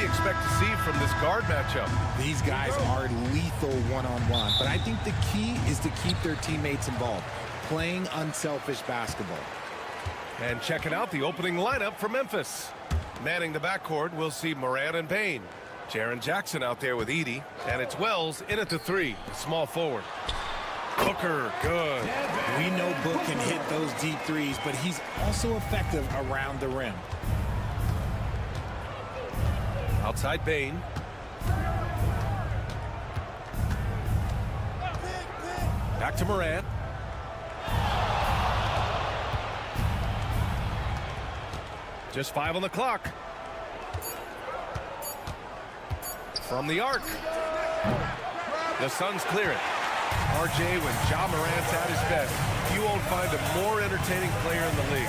Expect to see from this guard matchup? These guys are lethal one-on-one, but I think the key is to keep their teammates involved, playing unselfish basketball. And checking out the opening lineup for Memphis. Manning the backcourt, we'll see Morant and Payne. Jaren Jackson out there with Edey, and it's Wells in at the 3, the small forward. Booker, good. We know Book can hit those deep threes, but he's also effective around the rim. Outside Bane. Back to Morant. Just 5 on the clock. From the arc. The Suns clear it. RJ, when Ja Morant's at his best, you won't find a more entertaining player in the league.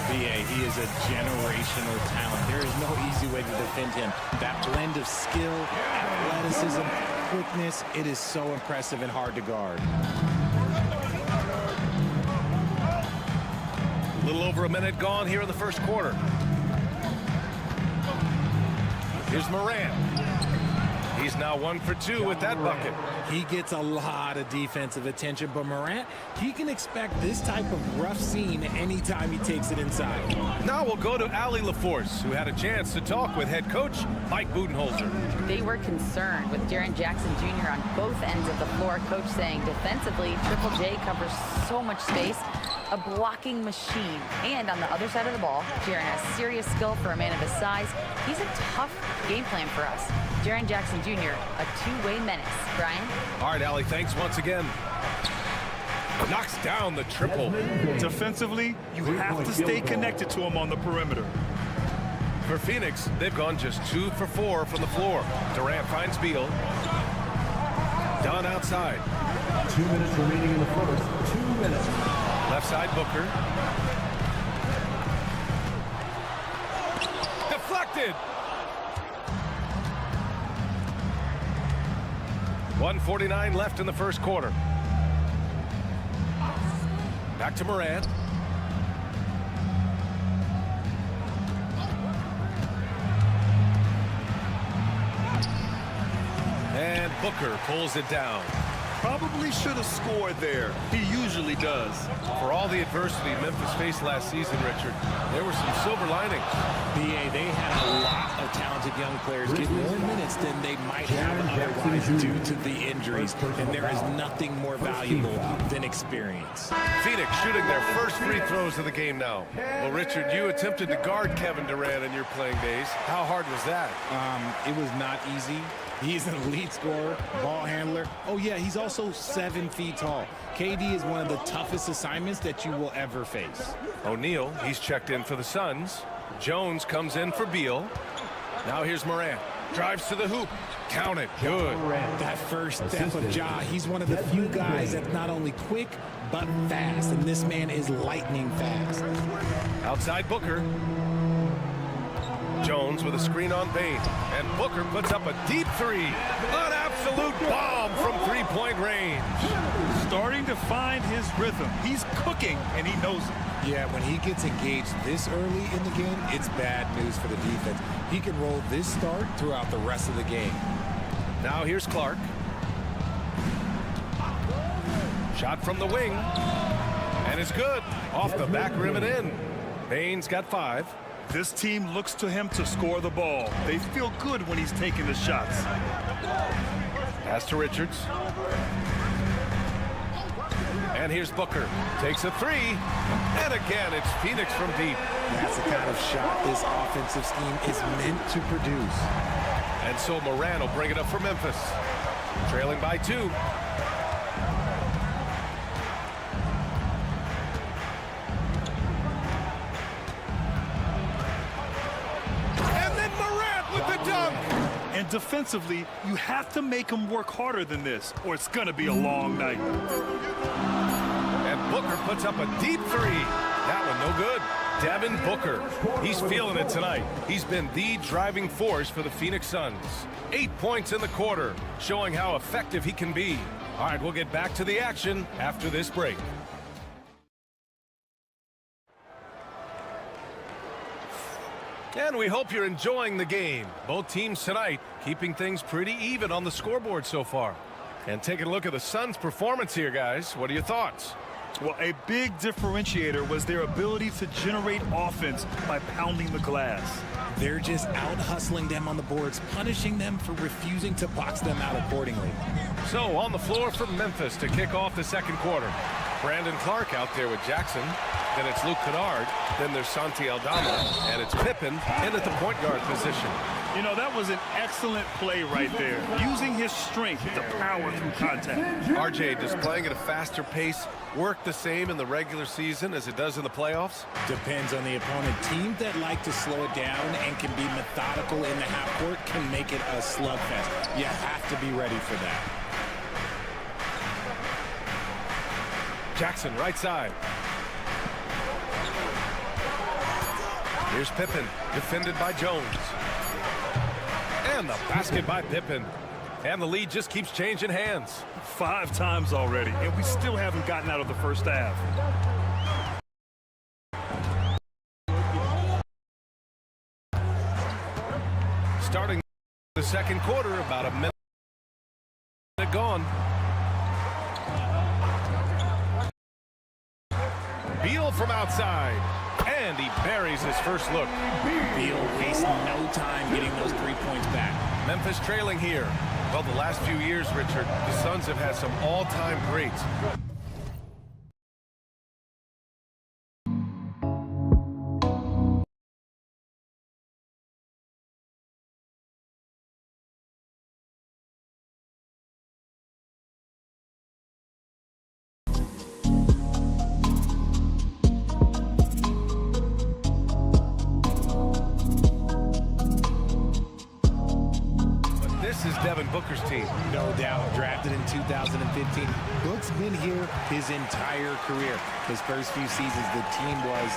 BA, he is a generational talent. There is no easy way to defend him. That blend of skill, athleticism, quickness, it is so impressive and hard to guard. A little over a minute gone here in the first quarter. Here's Morant. He's now 1 for 2 with that bucket. He gets a lot of defensive attention, but Morant, he can expect this type of rough scene anytime he takes it inside. Now we'll go to Allie LaForce, who had a chance to talk with head coach Mike Budenholzer. They were concerned with Jaren Jackson Jr. on both ends of the floor. Coach saying defensively, Triple J covers so much space, a blocking machine. And on the other side of the ball, Jaren has serious skill for a man of his size. He's a tough game plan for us. Jaren Jackson Jr., a two-way menace. Brian? All right, Allie, thanks once again. Knocks down the triple. Defensively, you have to stay connected to him on the perimeter. For Phoenix, they've gone just 2 for 4 from the floor. Durant finds Beal. Dunn outside. 2 minutes remaining in the first. 2 minutes. Left side, Booker. Deflected. 1:49 left in the first quarter. Back to Morant. And Booker pulls it down. Probably should have scored there. He usually does. For all the adversity Memphis faced last season, Richard, there were some silver linings. BA, they had a lot of talented young players get more minutes than they might have otherwise due to the injuries, and there is nothing more valuable than experience. Phoenix shooting their first free throws of the game now. Well, Richard, you attempted to guard Kevin Durant in your playing days. How hard was that? It was not easy. He's an elite scorer, ball handler. Oh, yeah, he's also 7 feet tall. KD is one of the toughest assignments that you will ever face. O'Neal, he's checked in for the Suns. Jones comes in for Beal. Now here's Morant. Drives to the hoop. Count it. Good. That first step of Ja, he's one of the few guys that's not only quick, but fast. And this man is lightning fast. Outside Booker. Jones with a screen on Bane. And Booker puts up a deep 3. An absolute bomb from three-point range. Starting to find his rhythm. He's cooking, and he knows it. Yeah, when he gets engaged this early in the game, it's bad news for the defense. He can roll this start throughout the rest of the game. Now here's Clark. Shot from the wing. And it's good. Off the back rim and in. Bane's got 5. This team looks to him to score the ball. They feel good when he's taking the shots. Pass to Richards. And here's Booker. Takes a 3. And again, it's Phoenix from deep. That's the kind of shot this offensive scheme is meant to produce. And so Morant will bring it up for Memphis. Trailing by 2. And defensively, you have to make him work harder than this, or it's going to be a long night. And Booker puts up a deep 3. That one no good. Devin Booker. He's feeling it tonight. He's been the driving force for the Phoenix Suns. 8 points in the quarter, showing how effective he can be. All right, we'll get back to the action after this break. And we hope you're enjoying the game. Both teams tonight keeping things pretty even on the scoreboard so far. And taking a look at the Suns' performance here, guys. What are your thoughts? Well, a big differentiator was their ability to generate offense by pounding the glass. They're just out hustling them on the boards, punishing them for refusing to box them out accordingly. So on the floor for Memphis to kick off the second quarter. Brandon Clark out there with Jackson. Then it's Luke Kennard. Then there's Santi Aldama. And it's Pippen in at the point guard position. You know, that was an excellent play right there. Using his strength to power through contact. RJ, does playing at a faster pace work the same in the regular season as it does in the playoffs? Depends on the opponent. Teams that like to slow it down and can be methodical in the half court can make it a slugfest. You have to be ready for that. Jackson, right side. Here's Pippen, defended by Jones. And the basket by Pippen. And the lead just keeps changing hands. 5 times already, and we still haven't gotten out of the first half. Starting the second quarter, about a minute gone. Beal from outside, and he buries his first look. Beal wastes no time getting those 3 points back. Memphis trailing here. Well, the last few years, Richard, the Suns have had some all-time greats. Devin Booker's team. No doubt. Drafted in 2015. Book's been here his entire career. His first few seasons, the team was,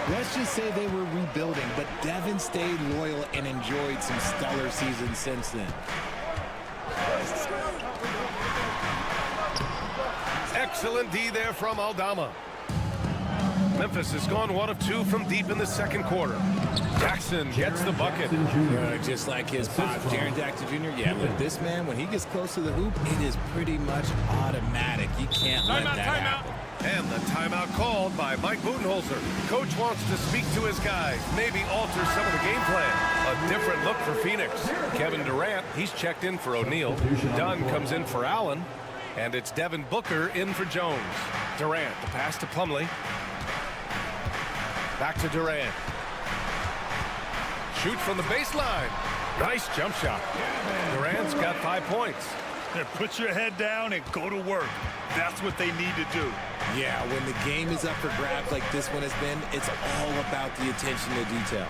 let's just say they were rebuilding, but Devin stayed loyal and enjoyed some stellar seasons since then. Excellent D there from Aldama. Memphis has gone 1 of 2 from deep in the second quarter. Jackson gets the bucket. Just like his pop, Jaren Jackson Jr. Yeah, but this man, when he gets close to the hoop, it is pretty much automatic. You can't let that happen. And the timeout called by Mike Budenholzer. Coach wants to speak to his guys, maybe alter some of the game plan. A different look for Phoenix. Kevin Durant, he's checked in for O'Neal. Dunn comes in for Allen. And it's Devin Booker in for Jones. Durant, the pass to Plumlee. Back to Durant. Shoot from the baseline. Nice jump shot. Durant's got 5 points. Put your head down and go to work. That's what they need to do. Yeah, when the game is up for grabs like this one has been, it's all about the attention to detail.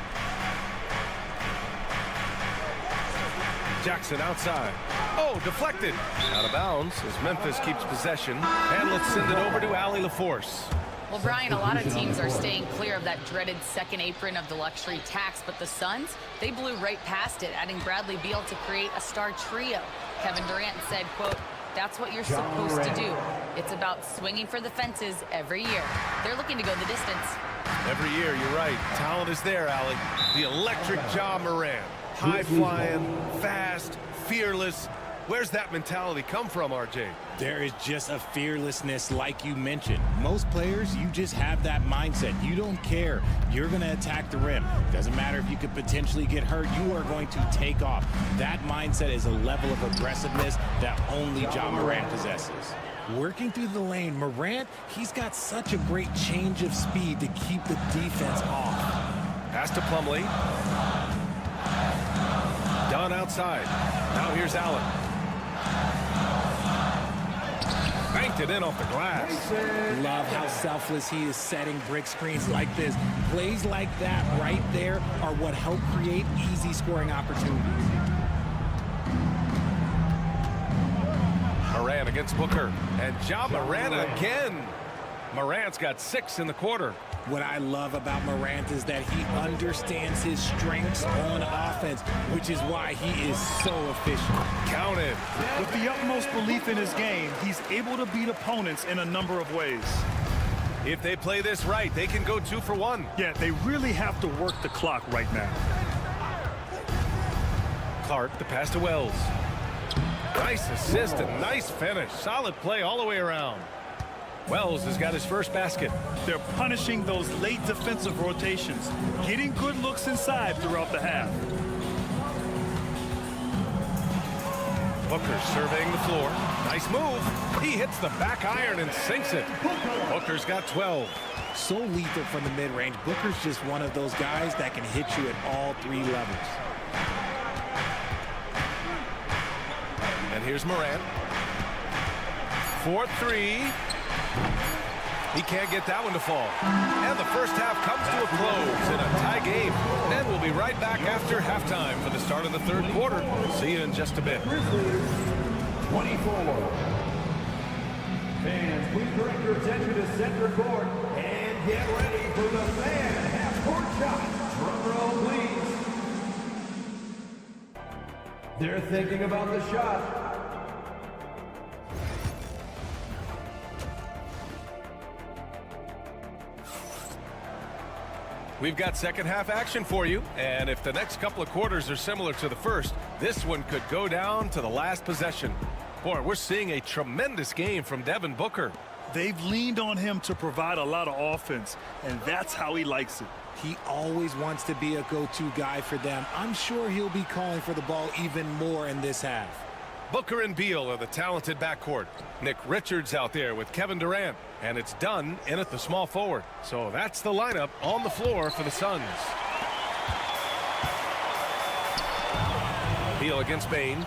Jackson outside. Oh, deflected. Out of bounds as Memphis keeps possession. And let's send it over to Allie LaForce. Well, Brian, a lot of teams are staying clear of that dreaded second apron of the luxury tax, but the Suns, they blew right past it, adding Bradley Beal to create a star trio. Kevin Durant said, quote, "That's what you're supposed to do. It's about swinging for the fences every year." They're looking to go the distance. Every year, you're right. Talent is there, Allie. The electric Ja Morant. High-flying, fast, fearless. Where's that mentality come from, RJ? There is just a fearlessness like you mentioned. Most players, you just have that mindset. You don't care. You're going to attack the rim. Doesn't matter if you could potentially get hurt. You are going to take off. That mindset is a level of aggressiveness that only Ja Morant possesses. Working through the lane, Morant, he's got such a great change of speed to keep the defense off. Pass to Plumlee. Dunn outside. Now here's Allen. Banked it in off the glass. Love how selfless he is setting brick screens like this. Plays like that right there are what help create easy scoring opportunities. Morant against Booker. And Ja Morant again. Morant's got 6 in the quarter. What I love about Morant is that he understands his strengths on offense, which is why he is so efficient. Counted. With the utmost belief in his game, he's able to beat opponents in a number of ways. If they play this right, they can go 2 for 1. Yeah, they really have to work the clock right now. Clark, the pass to Wells. Nice assist and nice finish. Solid play all the way around. Wells has got his first basket. They're punishing those late defensive rotations, getting good looks inside throughout the half. Booker surveying the floor. Nice move. He hits the back iron and sinks it. Booker's got 12. So lethal from the mid-range. Booker's just one of those guys that can hit you at all 3 levels. And here's Morant. 4-3. He can't get that one to fall. And the first half comes to a close in a tie game. And we'll be right back after halftime for the start of the third quarter. See you in just a bit. Grizzlies, 24. Fans, please direct your attention to center court and get ready for the fan half-court shot. Drum roll, please. They're thinking about the shot. We've got second half action for you, and if the next couple of quarters are similar to the first, this one could go down to the last possession. Boy, we're seeing a tremendous game from Devin Booker. They've leaned on him to provide a lot of offense, and that's how he likes it. He always wants to be a go-to guy for them. I'm sure he'll be calling for the ball even more in this half. Booker and Beal are the talented backcourt. Nick Richards out there with Kevin Durant. And it's done in at the small forward. So that's the lineup on the floor for the Suns. Beal against Bain.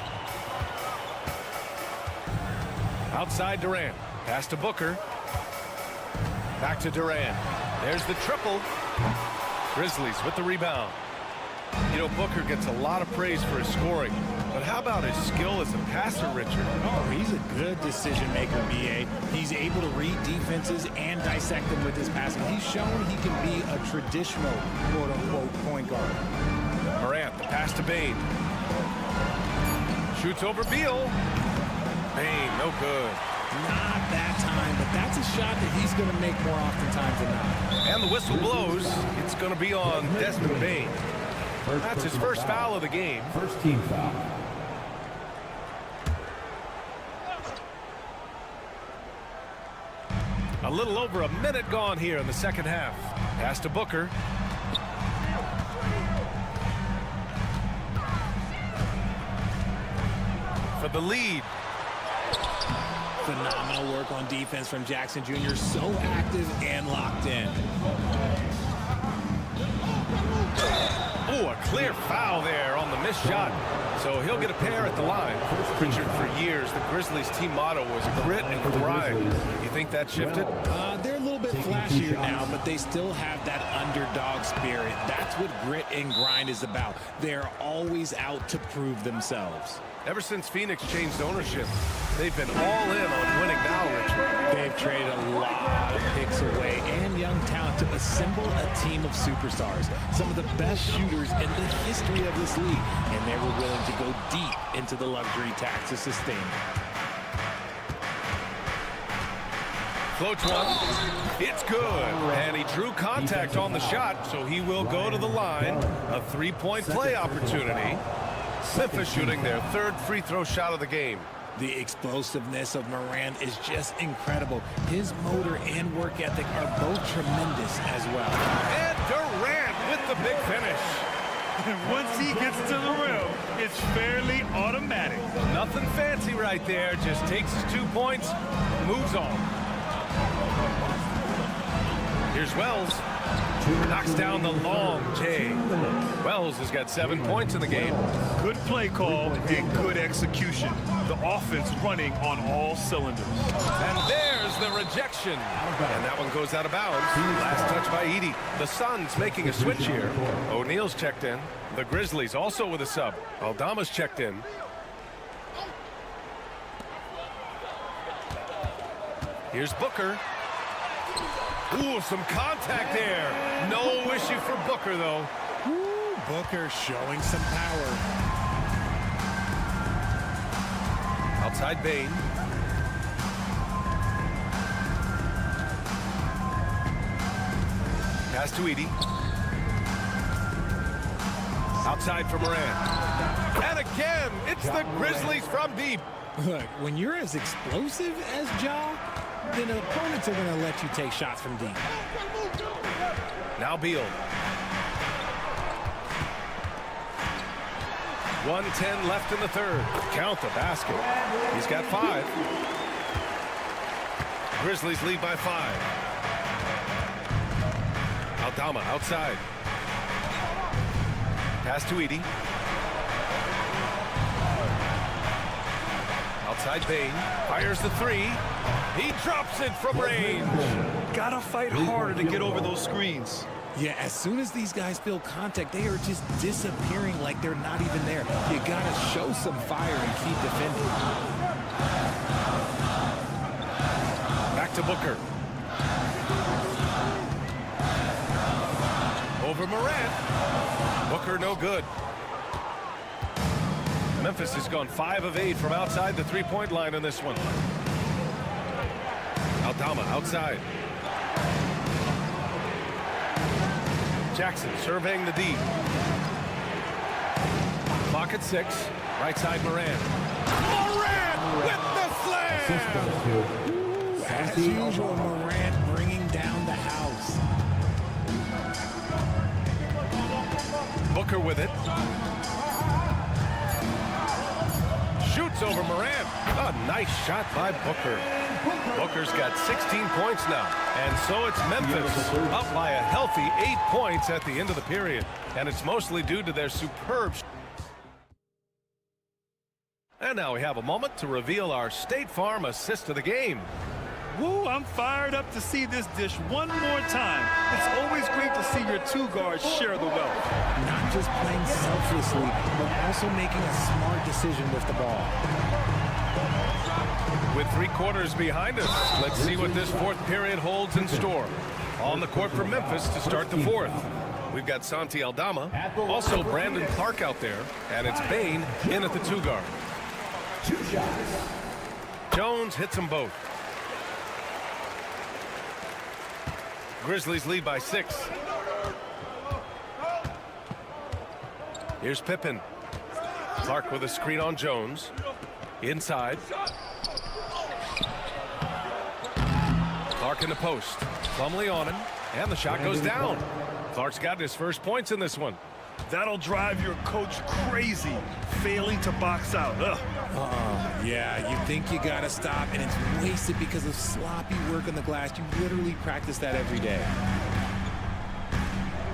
Outside Durant. Pass to Booker. Back to Durant. There's the triple. Grizzlies with the rebound. You know, Booker gets a lot of praise for his scoring. But how about his skill as a passer, Richard? Oh, he's a good decision maker, B.A. He's able to read defenses and dissect them with his passing. He's shown he can be a traditional, quote-unquote, point guard. Morant, the pass to Bain. Shoots over Beal. Bain, no good. Not that time, but that's a shot that he's going to make more oftentimes than not. And the whistle blows. It's going to be on Desmond Bain. That's his first foul of the game. First team foul. A little over a minute gone here in the second half. Pass to Booker. For the lead. Phenomenal work on defense from Jackson Jr. So active and locked in. Oh, a clear foul there on the missed shot. So he'll get a pair at the line. Richard, for years, the Grizzlies team motto was grit and grind. You think that shifted? They're a little bit flashier now, but they still have that underdog spirit. That's what grit and grind is about. They're always out to prove themselves. Ever since Phoenix changed ownership, they've been all in on winning now, Richard. They've traded a lot of picks away and young talent to assemble a team of superstars. Some of the best shooters in the history of this league, and they were willing to go deep into the luxury tax to sustain it. Floats one. It's good. And he drew contact on the shot, so he will go to the line. A three-point play opportunity. Memphis shooting their third free throw shot of the game. The explosiveness of Morant is just incredible. His motor and work ethic are both tremendous as well. And Durant with the big finish. Once he gets to the rim, it's fairly automatic. Nothing fancy right there. Just takes his 2 points, moves on. Here's Wells. Knocks down the long J. Wells has got 7 points in the game. Good play call and good execution. The offense running on all cylinders. And there's the rejection. And that one goes out of bounds. Last touch by Edey. The Suns making a switch here. O'Neal's checked in. The Grizzlies also with a sub. Aldama's checked in. Here's Booker. Ooh, some contact there. No issue for Booker, though. Ooh, Booker showing some power. Outside Bain. Pass to Edie. Outside for Moran. And again, it's the Grizzlies from deep. Look, when you're as explosive as Ja, then opponents are going to let you take shots from deep. Now Beal. 1:10 left in the third. Count the basket. He's got 5. Grizzlies lead by 5. Aldama outside. Pass to Edie. Outside Bain. Fires the 3. He drops it from range. Gotta fight harder to get over those screens. Yeah, as soon as these guys feel contact, they are just disappearing like they're not even there. You gotta show some fire and keep defending. Back to Booker. Over Morant. Booker no good. Memphis has gone 5 of 8 from outside the three-point line in this one. Aldama outside. Jackson surveying the D. Clock at 6. Right side Moran. Moran with the slam! As usual, Morant bringing down the house. Booker with it. Shoots over Moran. A nice shot by Booker. Booker's got 16 points now. And so it's Memphis up by a healthy 8 points at the end of the period. And it's mostly due to their superb. And now we have a moment to reveal our State Farm assist of the game. Woo, I'm fired up to see this dish one more time. It's always great to see your 2 guards share the wealth. Not just playing selflessly, but also making a smart decision with the ball. With 3 quarters behind us, let's see what this 4th period holds in store. On the court for Memphis to start the 4th. We've got Santi Aldama, also Brandon Clark out there, and it's Bain in at the 2 guard. 2 shots. Jones hits them both. Grizzlies lead by 6. Here's Pippen. Clark with a screen on Jones. Inside. Clark in the post. Plumlee on him. And the shot goes down. Clark's got his first points in this one. That'll drive your coach crazy, failing to box out. Yeah, you think you gotta stop, and it's wasted because of sloppy work on the glass. You literally practice that every day.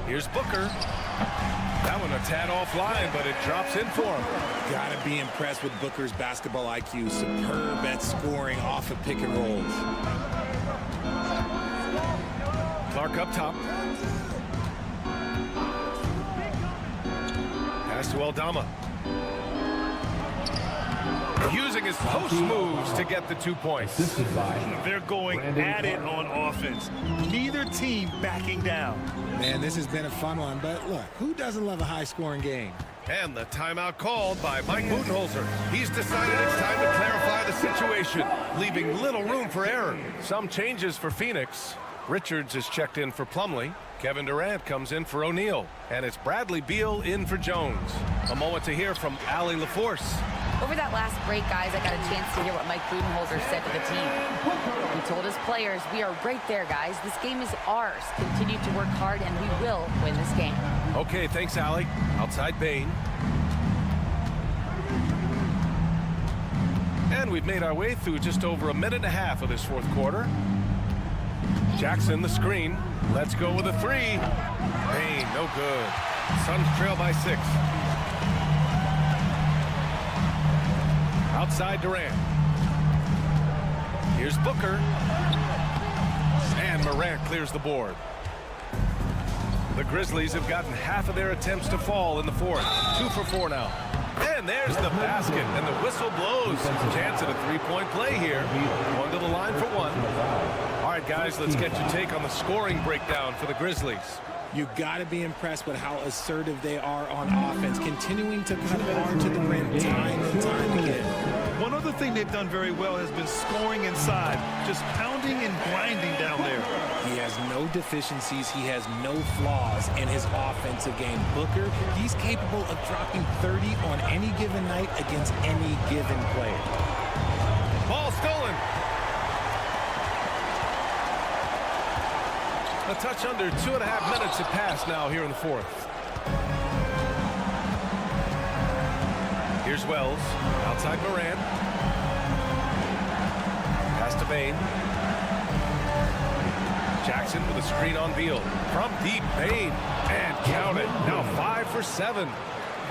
Here's Booker. That one a tad offline, but it drops in for him. Gotta be impressed with Booker's basketball IQ. Superb at scoring off of pick and rolls. Clark up top. Pass to Aldama. Using his post moves to get the 2 points. They're going at it on offense. Neither team backing down. Man, this has been a fun one, but look, who doesn't love a high-scoring game? And the timeout called by Mike Budenholzer. He's decided it's time to clarify the situation, leaving little room for error. Some changes for Phoenix. Richards is checked in for Plumlee. Kevin Durant comes in for O'Neal. And it's Bradley Beal in for Jones. A moment to hear from Allie LaForce. Over that last break, guys, I got a chance to hear what Mike Budenholzer said to the team. He told his players, we are right there, guys. This game is ours. Continue to work hard, and we will win this game. Okay, thanks, Allie. Outside Bain. And we've made our way through just over a minute and a half of this 4th quarter. Jackson, the screen. Let's go with a 3. Bain, no good. Suns trail by 6. Outside Durant. Here's Booker. And Morant clears the board. The Grizzlies have gotten half of their attempts to fall in the 4th. 2 for 4 now. And there's the basket, and the whistle blows. Chance at a 3-point play here. Going to the line for 1. All right. right, guys, let's get your take on the scoring breakdown for the Grizzlies. You got to be impressed with how assertive they are on offense, continuing to cut hard to the rim time and time again. One other thing they've done very well has been scoring inside, just pounding and grinding down there. He has no deficiencies. He has no flaws in his offensive game. Booker, he's capable of dropping 30 on any given night against any given player. Ball stolen. A touch under 2.5 minutes have passed now here in the fourth. Here's Wells. Outside Morant. Pass to Bain. Jackson with a screen on Beal. From deep, Bain. And count it. Now 5 for 7.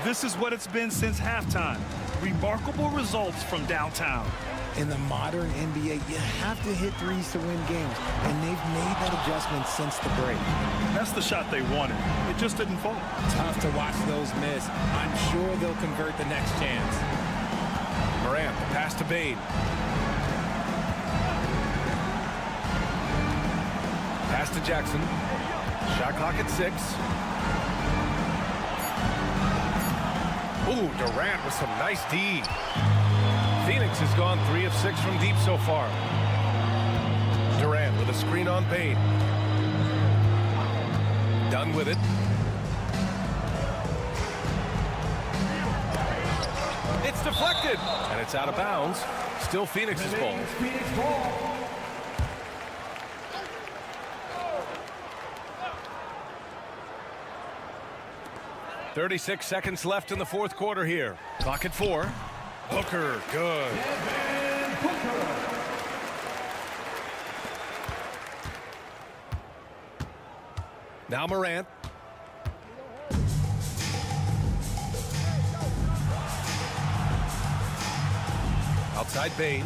This is what it's been since halftime. Remarkable results from downtown. In the modern NBA, you have to hit threes to win games, and they've made that adjustment since the break. That's the shot they wanted. It just didn't fall. Tough to watch those miss. I'm sure they'll convert the next chance. Morant, the pass to Bain. Pass to Jackson. Shot clock at 6. Ooh, Durant with some nice D. Phoenix has gone 3 of 6 from deep so far. Durant with a screen on Bain. Done with it. It's deflected, and it's out of bounds. Still Phoenix's ball. Phoenix ball. .36 seconds left in the fourth quarter here. Clock at 4. Booker, good. And Booker. Now Morant. Outside Bain.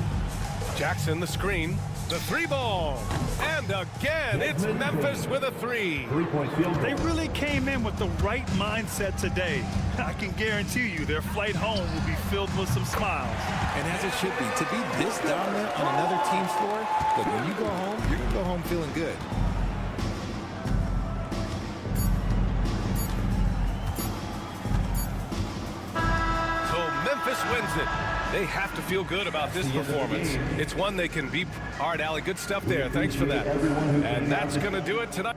Jackson the screen. The 3-ball. And again, it's Memphis with a 3. 3-point field goal. They really came in with the right mindset today. I can guarantee you their flight home will be filled with some smiles. And as it should be, to be this dominant on another team's floor, look, when you go home, you're going to go home feeling good. So Memphis wins it. They have to feel good about this performance. It's one they can beat. All right, Allie, good stuff there. Thanks for that. And that's going to do it tonight.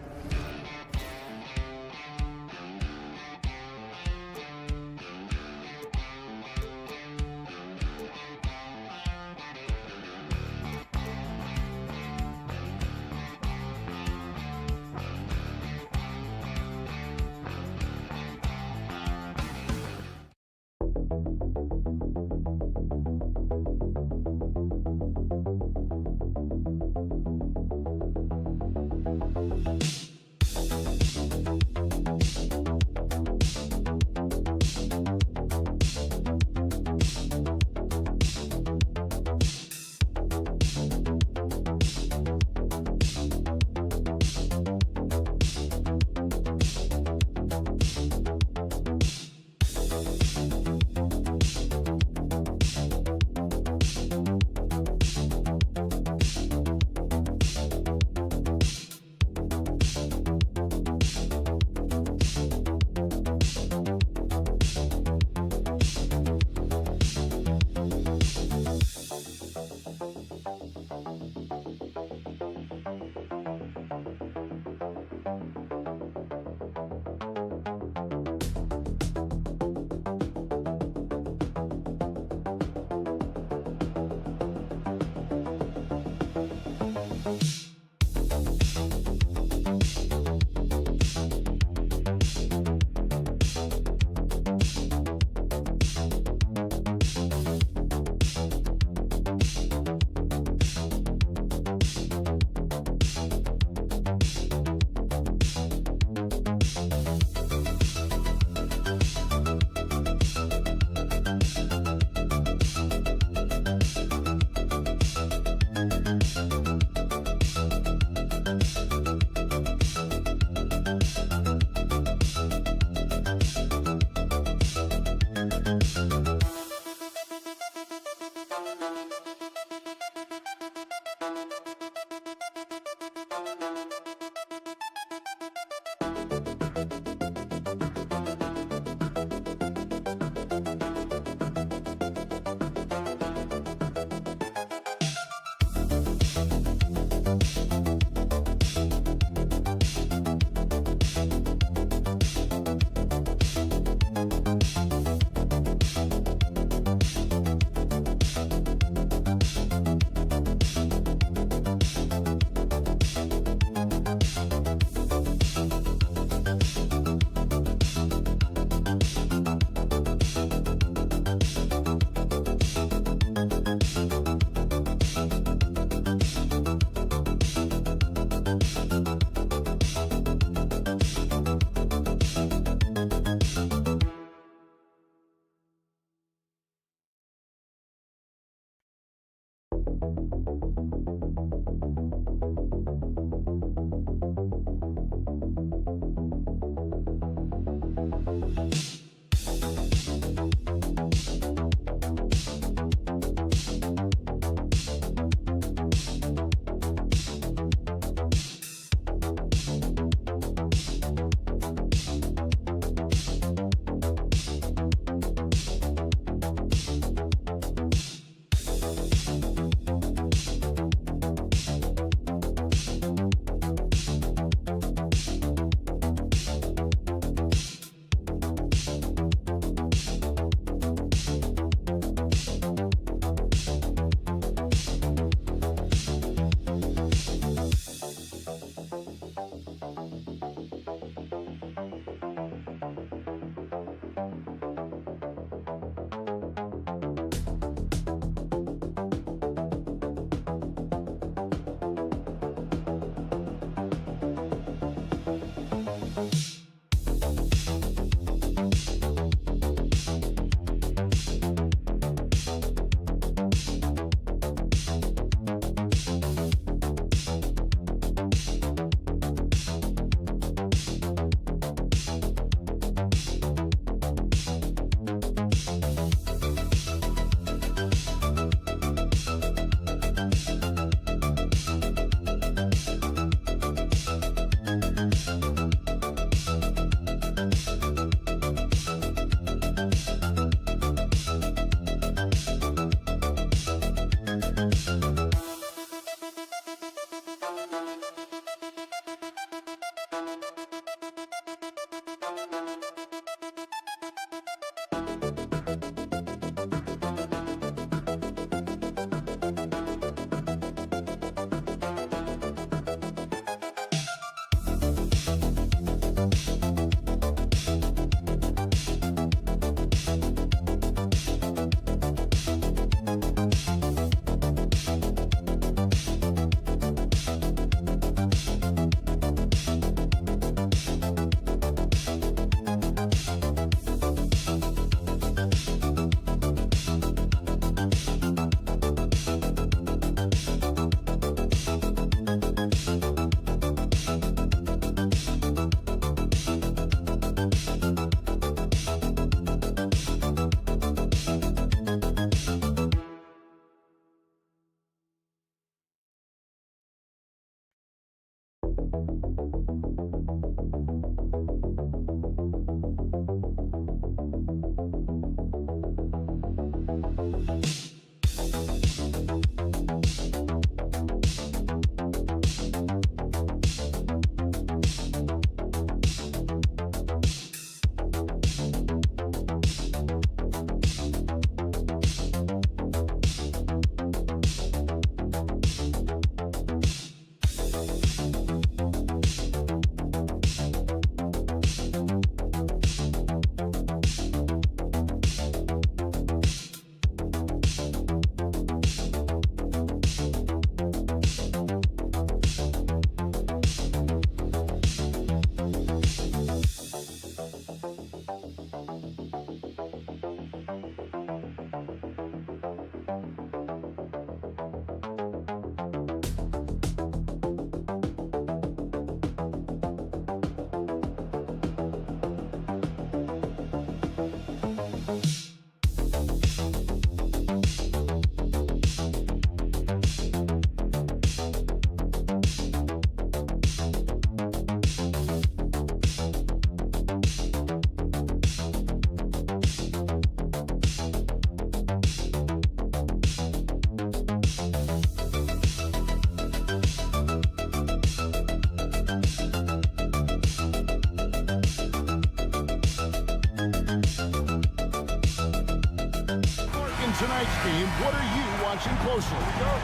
tonight's game, what are you watching closely?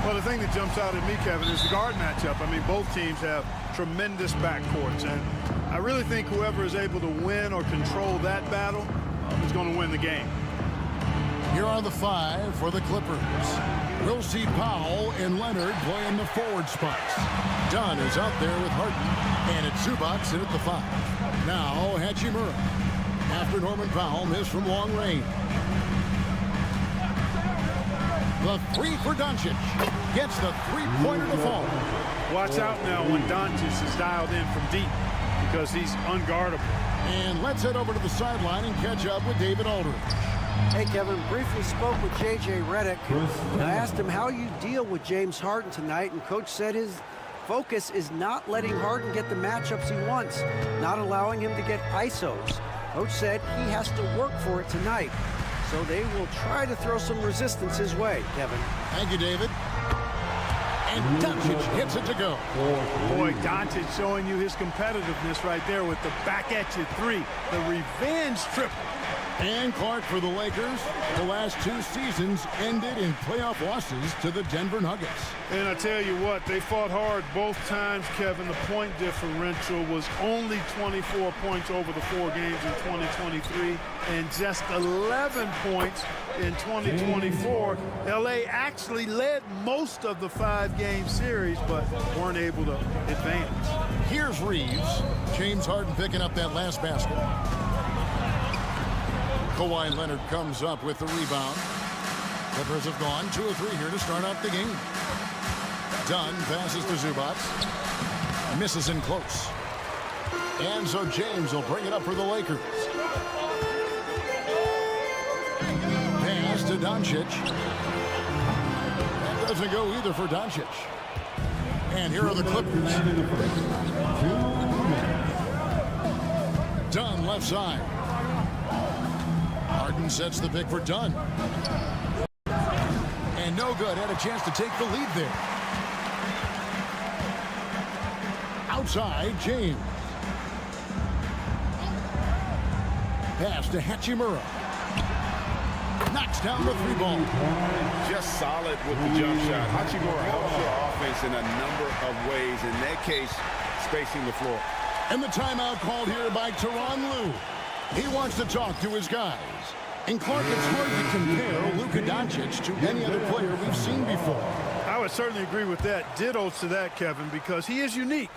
Well, the thing that jumps out at me, Kevin, is the guard matchup. I mean, both teams have tremendous backcourts, and I really think whoever is able to win or control that battle is going to win the game. Here are the five for the Clippers. We'll see Powell and Leonard playing the forward spots. Dunn is out there with Harden, and it's Zubac in at the five. Now Hachimura. After Norman Powell missed from long range. The three for Doncic. Gets the three-pointer to fall. Watch out now when Doncic is dialed in from deep because he's unguardable. And let's head over to the sideline and catch up with David Aldridge. Hey, Kevin, briefly spoke with J.J. Redick, and I asked him how you deal with James Harden tonight, and Coach said his focus is not letting Harden get the matchups he wants, not allowing him to get ISOs. Coach said he has to work for it tonight, so they will try to throw some resistance his way, Kevin. Thank you, David. And Doncic hits it to go. Boy, Doncic showing you his competitiveness right there with the back-at-you three, the revenge triple. And Clark for the Lakers. The last two seasons ended in playoff losses to the Denver Nuggets. And I tell you what, they fought hard both times, Kevin. The point differential was only 24 points over the 4 games in 2023 and just 11 points in 2024. LA actually led most of the 5-game series, but weren't able to advance. Here's Reeves. James Harden picking up that last basket. Kawhi Leonard comes up with the rebound. Clippers have gone 2 of 3 here to start out the game. Dunn passes to Zubac. Misses in close. And so James will bring it up for the Lakers. Pass to Doncic. That doesn't go either for Doncic. And here are the Clippers. Dunn left side. Harden sets the pick for Dunn. And no good. Had a chance to take the lead there. Outside, James. Pass to Hachimura. Knocks down the 3-ball. Just solid with the jump shot. Hachimura helps your offense in a number of ways. In that case, spacing the floor. And the timeout called here by Tyronn Lue. He wants to talk to his guys. And Clark, it's hard to compare Luka Doncic to any other player we've seen before. I would certainly agree with that. Ditto to that, Kevin, because he is unique.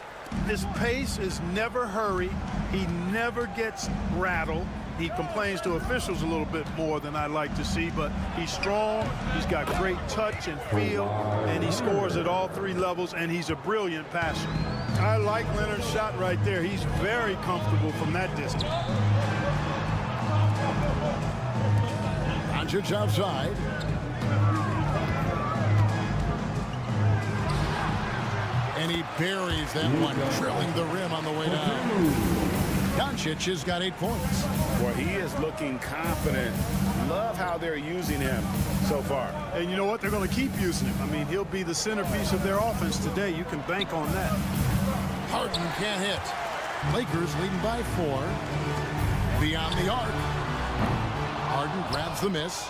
His pace is never hurried. He never gets rattled. He complains to officials a little bit more than I like to see, but he's strong. He's got great touch and feel, and he scores at all 3 levels, and he's a brilliant passer. I like Leonard's shot right there. He's very comfortable from that distance. Doncic outside. And he buries that one, drilling the rim on the way down. Doncic has got 8 points. Well, he is looking confident. Love how they're using him so far. And you know what? They're going to keep using him. I mean, he'll be the centerpiece of their offense today. You can bank on that. Harden can't hit. Lakers leading by 4. Beyond the arc. Harden grabs the miss.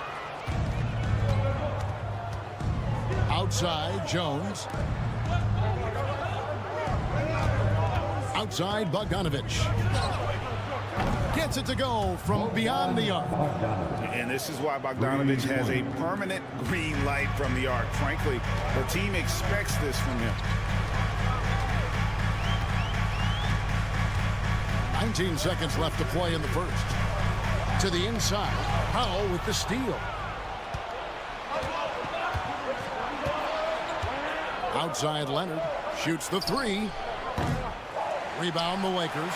Outside, Jones. Outside, Bogdanovich. Gets it to go from beyond the arc. And this is why Bogdanovich has a permanent green light from the arc. Frankly, the team expects this from him. 19 seconds left to play in the first. To the inside. Powell with the steal. Outside, Leonard shoots the 3. Rebound the Lakers.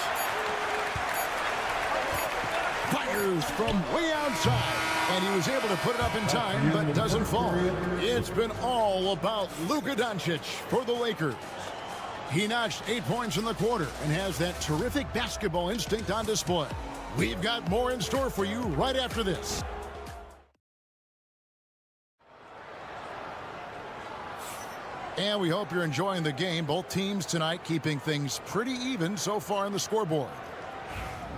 Fires from way outside. And he was able to put it up in time, but doesn't fall. It's been all about Luka Doncic for the Lakers. He notched 8 points in the quarter and has that terrific basketball instinct on display. We've got more in store for you right after this. And we hope you're enjoying the game. Both teams tonight keeping things pretty even so far on the scoreboard.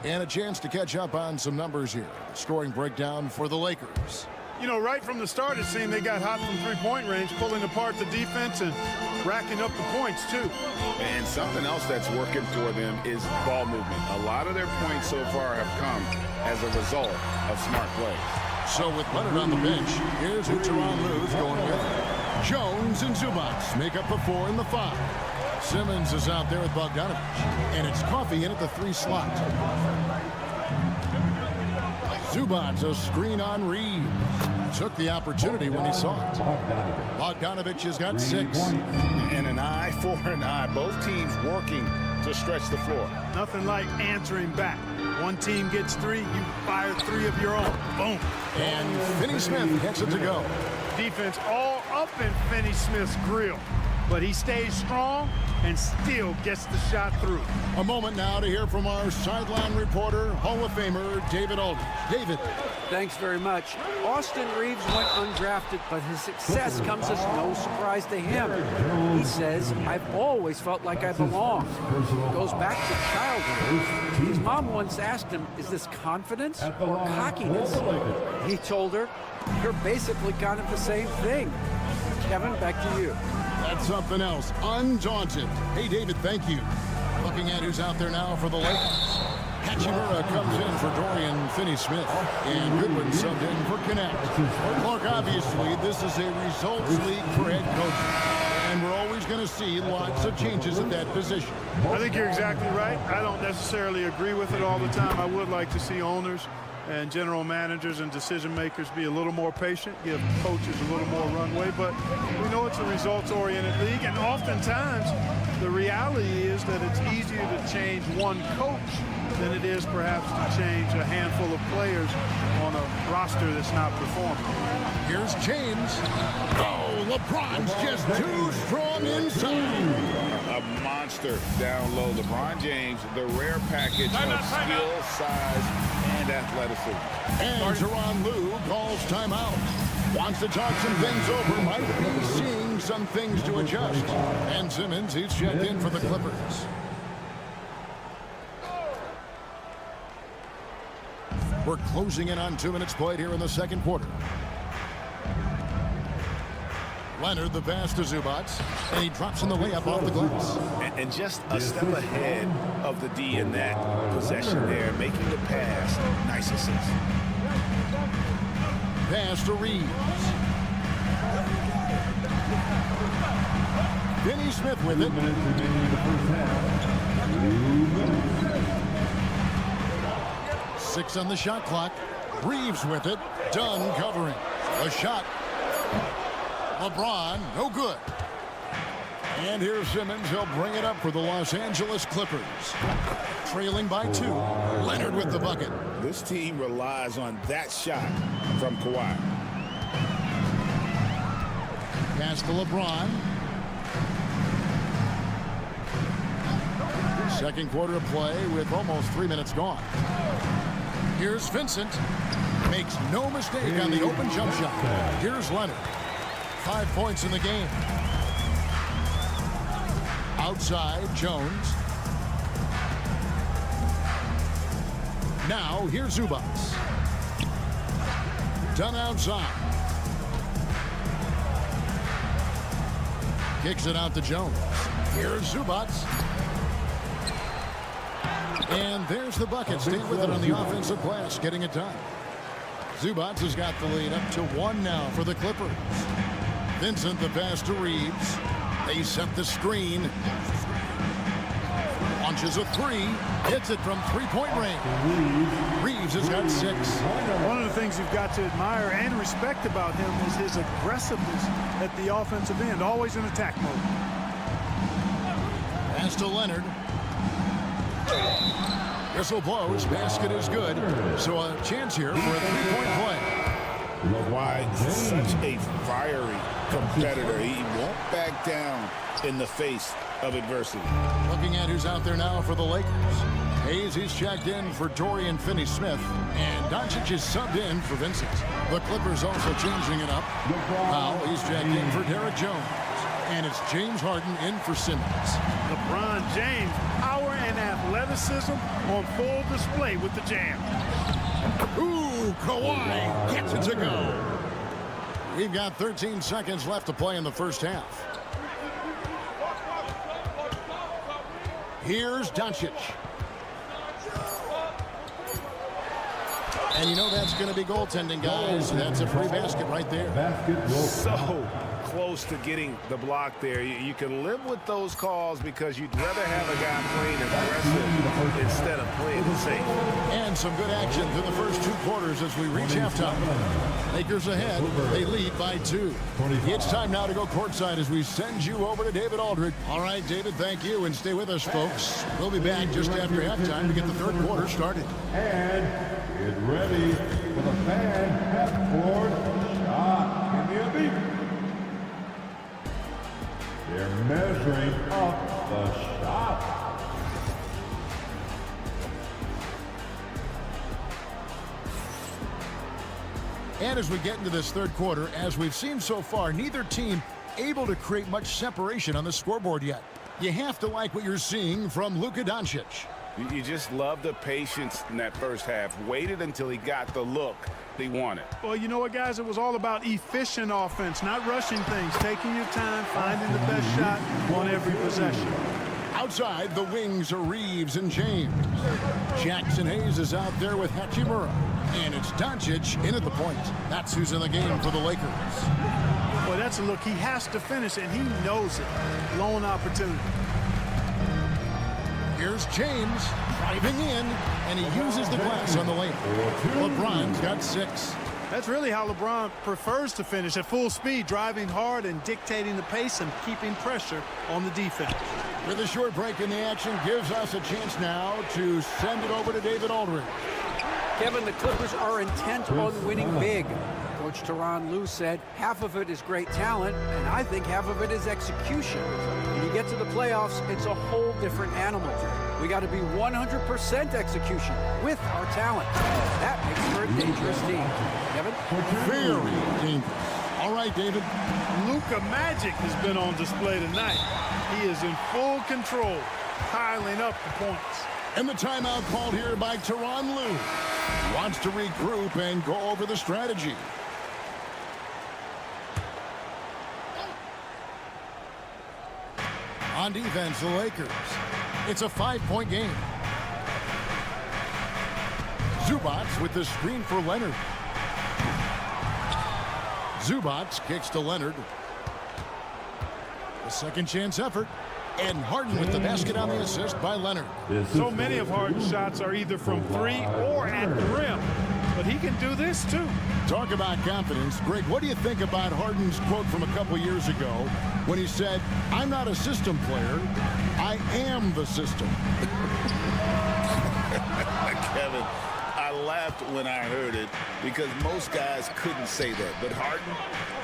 And a chance to catch up on some numbers here. Scoring breakdown for the Lakers. You know, right from the start, it seemed they got hot from three-point range, pulling apart the defense and racking up the points, too. And something else that's working for them is ball movement. A lot of their points so far have come as a result of smart plays. So with Leonard on the bench, here's who Tyronn Lue's going with. Jones and Zubac make up the 4 and the 5. Simmons is out there with Bogdanovich. And it's Coffey in at the 3 slot. Zubac a screen on Reeves. Took the opportunity when he saw it. Bogdanovich has got 6. And an eye for an eye. Both teams working to stretch the floor. Nothing like answering back. One team gets 3, you fire 3 of your own. Boom. And Finney Smith gets it to go. Defense all up in Finney Smith's grill. But he stays strong and still gets the shot through. A moment now to hear from our sideline reporter, Hall of Famer David Aldridge. David. Thanks very much. Austin Reeves went undrafted, but his success comes as no surprise to him. He says, I've always felt like I belonged. It goes back to childhood. His mom once asked him, is this confidence or cockiness? He told her, you're basically kind of the same thing. Kevin, back to you. That's something else. Undaunted. Hey, David, thank you. Looking at who's out there now for the Lakers. Hachimura comes in for Dorian Finney-Smith. And Goodwin subbed in for Connect. Look, obviously, this is a results league for head coaches. And we're always going to see lots of changes at that position. I think you're exactly right. I don't necessarily agree with it all the time. I would like to see owners and general managers and decision makers be a little more patient, give coaches a little more runway, but we know it's a results-oriented league, and oftentimes the reality is that it's easier to change one coach than it is perhaps to change a handful of players on a roster that's not performing. Here's James. Oh, LeBron's just too strong inside. A monster down low. LeBron James, the rare package of skill, size, and athleticism. And Tyronn Lue calls timeout. Wants to talk some things over. Might be seeing some things to adjust. And Simmons, he's checked in for the Clippers. We're closing in on 2 minutes played here in the second quarter. Leonard, the pass to Zubac, and he drops in the layup off the glass. And just a step ahead of the D in that possession there, making the pass. Nice assist. Pass to Reeves. Finney Smith with it. 6 on the shot clock. Reeves with it. Dunn covering. A shot. LeBron, no good. And here's Simmons. He'll bring it up for the Los Angeles Clippers. Trailing by 2. Leonard with the bucket. This team relies on that shot from Kawhi. Pass to LeBron. Second quarter of play with almost 3 minutes gone. Here's Vincent. Makes no mistake on the open jump shot. Here's Leonard. 5 points in the game. Outside, Jones. Now, here's Zubats. Done outside. Kicks it out to Jones. Here's Zubats. And there's the bucket. Stay with it on the offensive glass, getting it done. Zubats has got the lead up to 1 now for the Clippers. Vincent, the pass to Reeves. They set the screen. Launches a 3. Hits it from three-point range. Reeves has got 6. One of the things you've got to admire and respect about him is his aggressiveness at the offensive end, always in attack mode. Pass to Leonard. Whistle blows. Basket is good. So a chance here for a three-point play. Why such a fiery competitor. He won't back down in the face of adversity. Looking at who's out there now for the Lakers. Hayes, he's checked in for Dorian Finney-Smith. And Doncic is subbed in for Vincent. The Clippers also changing it up. Powell, he's checked in for Derek Jones. And it's James Harden in for Simmons. LeBron James, power and athleticism on full display with the jam. Ooh, Kawhi gets it to go. We've got 13 seconds left to play in the first half. Here's Doncic. And you know that's going to be goaltending, guys. That's a free basket right there. So close to getting the block there. You can live with those calls because you'd rather have a guy playing aggressive instead of playing safe. And some good action through the first 2 quarters as we reach halftime. Lakers ahead. They lead by 2. It's time now to go courtside as we send you over to David Aldridge. All right, David, thank you, and stay with us, folks. We'll be back just after halftime to get the third quarter started. And get ready for the fan half-court shot in the elite. They're measuring up the shot. And as we get into this third quarter, as we've seen so far, neither team able to create much separation on the scoreboard yet. You have to like what you're seeing from Luka Doncic. You just love the patience in that first half. Waited until he got the look he wanted. Well, you know what, guys? It was all about efficient offense, not rushing things, taking your time, finding the best shot on every possession. Outside, the wings are Reeves and James. Jackson Hayes is out there with Hachimura. And it's Doncic in at the point. That's who's in the game for the Lakers. Boy, that's a look. He has to finish, and he knows it. Lone opportunity. Here's James driving in, and he uses the glass on the lane. LeBron's got 6. That's really how LeBron prefers to finish, at full speed, driving hard and dictating the pace and keeping pressure on the defense. With a short break in the action, gives us a chance now to send it over to David Aldridge. Kevin, the Clippers are intent on winning big. Coach Tyronn Lue said half of it is great talent, and I think half of it is execution. When you get to the playoffs, it's a whole different animal. We got to be 100% execution with our talent. That makes for a dangerous team. Kevin? Very dangerous. All right, David. Luka Magic has been on display tonight. He is in full control, piling up the points. And the timeout called here by Tyronn Lue. Wants to regroup and go over the strategy. On defense, the Lakers. It's a 5-point game. Zubats with the screen for Leonard. Zubats kicks to Leonard. A second chance effort. And Harden with the basket on the assist by Leonard. So many of Harden's shots are either from 3 or at the rim. But he can do this too. Talk about confidence. Greg, what do you think about Harden's quote from a couple years ago when he said, "I'm not a system player, I am the system"? Kevin, I laughed when I heard it because most guys couldn't say that. But Harden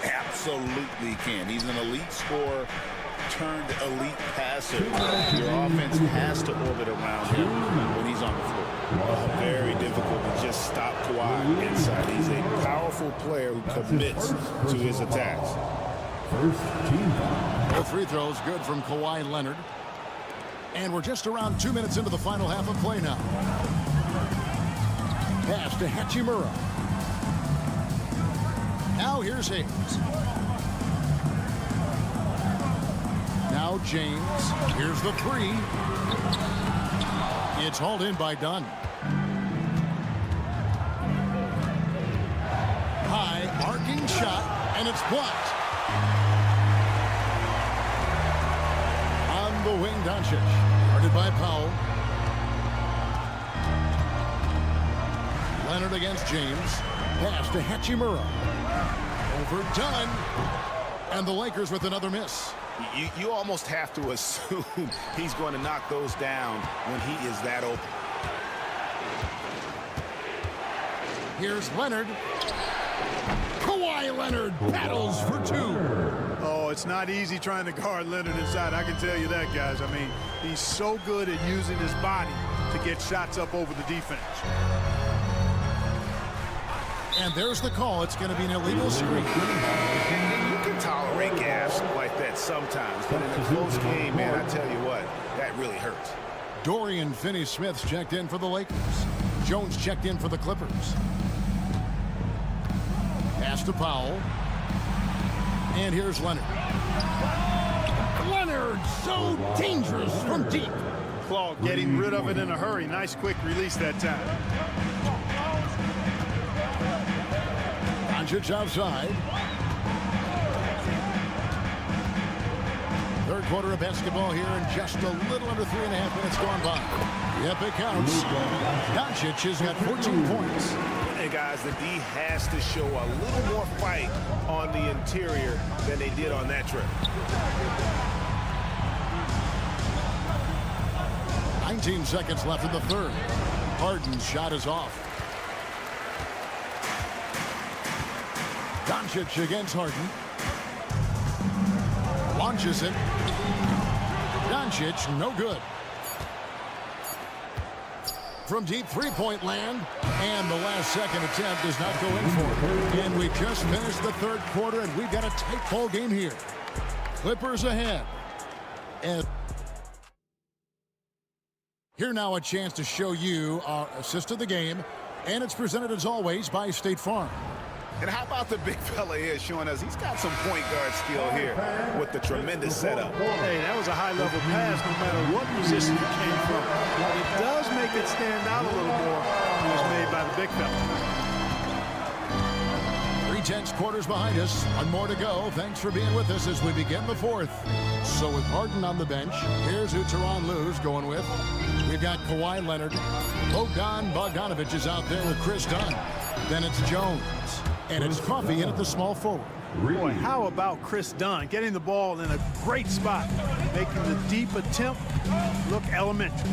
absolutely can. He's an elite scorer. turned elite passer. Your offense has to orbit around him when he's on the floor. Very difficult to just stop Kawhi inside. He's a powerful player who commits to his attacks. Both free throws good from Kawhi Leonard. And we're just around 2 minutes into the final half of play now. Pass to Hachimura. Now here's Hayes. Now James. Here's the three. It's hauled in by Dunn. High arcing shot, and it's blocked. On the wing, Doncic. Guarded by Powell. Leonard against James. Pass to Hachimura. Overdone. And the Lakers with another miss. You almost have to assume he's going to knock those down when he is that open. Here's Leonard. Kawhi Leonard battles for two. Oh, it's not easy trying to guard Leonard inside. I can tell you that, guys. I mean, he's so good at using his body to get shots up over the defense. And there's the call. It's going to be an illegal screen. You can tolerate gas like that sometimes, but in a close game, man, I tell you what, that really hurts. Dorian Finney-Smith's checked in for the Lakers. Jones checked in for the Clippers. Pass to Powell. And here's Leonard. Leonard, so dangerous from deep. Claw getting rid of it in a hurry. Nice quick release that time. Doncic outside. Third quarter of basketball here in just a little under 3.5 minutes gone by. Yep, it counts. Doncic has got 14 points. And guys, the D has to show a little more fight on the interior than they did on that trip. 19 seconds left in the third. Harden's shot is off. Doncic against Harden. Launches it. Doncic, no good. From deep three-point land. And the last second attempt does not go in for it. And we just finished the third quarter, and we've got a tight ball game here. Clippers ahead. And here now a chance to show you our assist of the game. And it's presented as always by State Farm. And how about the big fella here showing us he's got some point guard skill here with the tremendous setup. Hey, that was a high-level pass no matter what position it came from. It does make it stand out a little more when it's made by the big fella. 3/10 quarters behind us. One more to go. Thanks for being with us as we begin the fourth. So with Harden on the bench, here's who Tyronn Lue's going with. We've got Kawhi Leonard. Bogdan Bogdanovic is out there with Chris Dunn. Then it's Jones. And it's Coffey in at the small forward. Boy, how about Chris Dunn getting the ball in a great spot, making the deep attempt look elementary.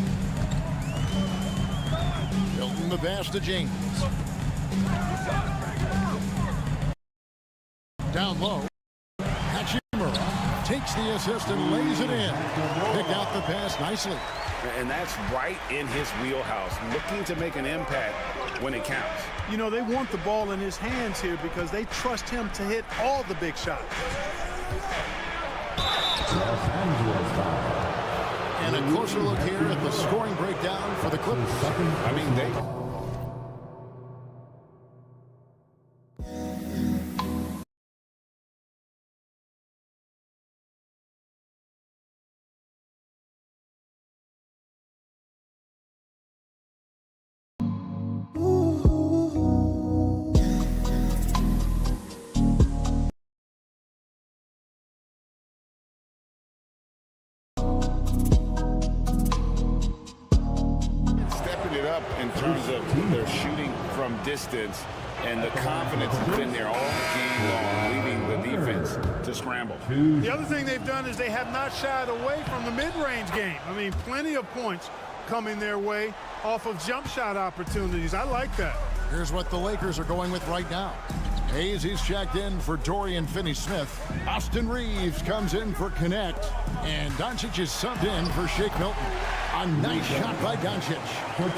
Hilton the pass to James. Down low. Hachimura takes the assist and lays it in. Pick out the pass nicely. And that's right in his wheelhouse, looking to make an impact when it counts. You know, they want the ball in his hands here because they trust him to hit all the big shots. And a closer look here at the scoring breakdown for the Clippers. I mean, they... in terms of their shooting from distance, and the confidence has been there all game long, leaving the defense to scramble. The other thing they've done is they have not shied away from the mid-range game. I mean, plenty of points coming their way off of jump shot opportunities. I like that. Here's what the Lakers are going with right now. Hayes, he's checked in for Dorian Finney-Smith. Austin Reeves comes in for Connect. And Doncic is subbed in for Shake Milton. A nice shot by Doncic.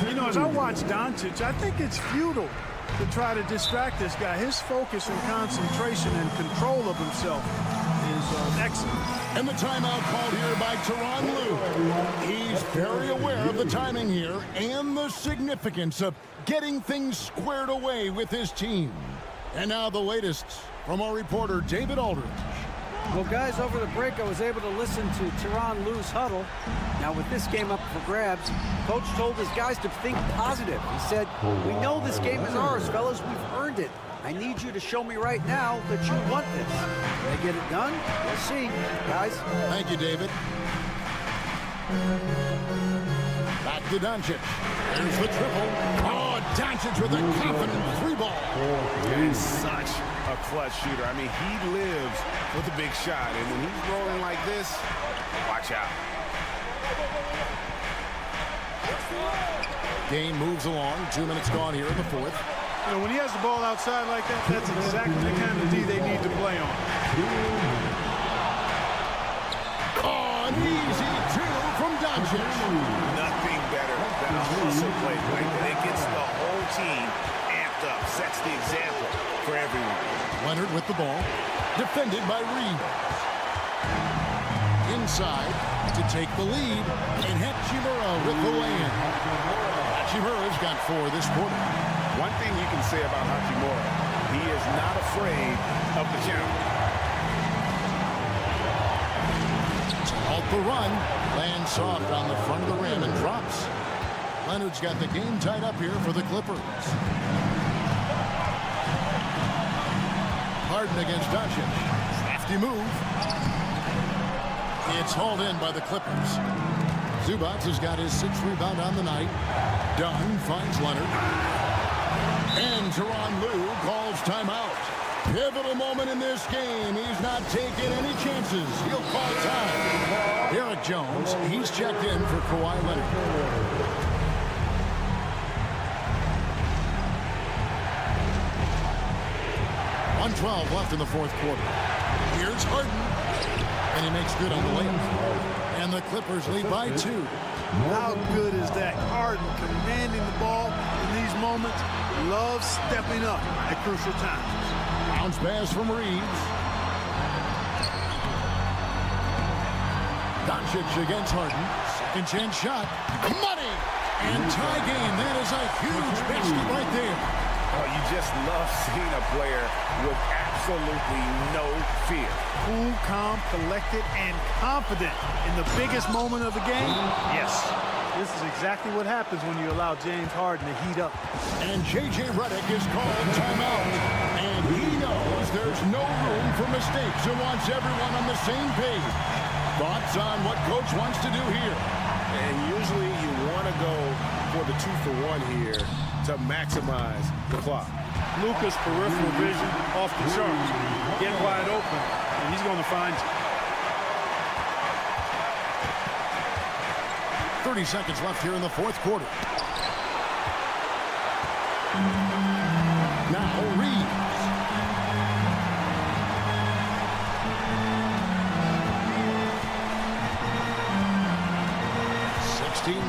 You know, as I watch Doncic, I think it's futile to try to distract this guy. His focus and concentration and control of himself is excellent. And the timeout called here by Tyronn Lue. He's very aware of the timing here and the significance of getting things squared away with his team. And now the latest from our reporter, David Aldridge. Well, guys, over the break, I was able to listen to Tyronn Lue's huddle. Now, with this game up for grabs, Coach told his guys to think positive. He said, "We know this game is ours, fellas. We've earned it. I need you to show me right now that you want this." Can they get it done? We'll see, guys. Thank you, David. Back to Doncic. There's the triple. Oh, Doncic with a confident three ball. And such a clutch shooter. I mean, he lives with a big shot. And when he's rolling like this, watch out. Game moves along. 2 minutes gone here in the fourth. You know, when he has the ball outside like that, that's exactly the kind of D they need to play on. Oh, an easy two from Doncic. Nothing better than a hustle play like that. It gets the whole team amped up, sets the example for everyone. Leonard with the ball, defended by Reeves. Inside to take the lead, and Hachimura with the lay-in. Hachimura's got 4 this quarter. One thing you can say about Hachimura, he is not afraid of the challenge. Out the run, lands soft on the front of the rim and drops. Leonard's got the game tied up here for the Clippers. Harden against Doncic. Crafty move. It's hauled in by the Clippers. Zubac has got his 6th rebound on the night. Dunn finds Leonard. And Tyronn Lue calls timeout. Pivotal moment in this game. He's not taking any chances. He'll call time. Eric Jones, he's checked in for Kawhi Leonard. 1:12 left in the fourth quarter. Here's Harden. And he makes good on the layup. And the Clippers lead by 2. How good is that? Harden commanding the ball in these moments. Loves stepping up at crucial times. Bounce pass from Reeves. Doncic against Harden. Second chance shot. Money! And tie game. That is a huge basket right there. Oh, you just love seeing a player with absolutely no fear. Cool, calm, collected, and confident in the biggest moment of the game. Yes, this is exactly what happens when you allow James Harden to heat up. And J.J. Redick is called timeout. And he knows there's no room for mistakes and wants everyone on the same page. Thoughts on what Coach wants to do here? And usually you want to go for the 2-for-1 here to maximize the clock. Luka's peripheral vision off the charts. Get wide open, and he's going to find you. 30 seconds left here in the fourth quarter. Now Reeves.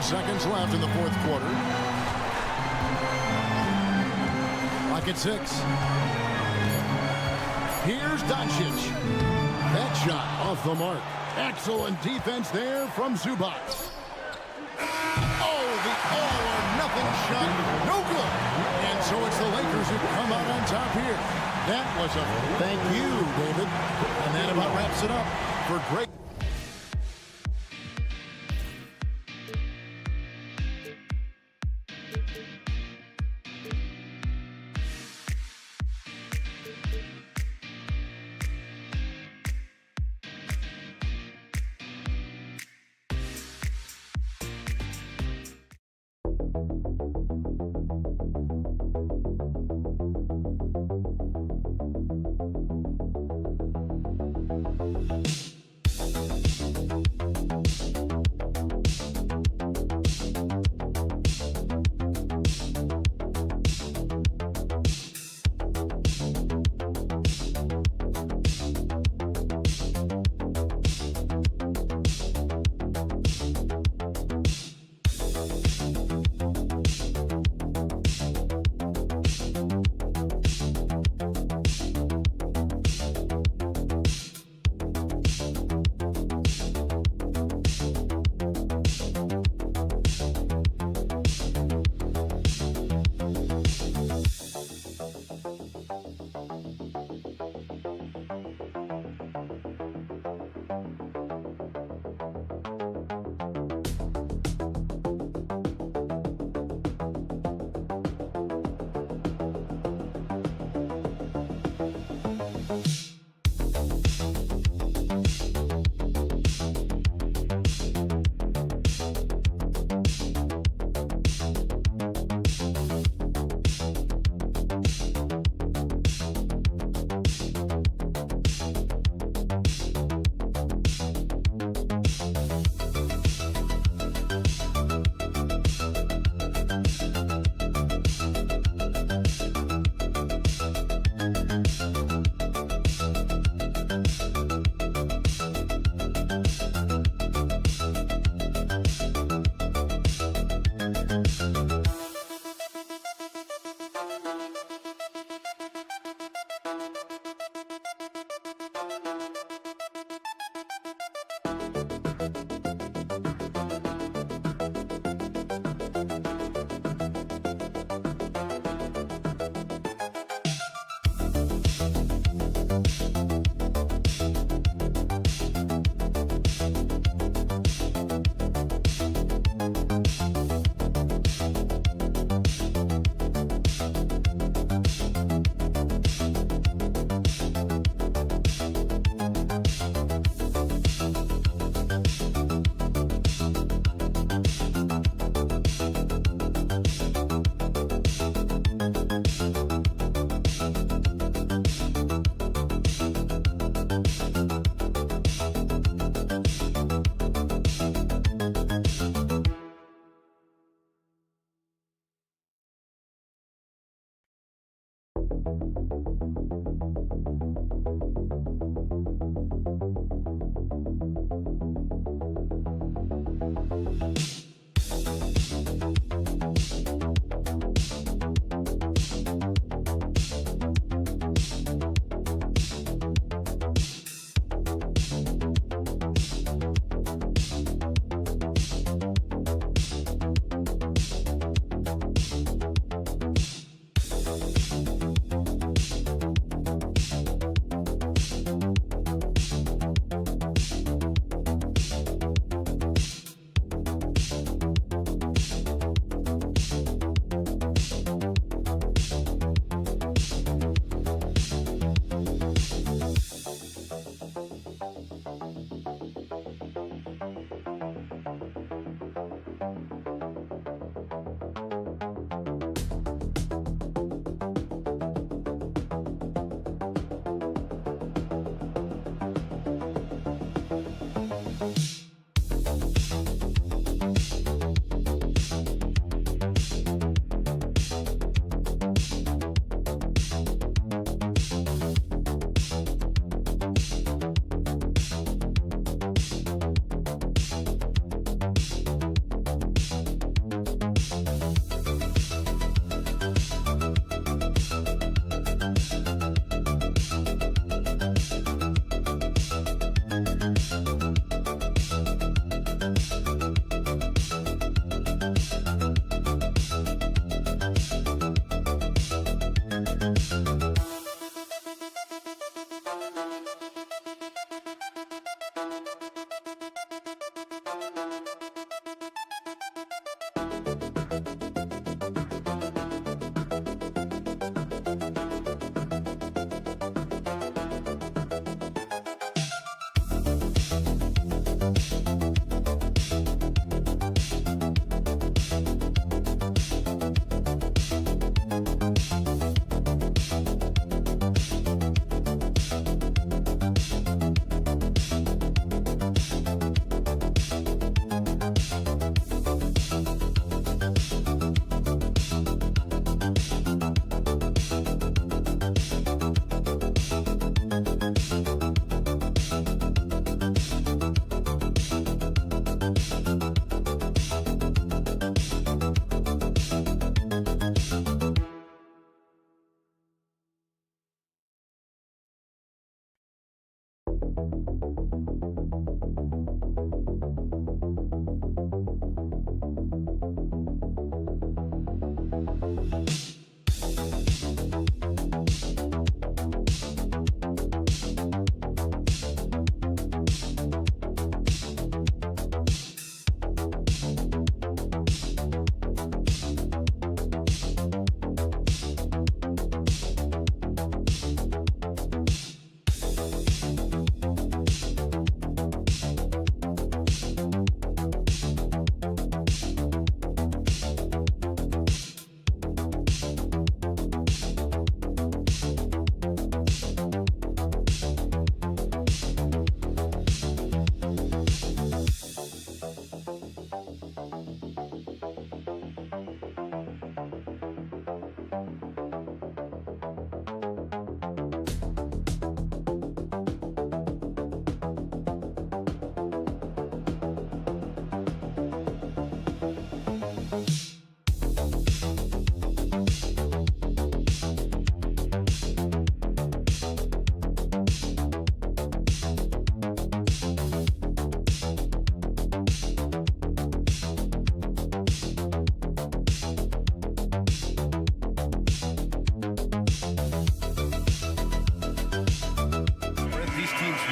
Seconds left in the fourth quarter. Clock at 6. Here's Doncic. That shot off the mark. Excellent defense there from Zubac. Oh, the all-or-nothing shot. No good. And so it's the Lakers who come out on top here. That was a thank you, David. And that about wraps it up for great.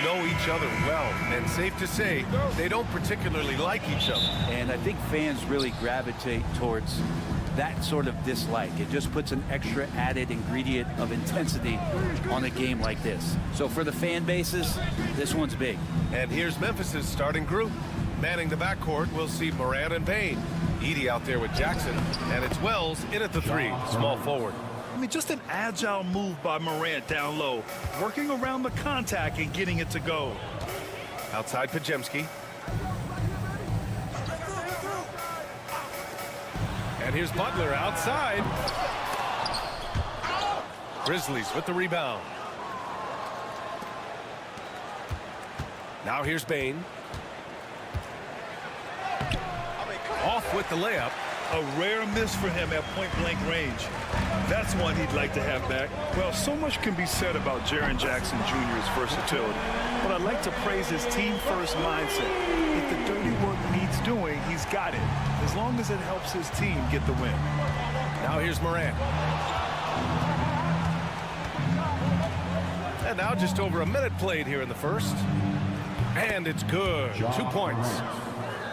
Know each other well, and safe to say they don't particularly like each other. And I think fans really gravitate towards that sort of dislike. It just puts an extra added ingredient of intensity on a game like this. So for the fan bases, this one's big. And here's Memphis's starting group. Manning the backcourt, we'll see Morant and Payne. Edie out there with Jackson, and it's Wells in at the 3, small forward. I mean, just an agile move by Morant down low, working around the contact and getting it to go. Outside Pajemski. And here's Butler outside. Grizzlies with the rebound. Now here's Bain. Off with the layup. A rare miss for him at point-blank range. That's one he'd like to have back. Well, so much can be said about Jaren Jackson Jr.'s versatility, but I'd like to praise his team-first mindset. If the dirty work needs doing, he's got it, as long as it helps his team get the win. Now here's Morant. And now just over a minute played here in the first. And it's good. 2 points.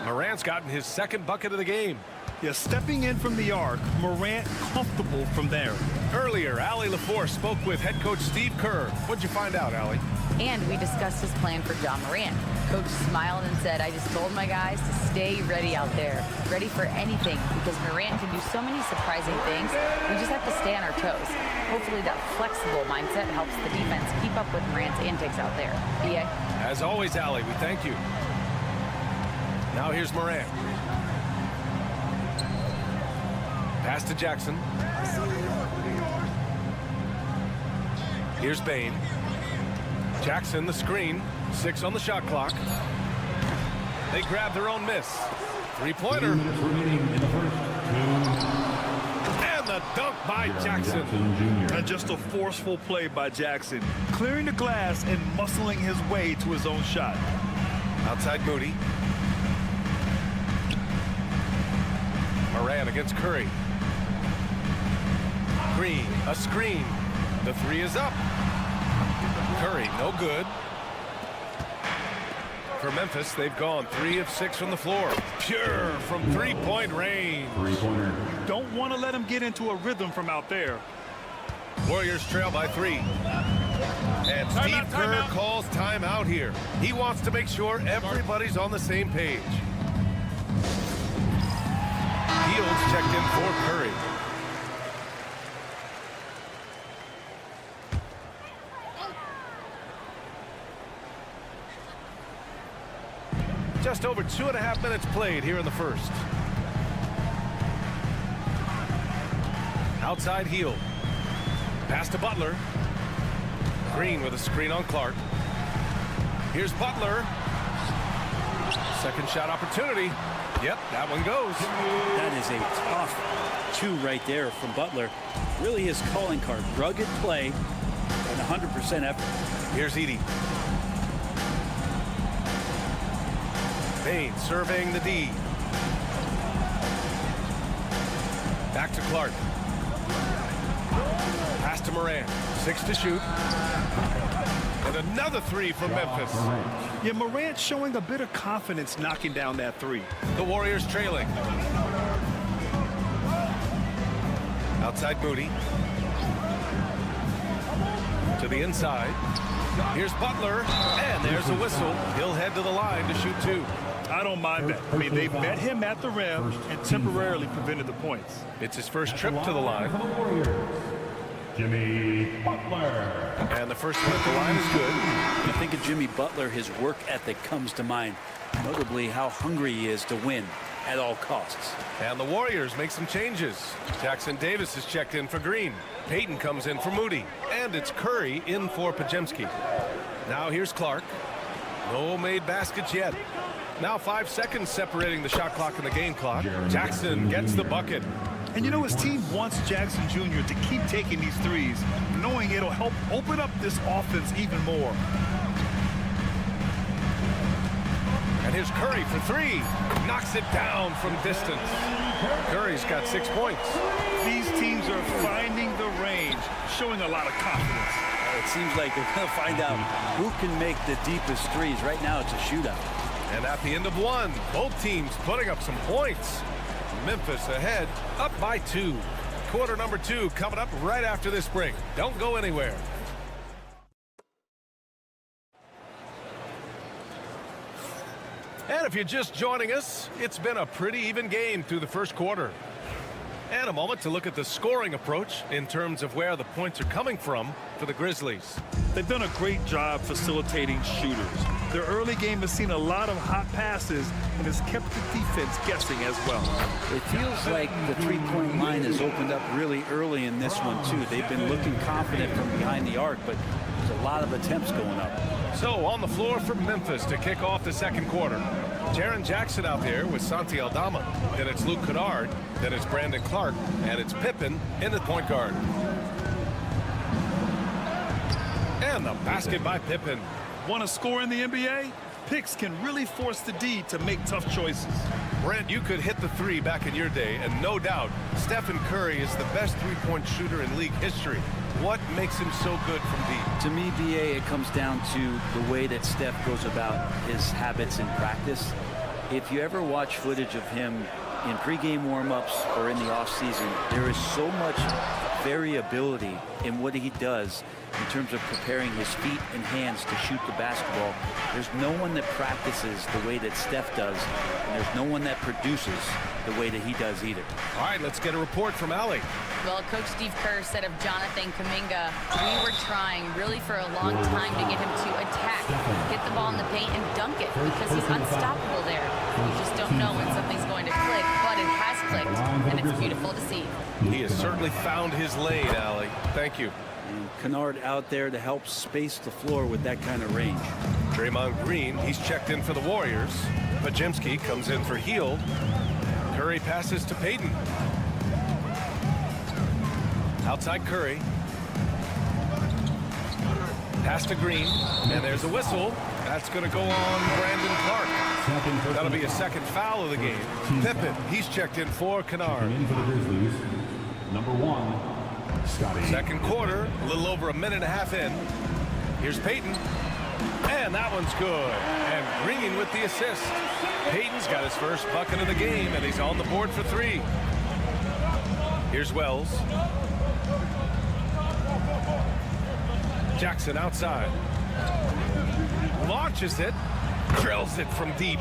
Morant's gotten his second bucket of the game. Yeah, stepping in from the arc, Morant comfortable from there. Earlier, Allie LaForce spoke with head coach Steve Kerr. What'd you find out, Allie? And we discussed his plan for John Morant. Coach smiled and said, I just told my guys to stay ready out there. Ready for anything, because Morant can do so many surprising things. We just have to stay on our toes. Hopefully that flexible mindset helps the defense keep up with Morant's antics out there. B.A.? As always, Allie, we thank you. Now here's Morant. Pass to Jackson. Here's Bain. Jackson, the screen. 6 on the shot clock. They grab their own miss. 3-pointer. And the dunk by Jackson. And just a forceful play by Jackson, clearing the glass and muscling his way to his own shot. Outside Moody. Morant against Curry. Green, a screen. The 3 is up. Curry, no good. For Memphis, they've gone 3 of 6 from the floor. Pure from 3-point range. Don't want to let him get into a rhythm from out there. Warriors trail by 3. And Steve Kerr calls timeout here. He wants to make sure everybody's on the same page. Fields checked in for Curry. Just over 2.5 minutes played here in the first. Outside Hield. Pass to Butler. Green with a screen on Clark. Here's Butler. Second shot opportunity. Yep, that one goes. That is a tough 2 right there from Butler. Really his calling card. Rugged play and 100% effort. Here's Edie. Payne surveying the D. Back to Clark. Pass to Morant. 6 to shoot. And another 3 from Memphis. Yeah, Morant showing a bit of confidence knocking down that 3. The Warriors trailing. Outside Moody. To the inside. Here's Butler. And there's a whistle. He'll head to the line to shoot 2. I don't mind that. I mean, they met him at the rim and temporarily prevented the points. It's his first trip to the line. Jimmy Butler. And the first one at the line is good. When I think of Jimmy Butler, his work ethic comes to mind. Notably, how hungry he is to win at all costs. And the Warriors make some changes. Jackson Davis is checked in for Green. Payton comes in for Moody. And it's Curry in for Pajemski. Now here's Clark. No made baskets yet. Now 5 seconds separating the shot clock and the game clock. Jackson gets the bucket. And you know, his team wants Jackson Jr. to keep taking these threes, knowing it'll help open up this offense even more. And here's Curry for 3. Knocks it down from distance. Curry's got 6 points. These teams are finding the range, showing a lot of confidence. It seems like they're going to find out who can make the deepest threes. Right now, it's a shootout. And at the end of 1, both teams putting up some points. Memphis ahead, up by 2. Quarter number 2 coming up right after this break. Don't go anywhere. And if you're just joining us, it's been a pretty even game through the first quarter. And a moment to look at the scoring approach in terms of where the points are coming from for the Grizzlies. They've done a great job facilitating shooters. Their early game has seen a lot of hot passes and has kept the defense guessing as well. It feels like the three-point line has opened up really early in this one, too. They've been looking confident from behind the arc, but there's a lot of attempts going up. So on the floor for Memphis to kick off the second quarter. Jaren Jackson out there with Santi Aldama. Then it's Luke Kennard. Then it's Brandon Clark. And it's Pippen in the point guard. And the basket by Pippen. Want to score in the NBA? Picks can really force the D to make tough choices. Brent, you could hit the 3 back in your day, and no doubt, Stephen Curry is the best three-point shooter in league history. What makes him so good from deep? To me, BA, it comes down to the way that Steph goes about his habits in practice. If you ever watch footage of him in pregame warm-ups or in the offseason, there is so much variability in what he does in terms of preparing his feet and hands to shoot the basketball. There's no one that practices the way that Steph does, and there's no one that produces the way that he does either. All right, let's get a report from Allie. Well, Coach Steve Kerr said of Jonathan Kuminga, we were trying really for a long time to get him to attack, get the ball in the paint and dunk it because he's unstoppable there. You just don't know when something's going to click, but it has clicked, and it's beautiful to see. He has certainly found his lane, Allie. Thank you. And Kennard out there to help space the floor with that kind of range. Draymond Green, he's checked in for the Warriors. Pajemski comes in for Hield. Curry passes to Payton. Outside Curry. Pass to Green. And there's a whistle. That's going to go on Brandon Clark. That'll be a second foul of the game. Pippen, he's checked in for Kennard. Number 1. Second quarter, a little over a minute and a half in. Here's Payton. And that one's good. And Green with the assist. Payton's got his first bucket of the game, and he's on the board for 3. Here's Wells. Jackson outside. Launches it. Drills it from deep.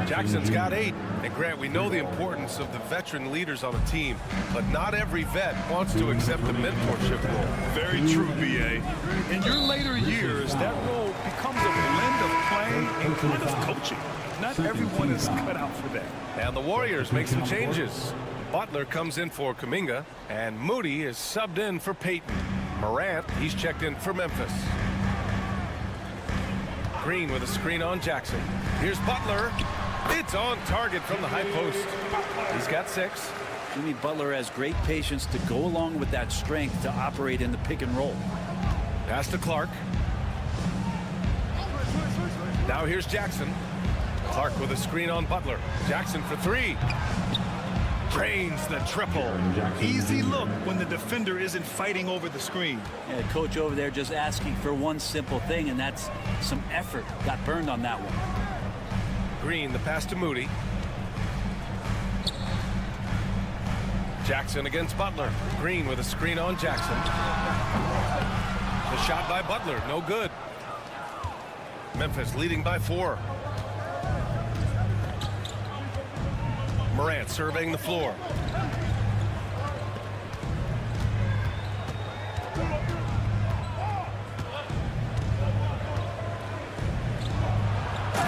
Jackson's got 8. And Grant, we know the importance of the veteran leaders on a team, but not every vet wants to accept the mentorship role. Very true, BA. In your later years, that role becomes a blend of playing and kind of coaching. Not everyone is cut out for that. And the Warriors make some changes. Butler comes in for Kuminga, and Moody is subbed in for Payton. Morant, he's checked in for Memphis. Green with a screen on Jackson. Here's Butler. It's on target from the high post. He's got 6. Jimmy Butler has great patience to go along with that strength to operate in the pick and roll. Pass to Clark. Now here's Jackson. Clark with a screen on Butler. Jackson for 3. Drains the triple. Easy look when the defender isn't fighting over the screen. Yeah, coach over there just asking for one simple thing, and that's some effort. Got burned on that one. Green, the pass to Moody. Jackson against Butler. Green with a screen on Jackson. The shot by Butler, no good. Memphis leading by 4. Morant surveying the floor.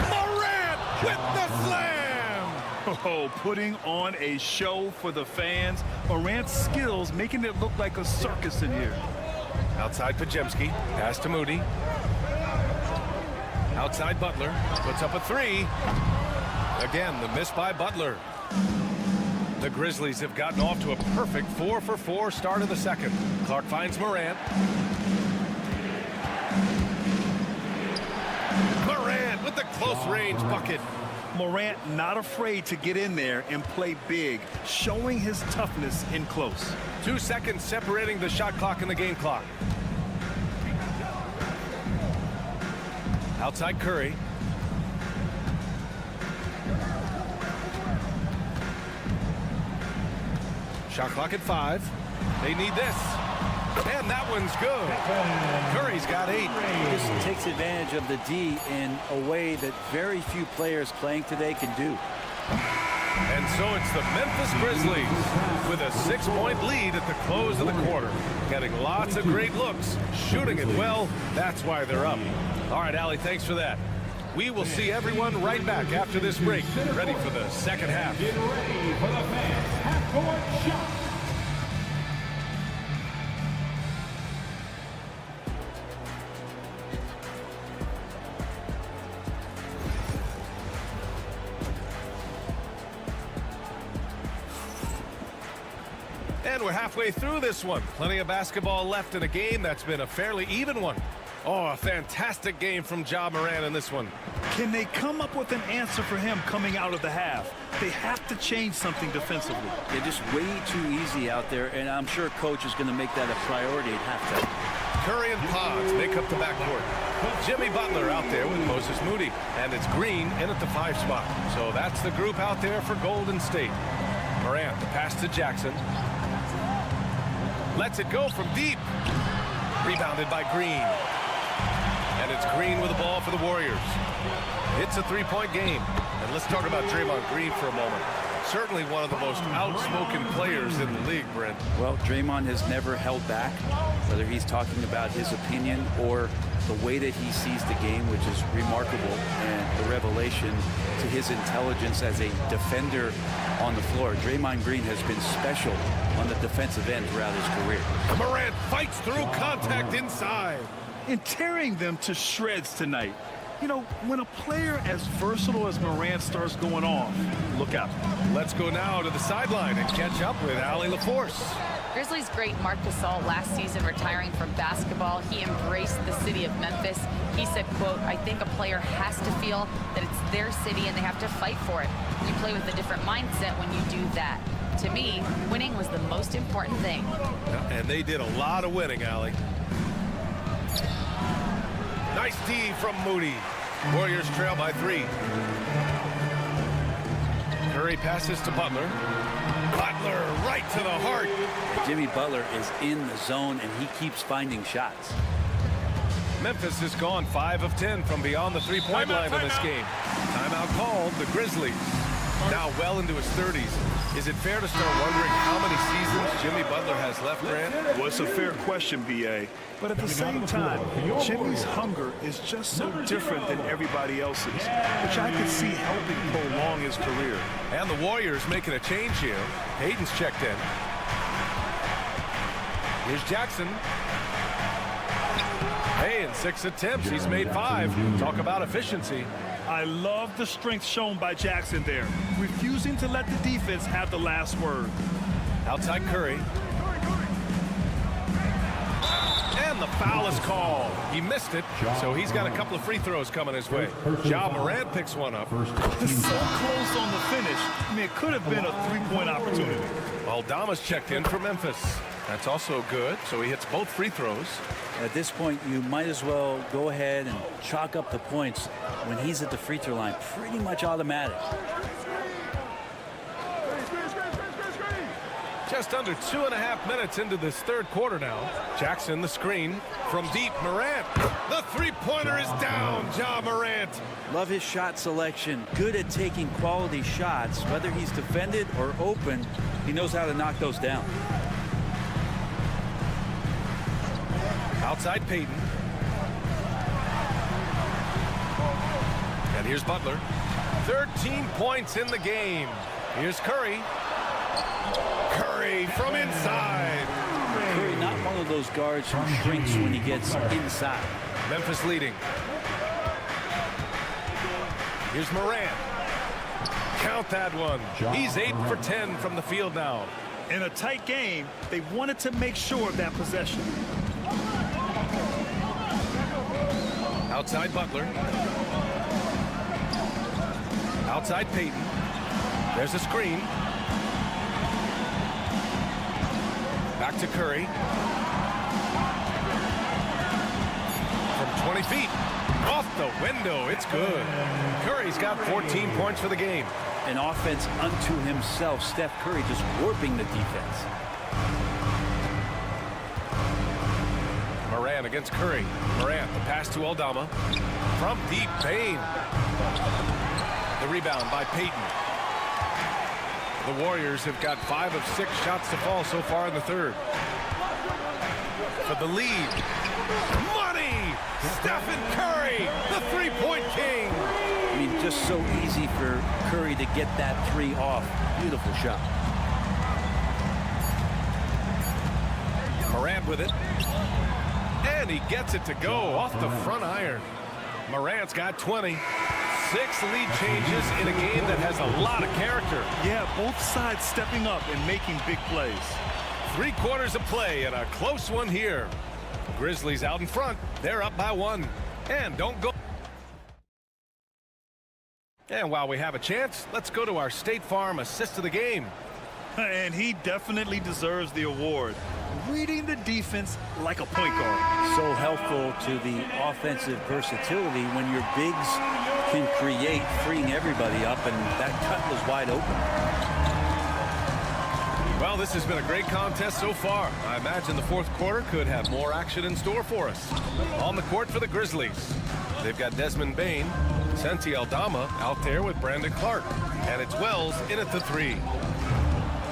Morant with the slam! Oh, putting on a show for the fans. Morant's skills making it look like a circus in here. Outside Pajemski, pass to Moody. Outside Butler, puts up a 3. Again, the miss by Butler. The Grizzlies have gotten off to a perfect 4-for-4 start of the second. Clark finds Morant. Morant with the close-range bucket. Morant not afraid to get in there and play big, showing his toughness in close. 2 seconds separating the shot clock and the game clock. Outside Curry. Shot clock at 5. They need this. And that one's good. Curry's got 8. This takes advantage of the D in a way that very few players playing today can do. And so it's the Memphis Grizzlies with a 6-point lead at the close of the quarter. Getting lots of great looks, shooting it well. That's why they're up. All right, Allie, thanks for that. We will see everyone right back after this break, ready for the second half. Get ready for the fans half-court shot. And we're halfway through this one. Plenty of basketball left in a game that's been a fairly even one. Oh, a fantastic game from Ja Morant in this one. Can they come up with an answer for him coming out of the half? They have to change something defensively. They're just way too easy out there, and I'm sure coach is going to make that a priority at halftime. Curry and Pods make up the backcourt. Jimmy Butler out there with Moses Moody. And it's Green in at the 5 spot. So that's the group out there for Golden State. Morant, the pass to Jackson. Lets it go from deep. Rebounded by Green. And it's Green with the ball for the Warriors. It's a 3-point game. And let's talk about Draymond Green for a moment. Certainly one of the most outspoken players in the league, Brent. Well, Draymond has never held back, whether he's talking about his opinion or the way that he sees the game, which is remarkable, and the revelation to his intelligence as a defender on the floor. Draymond Green has been special on the defensive end throughout his career. Morant fights through contact inside. And tearing them to shreds tonight. You know, when a player as versatile as Morant starts going off, look out. Let's go now to the sideline and catch up with Allie LaForce. Grizzlies great Marc Gasol last season retiring from basketball. He embraced the city of Memphis. He said, quote, "I think a player has to feel that it's their city and they have to fight for it. You play with a different mindset when you do that. To me, winning was the most important thing." And they did a lot of winning, Allie. Nice D from Moody. Warriors trail by 3. Curry passes to Butler. Butler right to the heart. Jimmy Butler is in the zone, and he keeps finding shots. Memphis has gone 5 of 10 from beyond the 3-point line in this game. Timeout called. The Grizzlies now well into his 30s. Is it fair to start wondering how many seasons Jimmy Butler has left, Grant? Well, it's a fair question, B.A. But at the same time, Jimmy's hunger is just so different than everybody else's, which I could see helping prolong his career. And the Warriors making a change here. Hayden's checked in. Here's Jackson. Hey, in 6 attempts, he's made 5. Talk about efficiency. I love the strength shown by Jackson there, refusing to let the defense have the last word. Outside Curry. And the foul is called. He missed it, so he's got a couple of free throws coming his way. Ja Morant picks one up. So close on the finish. I mean, it could have been a 3-point opportunity. Aldama's checked in for Memphis. That's also good, so he hits both free throws. At this point, you might as well go ahead and chalk up the points when he's at the free throw line. Pretty much automatic. Just under 2.5 minutes into this third quarter now. Jackson the screen from deep. Morant. The three-pointer is down. Ja Morant. Love his shot selection. Good at taking quality shots. Whether he's defended or open, he knows how to knock those down. Outside Payton. And here's Butler. 13 points in the game. Here's Curry. Curry from inside. Curry, not one of those guards who shrinks when he gets inside. Memphis leading. Here's Morant. Count that one. He's 8 for 10 from the field now. In a tight game, they wanted to make sure of that possession. Outside Butler. Outside Payton. There's a screen. Back to Curry. From 20 feet. Off the window. It's good. Curry's got 14 points for the game. An offense unto himself. Steph Curry just warping the defense. Morant against Curry. Morant, the pass to Aldama. From deep, Payne. The rebound by Payton. The Warriors have got 5 of 6 shots to fall so far in the third. For the lead. Money! Stephen Curry, the three-point king. I mean, just so easy for Curry to get that 3 off. Beautiful shot. Morant with it. And he gets it to go off the front iron. Morant's got 20. 6 lead changes in a game that has a lot of character. Yeah, both sides stepping up and making big plays. 3 quarters of play and a close one here. Grizzlies out in front. They're up by 1. And don't go. And while we have a chance, let's go to our State Farm assist of the game. And he definitely deserves the award. Reading the defense like a point guard. So helpful to the offensive versatility when your bigs can create, freeing everybody up, and that cut was wide open. Well, this has been a great contest so far. I imagine the fourth quarter could have more action in store for us. On the court for the Grizzlies, they've got Desmond Bane, Santi Aldama out there with Brandon Clark. And it's Wells in at the 3.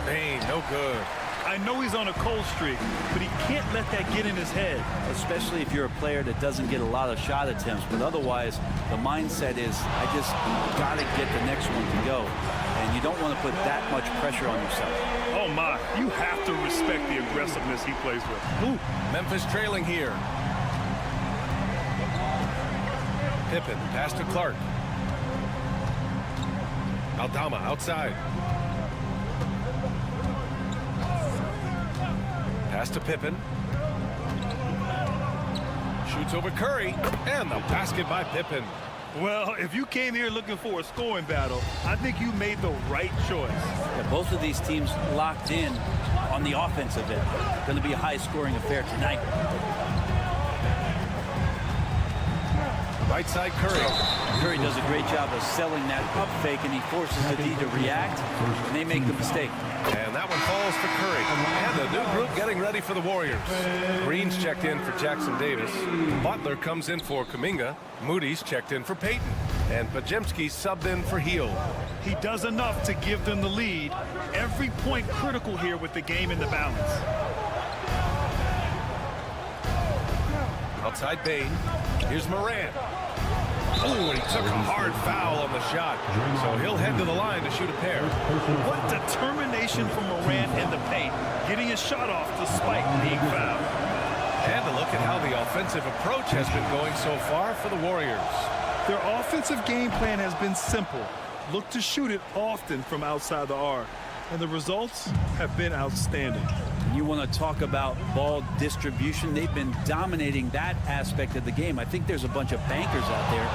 Bane, no good. I know he's on a cold streak, but he can't let that get in his head. Especially if you're a player that doesn't get a lot of shot attempts, but otherwise the mindset is, I just got to get the next one to go. And you don't want to put that much pressure on yourself. Oh my, you have to respect the aggressiveness he plays with. Ooh, Memphis trailing here. Pippen, pass to Clark. Aldama outside. Pass to Pippen. Shoots over Curry. And the basket by Pippen. Well, if you came here looking for a scoring battle, I think you made the right choice. Yeah, both of these teams locked in on the offensive end. Going to be a high-scoring affair tonight. Right side Curry. Curry does a great job of selling that up fake, and he forces the D to react, and they make the mistake. And that one falls for Curry. And the new group getting ready for the Warriors. Green's checked in for Jackson Davis. Butler comes in for Kuminga. Moody's checked in for Payton. And Pajemski subbed in for Heel. He does enough to give them the lead. Every point critical here with the game in the balance. Outside Bane. Here's Morant. Oh, and he took a hard foul on the shot. So he'll head to the line to shoot a pair. What determination from Morant in the paint, getting his shot off despite being fouled. And a look at how the offensive approach has been going so far for the Warriors. Their offensive game plan has been simple. Look to shoot it often from outside the arc. And the results have been outstanding. You want to talk about ball distribution. They've been dominating that aspect of the game. I think there's a bunch of bankers out there.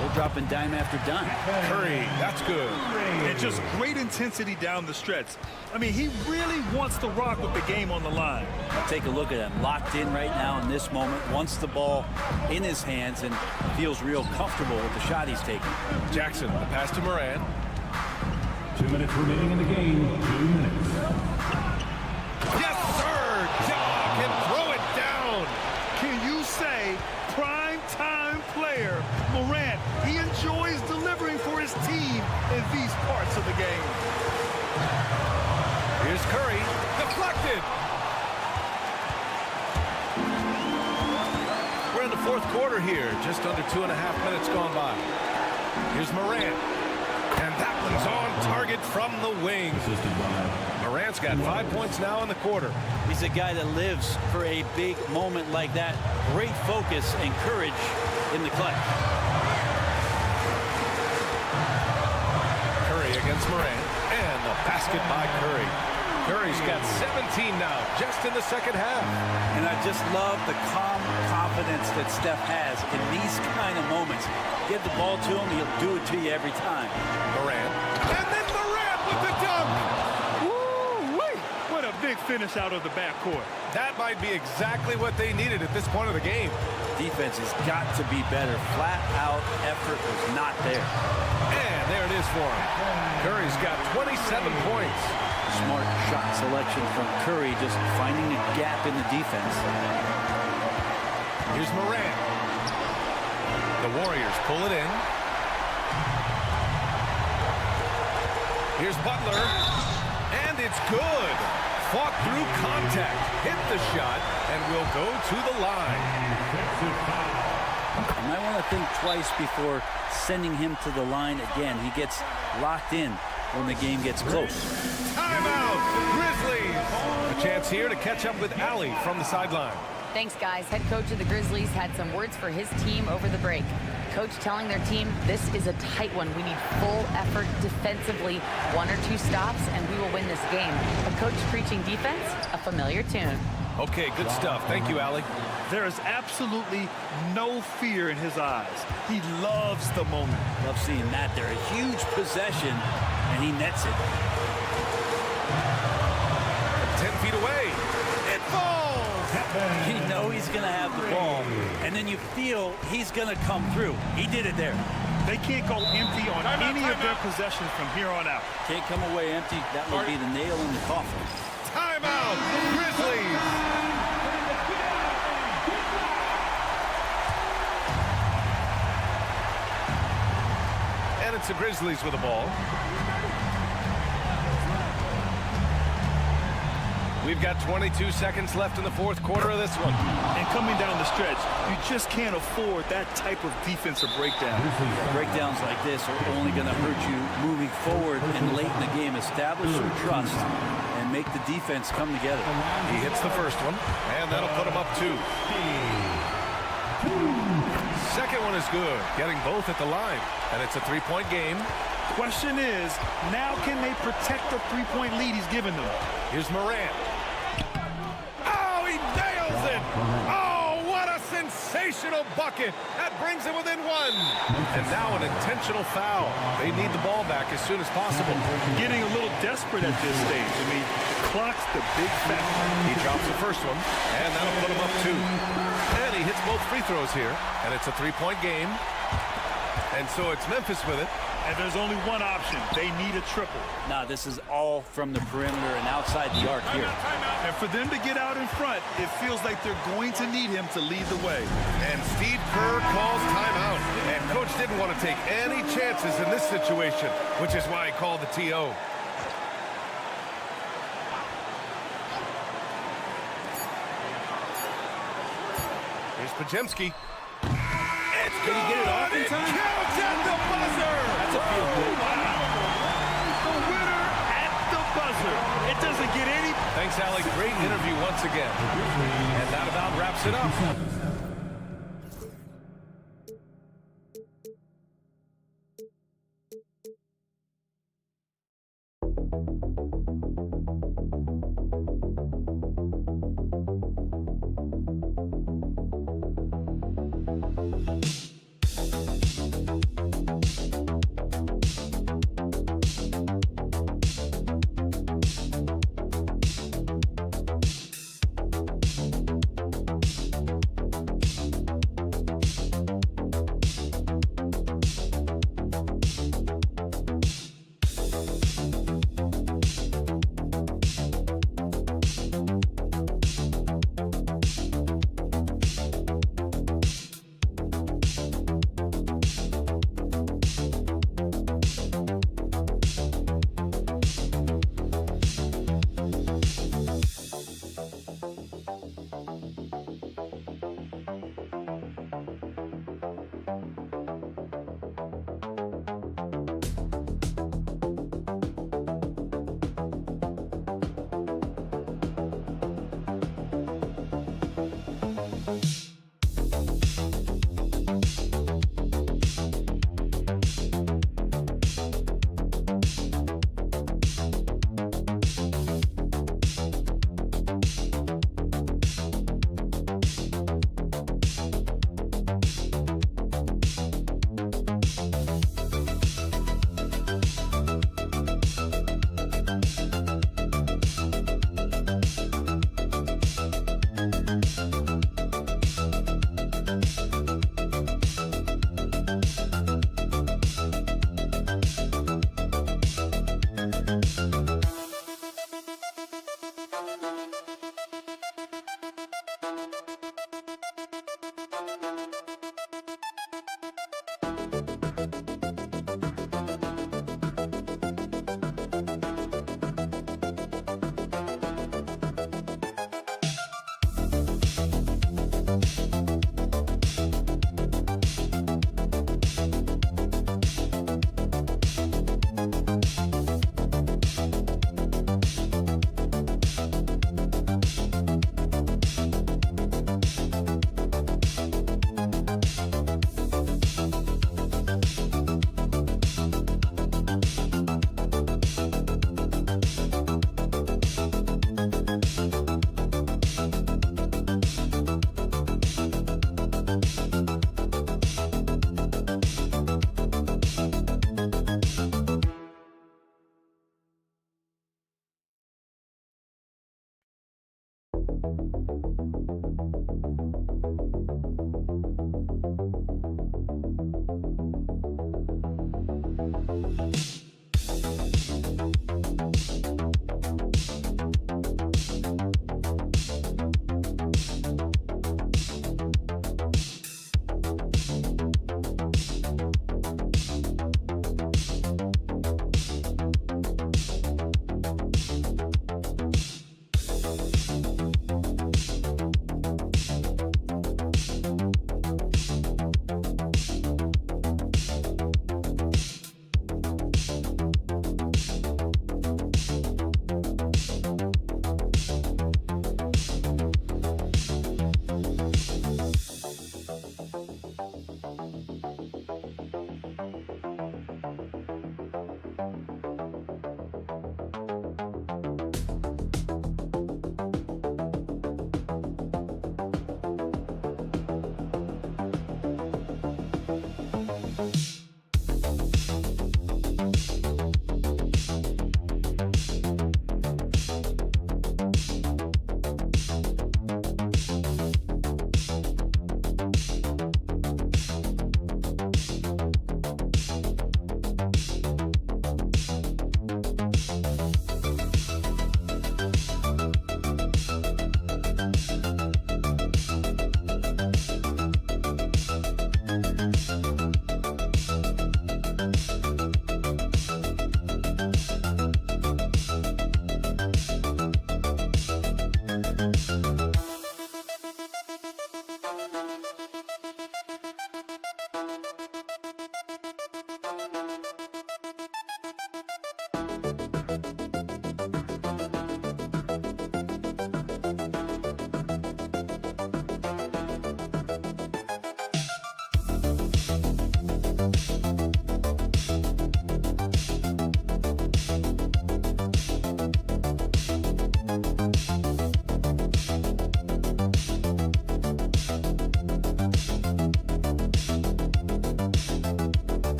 They're dropping dime after dime. Curry, that's good. And just great intensity down the stretch. I mean, he really wants to rock with the game on the line. Take a look at him. Locked in right now in this moment. Wants the ball in his hands and feels real comfortable with the shot he's taking. Jackson, the pass to Morant. 2 minutes remaining in the game. 2 minutes. Yes, sir! Ja can throw it down! Can you say prime-time player Morant? He enjoys delivering for his team in these parts of the game. Here's Curry. Deflected! We're in the fourth quarter here. Just under 2.5 minutes gone by. Here's Morant. And that one's on target from the wing. Morant's got 5 points now in the quarter. He's a guy that lives for a big moment like that. Great focus and courage in the clutch. Curry against Morant. And the basket by Curry. Curry's got 17 now, just in the second half. And I just love the calm confidence that Steph has in these kind of moments. Give the ball to him, he'll do it to you every time. Morant. And then Morant with the dunk. Woo-wee! What a big finish out of the backcourt. That might be exactly what they needed at this point of the game. Defense has got to be better. Flat out effort was not there. And there it is for him. Curry's got 27 points. Smart shot selection from Curry, just finding a gap in the defense. Here's Morant. The Warriors pull it in. Here's Butler. And it's good. Fought through contact, hit the shot, and will go to the line. You might want to think twice before sending him to the line again. He gets locked in when the game gets close. Timeout, Grizzlies. A chance here to catch up with Allie from the sideline. Thanks, guys. Head coach of the Grizzlies had some words for his team over the break. Coach telling their team, this is a tight one. We need full effort defensively, 1 or 2 stops, and we will win this game. A coach preaching defense, a familiar tune. Okay, good stuff. Thank you, Allie. There is absolutely no fear in his eyes. He loves the moment. Love seeing that. They're a huge possession, and he nets it. 10 feet away. It falls. You know he's going to have the ball, and then you feel he's going to come through. He did it there. They can't go empty on any of their possessions from here on out. Can't come away empty. That would be the nail in the coffin. Timeout, Grizzlies. And it's the Grizzlies with the ball. We've got 22 seconds left in the fourth quarter of this one. And coming down the stretch, you just can't afford that type of defensive breakdown. Breakdowns like this are only going to hurt you moving forward and late in the game. Establish some trust and make the defense come together. He hits the first one, and that'll put him up 2. Second one is good, getting both at the line, and it's a 3-point game. Question is, now can they protect the 3-point lead he's given them? Here's Morant. Oh, he nails it! Oh, what a sensational bucket! That brings him within 1. And now an intentional foul. They need the ball back as soon as possible. Getting a little desperate at this stage. I mean, the clock's the big factor. He drops the first one, and that'll put him up 2. And he hits both free throws here, and it's a 3-point game. And so it's Memphis with it. And there's only one option. They need a triple. Now, this is all from the perimeter and outside the arc here. And for them to get out in front, it feels like they're going to need him to lead the way. And Steve Kerr calls timeout. And Coach didn't want to take any chances in this situation, which is why he called the TO. Here's Pajemski. Did he get it off in time? Counts at the buzzer. That's a field goal. The winner at the buzzer. It doesn't get any. Thanks, Allie. Great interview once again. And that about wraps it up.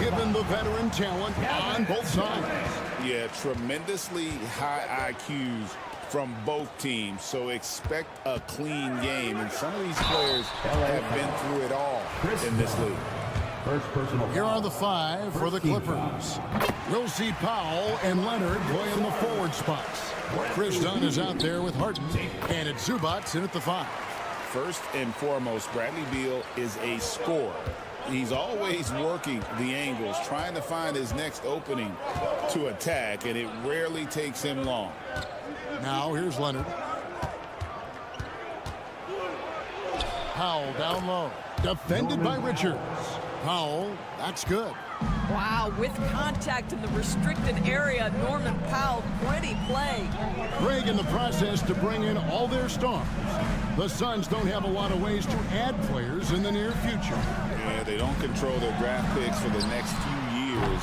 Given the veteran talent on both sides. Yeah, tremendously high IQs from both teams, so expect a clean game. And some of these players have been through it all in this league. Here are the 5 for the Clippers. We'll see Powell and Leonard play in the forward spots. Chris Dunn is out there with Harden, and it's Zubac in at the 5. First and foremost, Bradley Beal is a scorer. He's always working the angles, trying to find his next opening to attack, and it rarely takes him long. Now here's Leonard. Powell down low. Defended by Richards. Powell, that's good. Wow, with contact in the restricted area, Norman Powell, pretty play. Greg in the process to bring in all their stars. The Suns don't have a lot of ways to add players in the near future. Yeah, they don't control their draft picks for the next few years.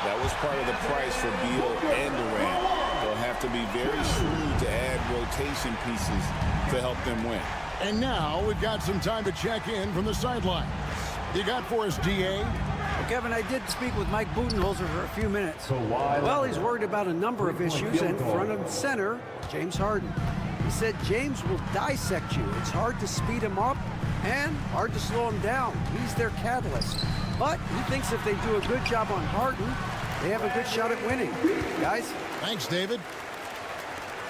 That was part of the price for Beal and Durant. They'll have to be very shrewd to add rotation pieces to help them win. And now we've got some time to check in from the sidelines. You got for us, D.A.? Well, Kevin, I did speak with Mike Budenholzer for a few minutes. Well, he's worried about a number of issues, and front and center, James Harden. He said James will dissect you. It's hard to speed him up and hard to slow him down. He's their catalyst. But he thinks if they do a good job on Harden, they have a good shot at winning. Guys? Thanks, David.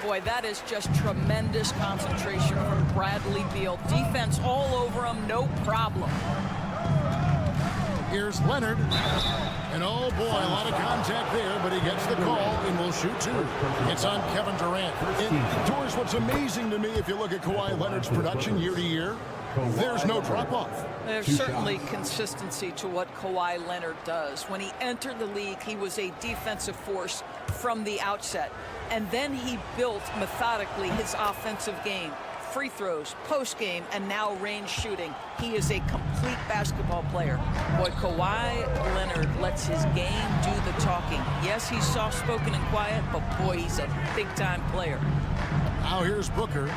Boy, that is just tremendous concentration from Bradley Beal. Defense all over him, no problem. Here's Leonard. And oh boy, a lot of contact there, but he gets the call and will shoot 2. It's on Kevin Durant. And Doris, what's amazing to me, if you look at Kawhi Leonard's production year to year, there's no drop-off. There's certainly consistency to what Kawhi Leonard does. When he entered the league, he was a defensive force from the outset. And then he built methodically his offensive game free throws, post game, and now range shooting. He is a complete basketball player. Boy, Kawhi Leonard lets his game do the talking. Yes, he's soft-spoken and quiet, but boy, he's a big-time player. Now here's Booker.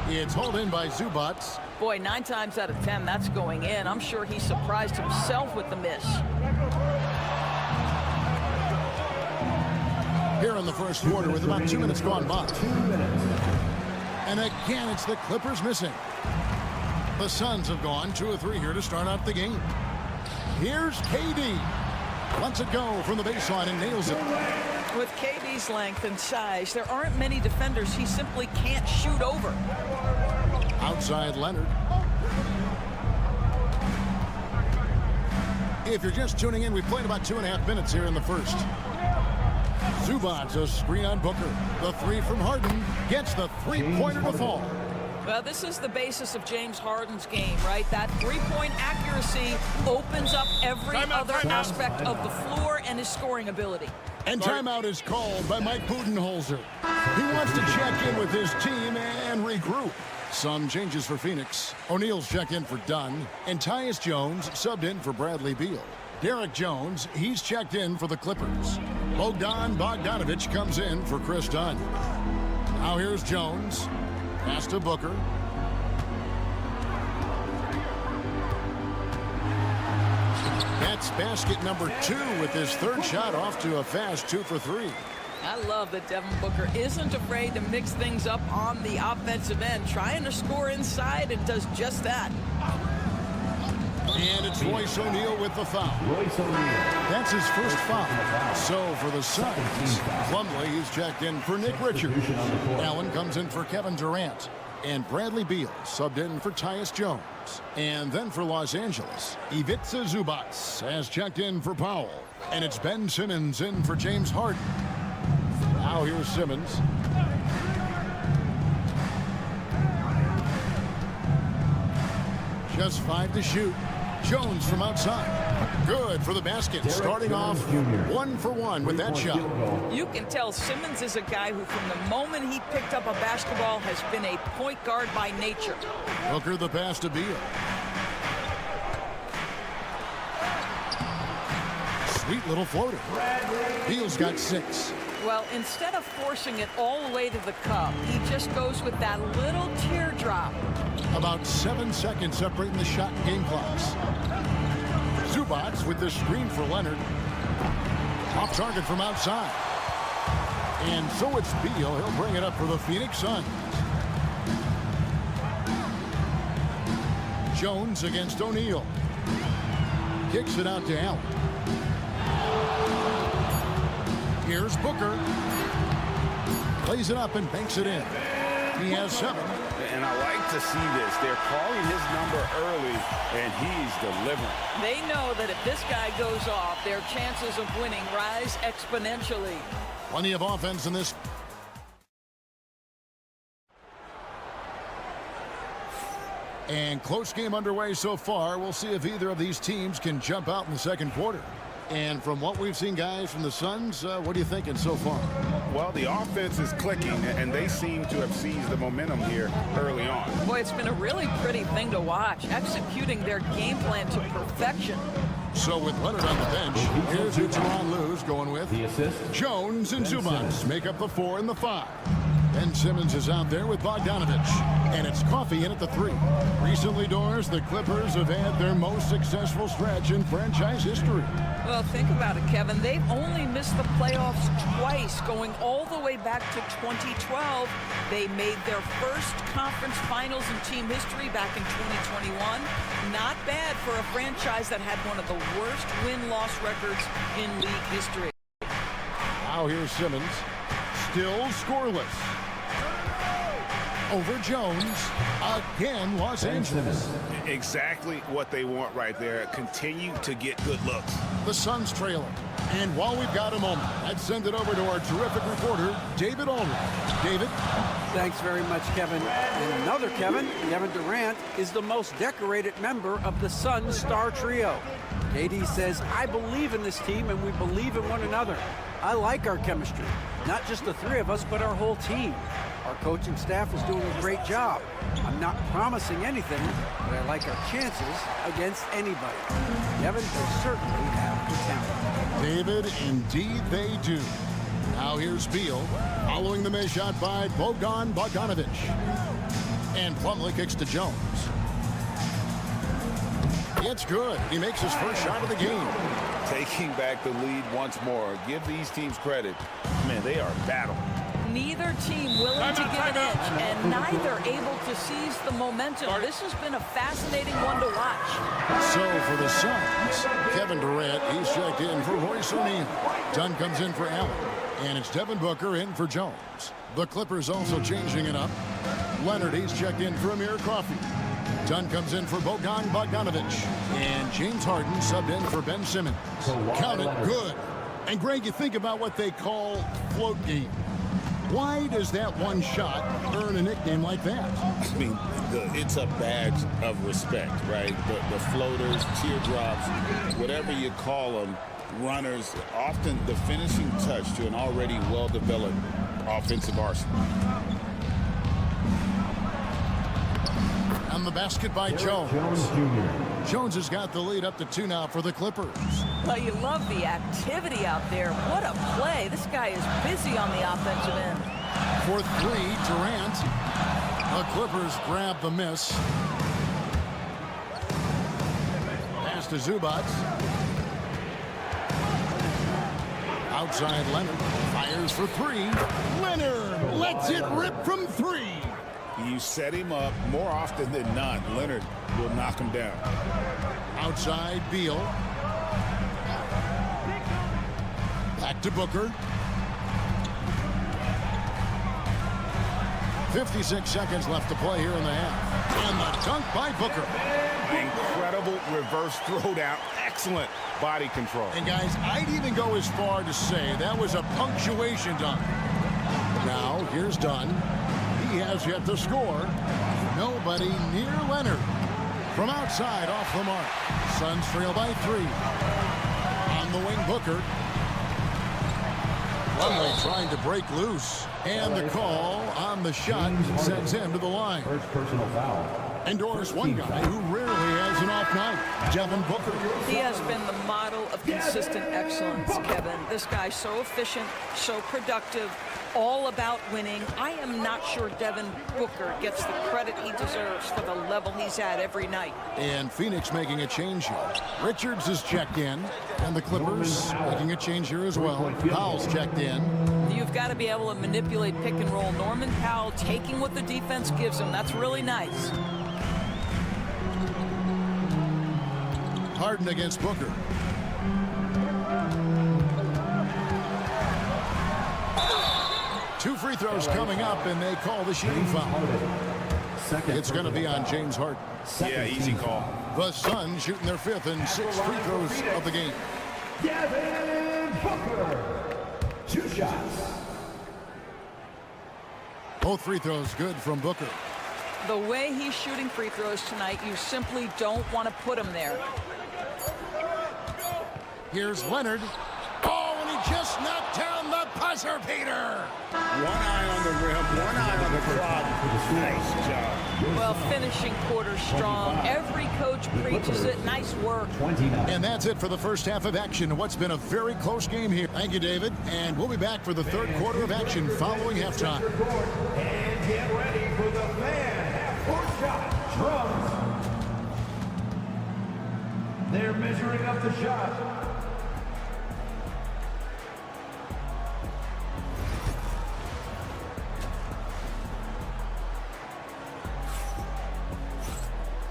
It's hauled in by Zubac. Boy, 9 times out of 10, that's going in. I'm sure he surprised himself with the miss. Here in the first quarter with about 2 minutes gone by. And again, it's the Clippers missing. The Suns have gone 2 of 3 here to start out the game. Here's KD. Lets it go from the baseline and nails it. With KD's length and size, there aren't many defenders he simply can't shoot over. Outside Leonard. If you're just tuning in, we've played about 2.5 minutes here in the first. Zubac, a screen on Booker. The 3 from Harden gets the 3-pointer to fall. Well, this is the basis of James Harden's game, right? That 3-point accuracy opens up every other aspect of the floor and his scoring ability. And timeout is called by Mike Budenholzer. He wants to check in with his team and regroup. Some changes for Phoenix. O'Neal's checked in for Dunn, and Tyus Jones subbed in for Bradley Beal. Derek Jones, he's checked in for the Clippers. Bogdan Bogdanovic comes in for Chris Dunn. Now here's Jones. Pass to Booker. That's basket number 2 with his 3rd shot off to a fast 2 for 3. I love that Devin Booker isn't afraid to mix things up on the offensive end, trying to score inside, and does just that. And it's Royce O'Neal with the foul. That's his first foul. So for the Suns, Plumlee, he's checked in for Nick Richards. Allen comes in for Kevin Durant. And Bradley Beal subbed in for Tyus Jones. And then for Los Angeles, Ivica Zubac has checked in for Powell. And it's Ben Simmons in for James Harden. Now here's Simmons. Just 5 to shoot. Jones from outside. Good for the basket. Starting off 1 for 1 with that shot. You can tell Simmons is a guy who, from the moment he picked up a basketball, has been a point guard by nature. Booker the pass to Beal. Sweet little floater. Beal's got 6. Well, instead of forcing it all the way to the cup, he just goes with that little teardrop. About 7 seconds separating the shot and game clocks. Zubac with the screen for Leonard. Off target from outside. And so it's Beal. He'll bring it up for the Phoenix Suns. Jones against O'Neal. Kicks it out to Allen. Here's Booker. Plays it up and banks it in. He has 7. And I like to see this. They're calling his number early, and he's delivering. They know that if this guy goes off, their chances of winning rise exponentially. Plenty of offense in this. And close game underway so far. We'll see if either of these teams can jump out in the second quarter. And from what we've seen, guys, from the Suns, what are you thinking so far? Well, the offense is clicking, and they seem to have seized the momentum here early on. Boy, it's been a really pretty thing to watch, executing their game plan to perfection. So with Leonard on the bench, here's who Tyronn Lue's going with. Jones and Zubac make up the 4 and the 5. Ben Simmons is out there with Bogdanovic. And it's Coffey in at the 3. Recently, Doris, the Clippers have had their most successful stretch in franchise history. Well, think about it, Kevin. They've only missed the playoffs twice, going all the way back to 2012. They made their first conference finals in team history back in 2021. Not bad for a franchise that had one of the worst win-loss records in league history. Now here's Simmons. Still scoreless. Over Jones. Again, Los Angeles. Exactly what they want right there. Continue to get good looks. The Suns trailing. And while we've got a moment, let's send it over to our terrific reporter, David Allred. David? Thanks very much, Kevin. And another Kevin, Kevin Durant, is the most decorated member of the Suns star trio. AD says, I believe in this team and we believe in one another. I like our chemistry. Not just the three of us, but our whole team. Our coaching staff is doing a great job. I'm not promising anything, but I like our chances against anybody. Kevin, they certainly have the talent. David, indeed they do. Now here's Beal, following the missed shot by Bogdanovic. And Plumlee kicks to Jones. It's good. He makes his first shot of the game. Taking back the lead once more. Give these teams credit. Man, they are battle. Neither team willing to give an edge, and neither able to seize the momentum. This has been a fascinating one to watch. So for the Suns, Kevin Durant, he's checked in for Royce O'Neal. Dunn comes in for Allen, and it's Devin Booker in for Jones. The Clippers also changing it up. Leonard, he's checked in for Amir Coffey. Dunn comes in for Bogdanovic, and James Harden subbed in for Ben Simmons. Count it, good. And Greg, you think about what they call float game. Why does that one shot earn a nickname like that? I mean, it's a badge of respect, right? The floaters, teardrops, whatever you call them, runners, often the finishing touch to an already well-developed offensive arsenal. And the basket by Jones. Jones has got the lead up to 2 now for the Clippers. Well, you love the activity out there. What a play. This guy is busy on the offensive end. For 3, Durant. The Clippers grab the miss. Pass to Zubac. Outside Leonard. Fires for 3. Leonard lets it rip from 3. You set him up more often than not. Leonard will knock him down. Outside Beal. Back to Booker. 56 seconds left to play here in the half. And the dunk by Booker. Incredible reverse throwdown. Excellent body control. And guys, I'd even go as far to say that was a punctuation dunk. Now, here's Dunn. He has yet to score. Nobody near Leonard. From outside, off the mark. Suns trail by 3. On the wing, Booker. Plumlee trying to break loose. And the call on the shot sends him to the line. First personal foul. Endorse one guy who rarely has an off night, Devin Booker. He has been the model of consistent excellence, Kevin. This guy's so efficient, so productive, all about winning. I am not sure Devin Booker gets the credit he deserves for the level he's at every night. And Phoenix making a change here. Richards is checked in, and the Clippers making a change here as well. Powell's checked in. You've got to be able to manipulate pick and roll. Norman Powell taking what the defense gives him. That's really nice. Harden against Booker. Two free throws coming up, and they call the shooting foul. It's going to be on James Harden. Yeah, easy call. The Suns shooting their 5th and 6th free throws of the game. Devin Booker. 2 shots. Both free throws good from Booker. The way he's shooting free throws tonight, you simply don't want to put him there. Here's Leonard. Oh, and he just knocked down the buzzer beater. One eye on the rim, one eye on the clock. Nice job. Well, finishing quarter strong. Every coach preaches it. Nice work. And that's it for the first half of action. What's been a very close game here. Thank you, David. And we'll be back for the third quarter of action following halftime. And get ready for the fan half-court shot. Drums. They're measuring up the shot.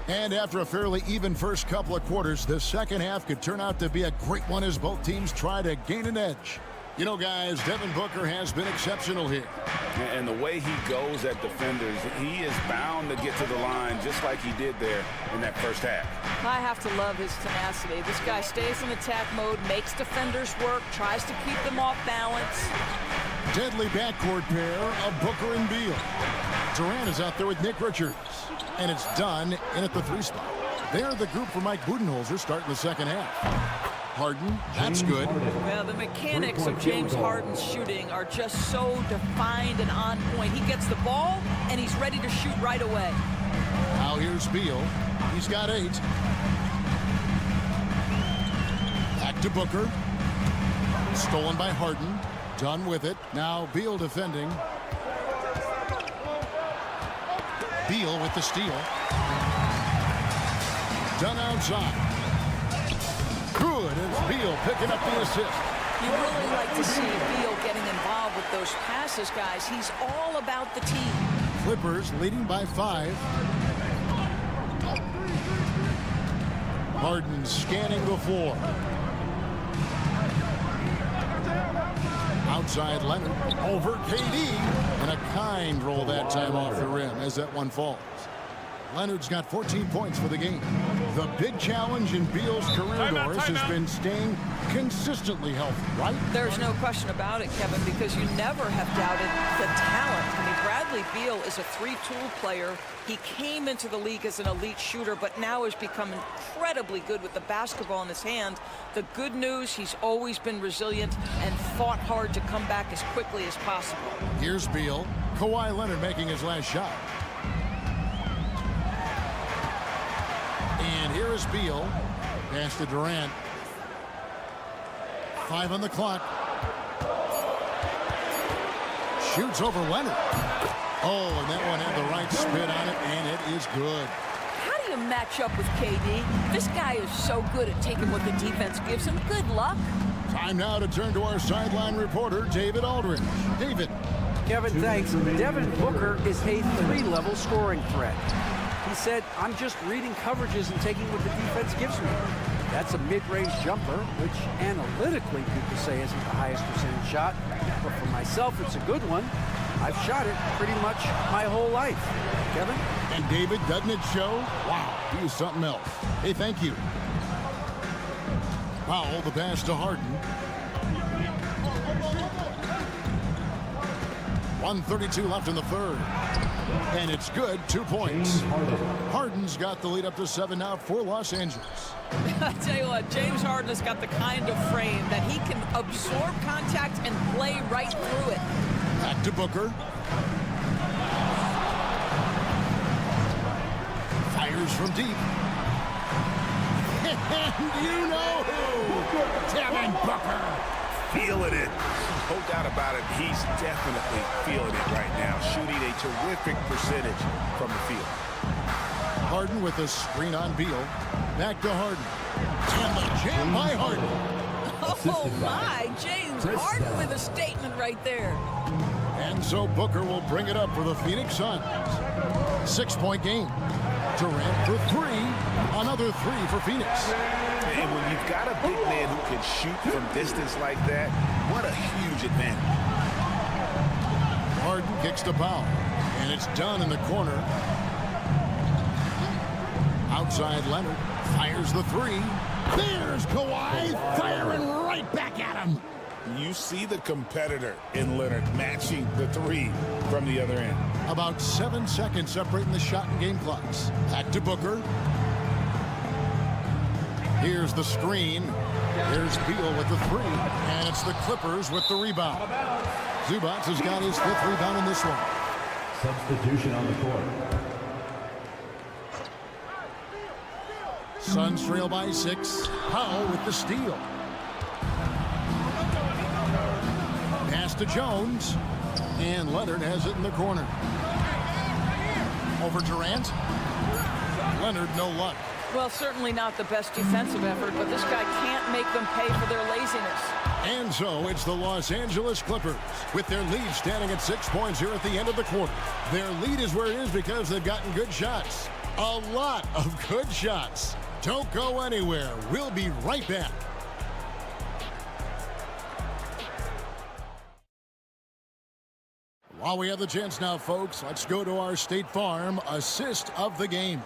And after a fairly even first couple of quarters, the second half could turn out to be a great one as both teams try to gain an edge. You know, guys, Devin Booker has been exceptional here. And the way he goes at defenders, he is bound to get to the line just like he did there in that first half. I have to love his tenacity. This guy stays in attack mode, makes defenders work, tries to keep them off balance. Deadly backcourt pair of Booker and Beal. Durant is out there with Nick Richards. And it's Dunn in at the 3 spot. They're the group for Mike Budenholzer starting the second half. Harden, that's good. Well, the mechanics of James Harden's shooting are just so defined and on point. He gets the ball, and he's ready to shoot right away. Now here's Beal. He's got 8. Back to Booker. Stolen by Harden. Done with it. Now Beal defending. Beal with the steal. Done outside. Good as Beal picking up the assist. You really like to see Beal getting involved with those passes, guys. He's all about the team. Clippers leading by 5. Harden scanning the floor. Outside Leonard over KD, and a kind roll that time off the rim as that one falls. Leonard's got 14 points for the game. The big challenge in Beal's career, Doris, has been staying consistently healthy, right? There's no question about it, Kevin, because you never have doubted the talent. I mean, Bradley Beal is a 3-tool player. He came into the league as an elite shooter, but now has become incredibly good with the basketball in his hand. The good news, he's always been resilient and fought hard to come back as quickly as possible. Here's Beal. Kawhi Leonard making his last shot. And here is Beal. Pass to Durant. 5 on the clock. Shoots over Leonard. Oh, and that one had the right spin on it, and it is good. How do you match up with KD? This guy is so good at taking what the defense gives him. Good luck. Time now to turn to our sideline reporter, David Aldridge. David. Kevin, thanks. Devin Booker is a 3-level scoring threat. He said, I'm just reading coverages and taking what the defense gives me. That's a mid-range jumper, which analytically people say isn't the highest percentage shot. But for myself, it's a good one. I've shot it pretty much my whole life. Kevin? And David, doesn't it show? Wow, he is something else. Hey, thank you. Powell, the pass to Harden. 1:32 left in the third. And it's good, 2 points. Harden's got the lead up to 7 now for Los Angeles. I tell you what, James Harden has got the kind of frame that he can absorb contact and play right through it. Back to Booker. Fires from deep. And you know who? Devin Booker. Feeling it. No doubt about it. He's definitely feeling it right now. Shooting a terrific percentage from the field. Harden with a screen on Beal. Back to Harden. And the jam by Harden. Oh my, James Harden with a statement right there. And so Booker will bring it up for the Phoenix Suns. 6-point game. Durant for 3. Another 3 for Phoenix. And when you've got a big man who can shoot from distance like that, what a huge advantage. Harden kicks to Powell. And it's done in the corner. Outside Leonard. Fires the 3. There's Kawhi firing right back at him. You see the competitor in Leonard matching the 3 from the other end. About 7 seconds separating the shot and game clocks. Back to Booker. Here's the screen. Here's Beal with the 3. And it's the Clippers with the rebound. Zubac has got his 5th rebound in this one. Substitution on the court. Suns trail by 6. Powell with the steal. Pass to Jones. And Leonard has it in the corner. Over Durant. Leonard, no luck. Well, certainly not the best defensive effort, but this guy can't make them pay for their laziness. And so it's the Los Angeles Clippers with their lead standing at 6 points here at the end of the quarter. Their lead is where it is because they've gotten good shots. A lot of good shots. Don't go anywhere. We'll be right back. While we have the chance now, folks, let's go to our State Farm assist of the game.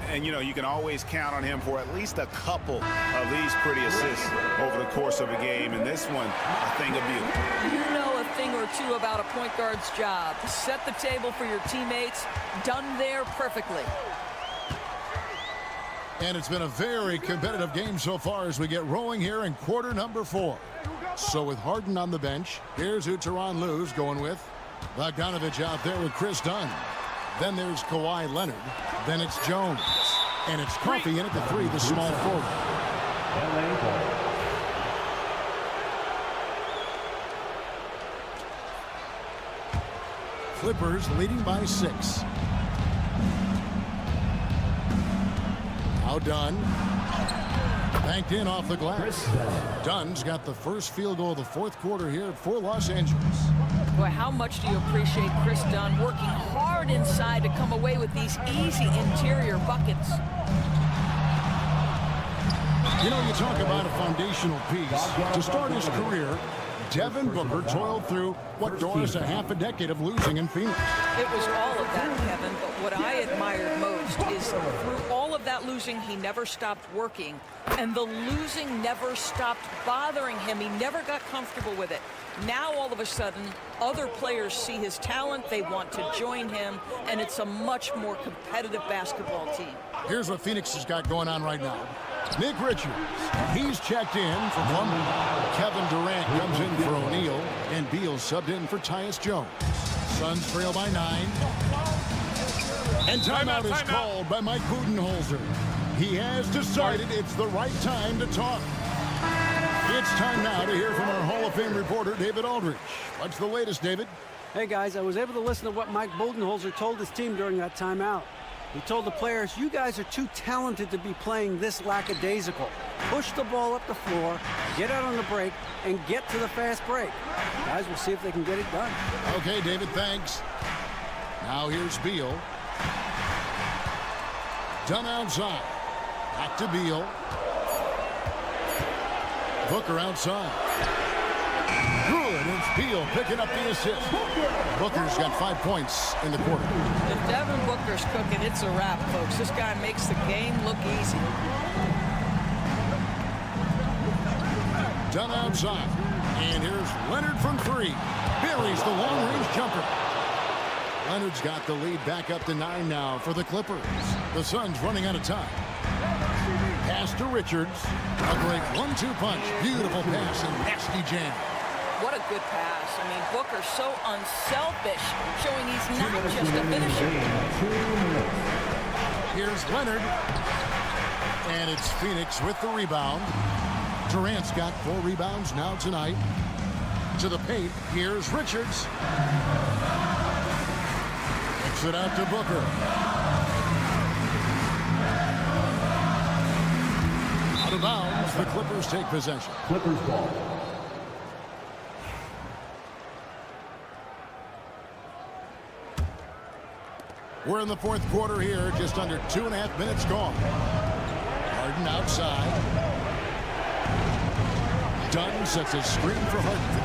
And, you know, you can always count on him for at least a couple of these pretty assists over the course of a game. And this one, a thing of beauty. You know a thing or two about a point guard's job. Set the table for your teammates. Done there perfectly. And it's been a very competitive game so far as we get rolling here in quarter number 4. So with Harden on the bench, here's who Tyronn Lue's going with. Bogdanovich out there with Chris Dunn. Then there's Kawhi Leonard. Then it's Jones. And it's Coffey in at the 3, the small forward. Clippers leading by 6. Now Dunn. Banked in off the glass. Dunn's got the first field goal of the 4th quarter here for Los Angeles. Boy, how much do you appreciate Chris Dunn working hard inside to come away with these easy interior buckets? You know, you talk about a foundational piece. To start his career, Devin Booker toiled through what Doris, a half a decade of losing in Phoenix. It was all of that, Kevin, but what I admired most is through all of that losing, he never stopped working, and the losing never stopped bothering him. He never got comfortable with it. Now, all of a sudden, other players see his talent, they want to join him, and it's a much more competitive basketball team. Here's what Phoenix has got going on right now. Nick Richards, he's checked in for Plumlee. Kevin Durant comes in for O'Neal, and Beal subbed in for Tyus Jones. Suns trail by 9. And timeout is called by Mike Budenholzer. He has decided it's the right time to talk. It's time now to hear from our Hall of Fame reporter, David Aldridge. What's the latest, David? Hey, guys, I was able to listen to what Mike Budenholzer told his team during that timeout. He told the players, you guys are too talented to be playing this lackadaisical. Push the ball up the floor, get out on the break, and get to the fast break. Guys, we'll see if they can get it done. Okay, David, thanks. Now here's Beal. Dunn outside. Back to Beal. Booker outside. Good. It's Beal picking up the assist. Booker's got 5 points in the quarter. If Devin Booker's cooking, it's a wrap, folks. This guy makes the game look easy. Dunn outside. And here's Leonard from 3. Buries the long-range jumper. Leonard's got the lead back up to 9 now for the Clippers. The Suns running out of time. Pass to Richards. A great 1-2 punch. Beautiful pass and nasty jam. What a good pass. I mean, Booker's so unselfish, showing he's not just a finisher. Here's Leonard. And it's Phoenix with the rebound. Durant's got 4 rebounds now tonight. To the paint. Here's Richards. Kicks it out to Booker. Out of bounds. The Clippers take possession. Clippers ball. We're in the 4th quarter here, just under 2.5 minutes gone. Harden outside. Dunn sets a screen for Harden.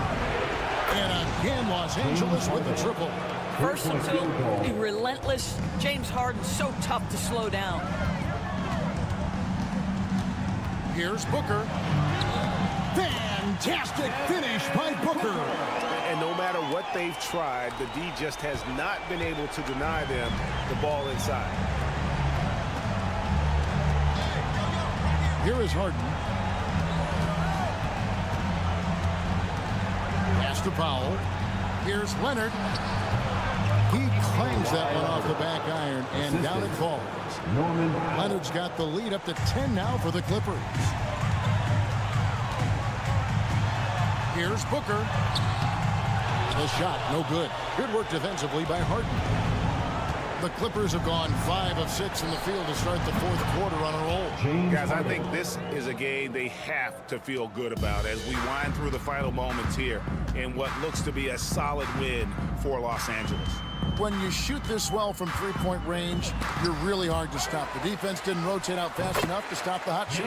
And again, Los Angeles with the triple. Versatile, relentless. James Harden so tough to slow down. Here's Booker. Fantastic finish by Booker. And no matter what they've tried, the D just has not been able to deny them the ball inside. Here is Harden. Pass to Powell. Here's Leonard. He claims that one off the back iron, and down it falls. Leonard's got the lead up to 10 now for the Clippers. Here's Booker. The shot, no good. Good work defensively by Harden. The Clippers have gone 5 of 6 in the field to start the 4th quarter on a roll. Guys, I think this is a game they have to feel good about as we wind through the final moments here in what looks to be a solid win for Los Angeles. When you shoot this well from 3-point range, you're really hard to stop. The defense didn't rotate out fast enough to stop the hot shot.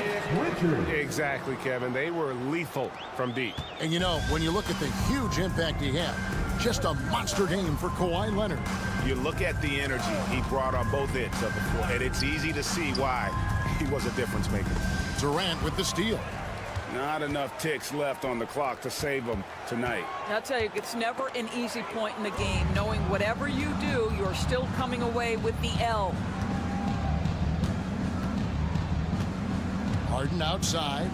Exactly, Kevin. They were lethal from deep. And you know, when you look at the huge impact he had, just a monster game for Kawhi Leonard. You look at the energy he brought on both ends of the floor, and it's easy to see why he was a difference maker. Durant with the steal. Not enough ticks left on the clock to save them tonight. I'll tell you, it's never an easy point in the game, knowing whatever you do, you're still coming away with the L. Harden outside.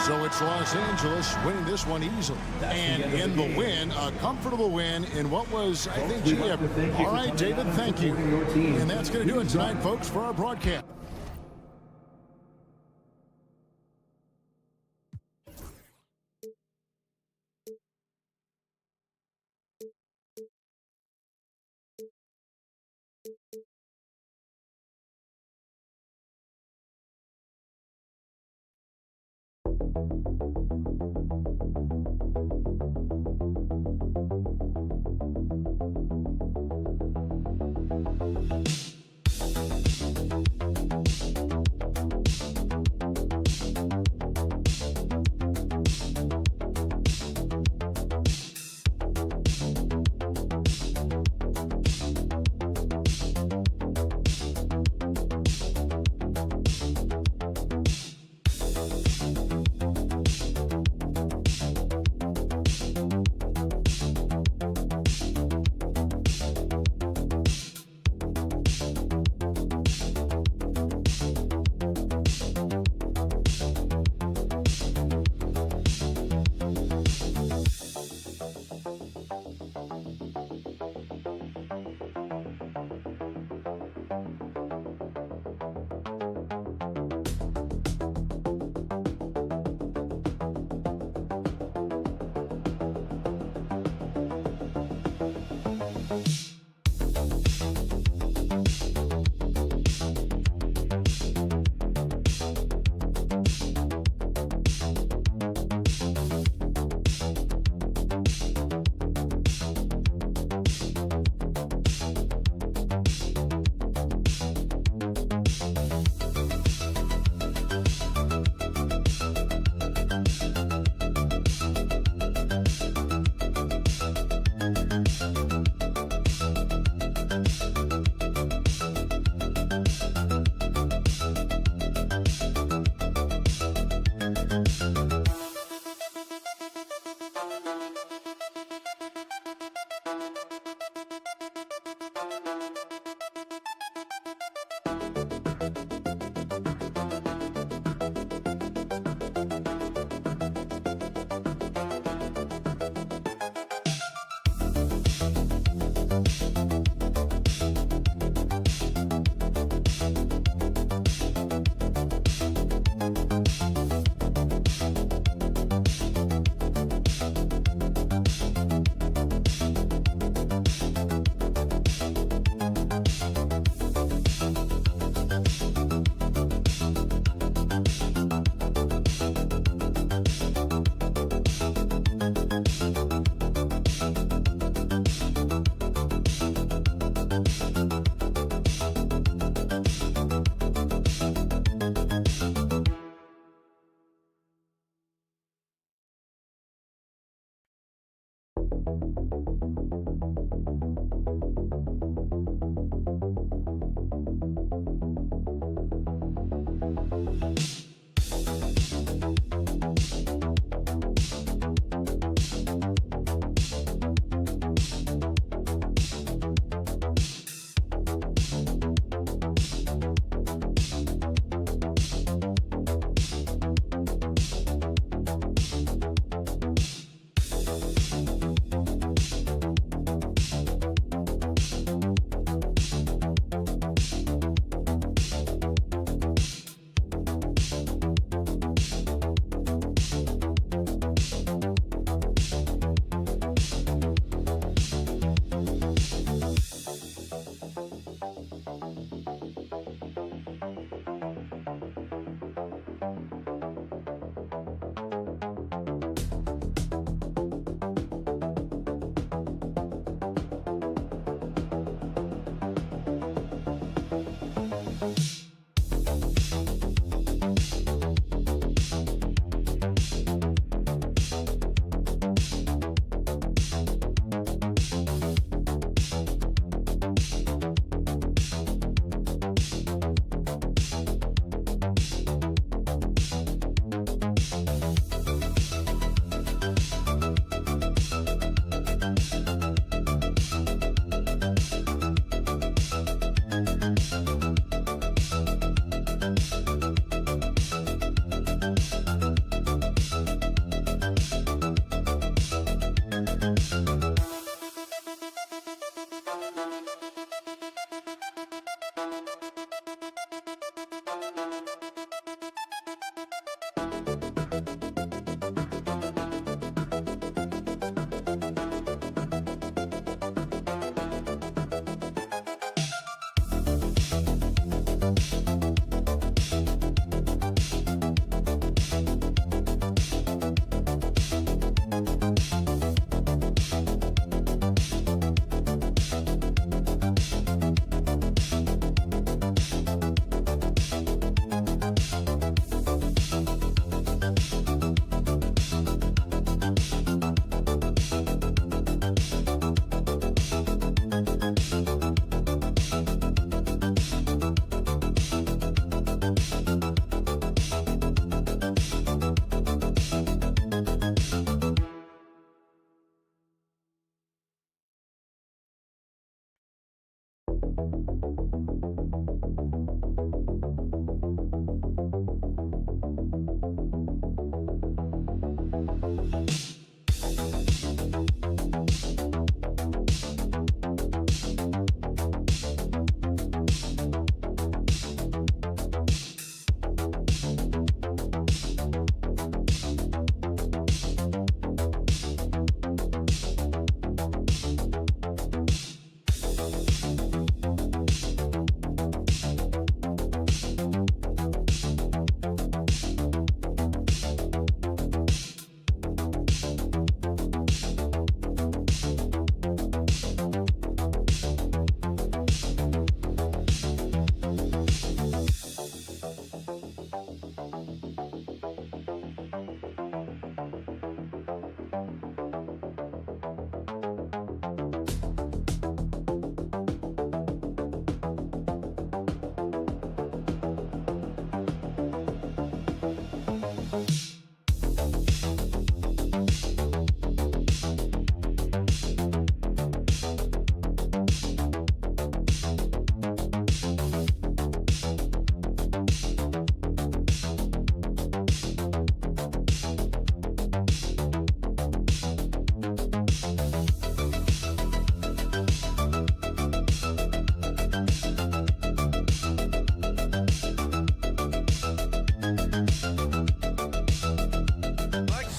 So it's Los Angeles winning this one easily. And in the win, a comfortable win in what was, I think, all right, David, thank you. And that's going to do it tonight, folks, for our broadcast.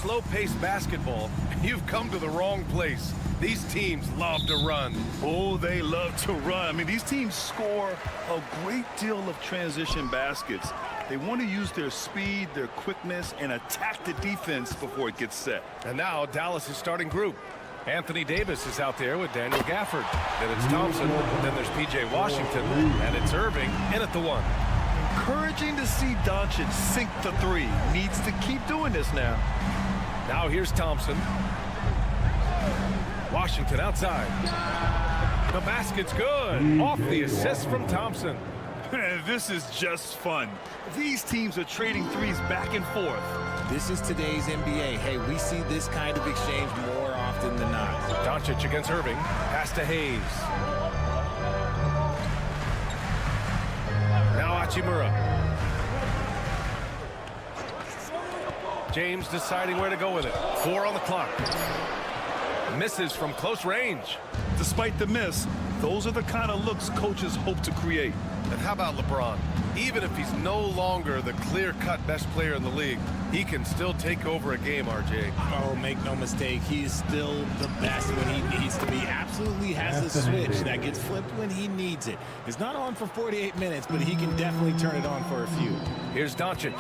Slow-paced basketball, you've come to the wrong place. These teams love to run. Oh, they love to run. I mean, these teams score a great deal of transition baskets. They want to use their speed, their quickness, and attack the defense before it gets set. And now Dallas' starting group. Anthony Davis is out there with Daniel Gafford. Then it's Thompson. Then there's P.J. Washington. And it's Irving in at the 1. Encouraging to see Doncic sink the 3. Needs to keep doing this now. Now here's Thompson. Washington outside. The basket's good. Off the assist from Thompson. This is just fun. These teams are trading threes back and forth. This is today's NBA. Hey, we see this kind of exchange more often than not. Doncic against Irving. Pass to Hayes. Now Hachimura. James deciding where to go with it. 4 on the clock. Misses from close range. Despite the miss, those are the kind of looks coaches hope to create. And how about LeBron? Even if he's no longer the clear-cut best player in the league, he can still take over a game, RJ. Oh, make no mistake, he's still the best when he needs to be. Absolutely has a switch that gets flipped when he needs it. It's not on for 48 minutes, but he can definitely turn it on for a few. Here's Doncic.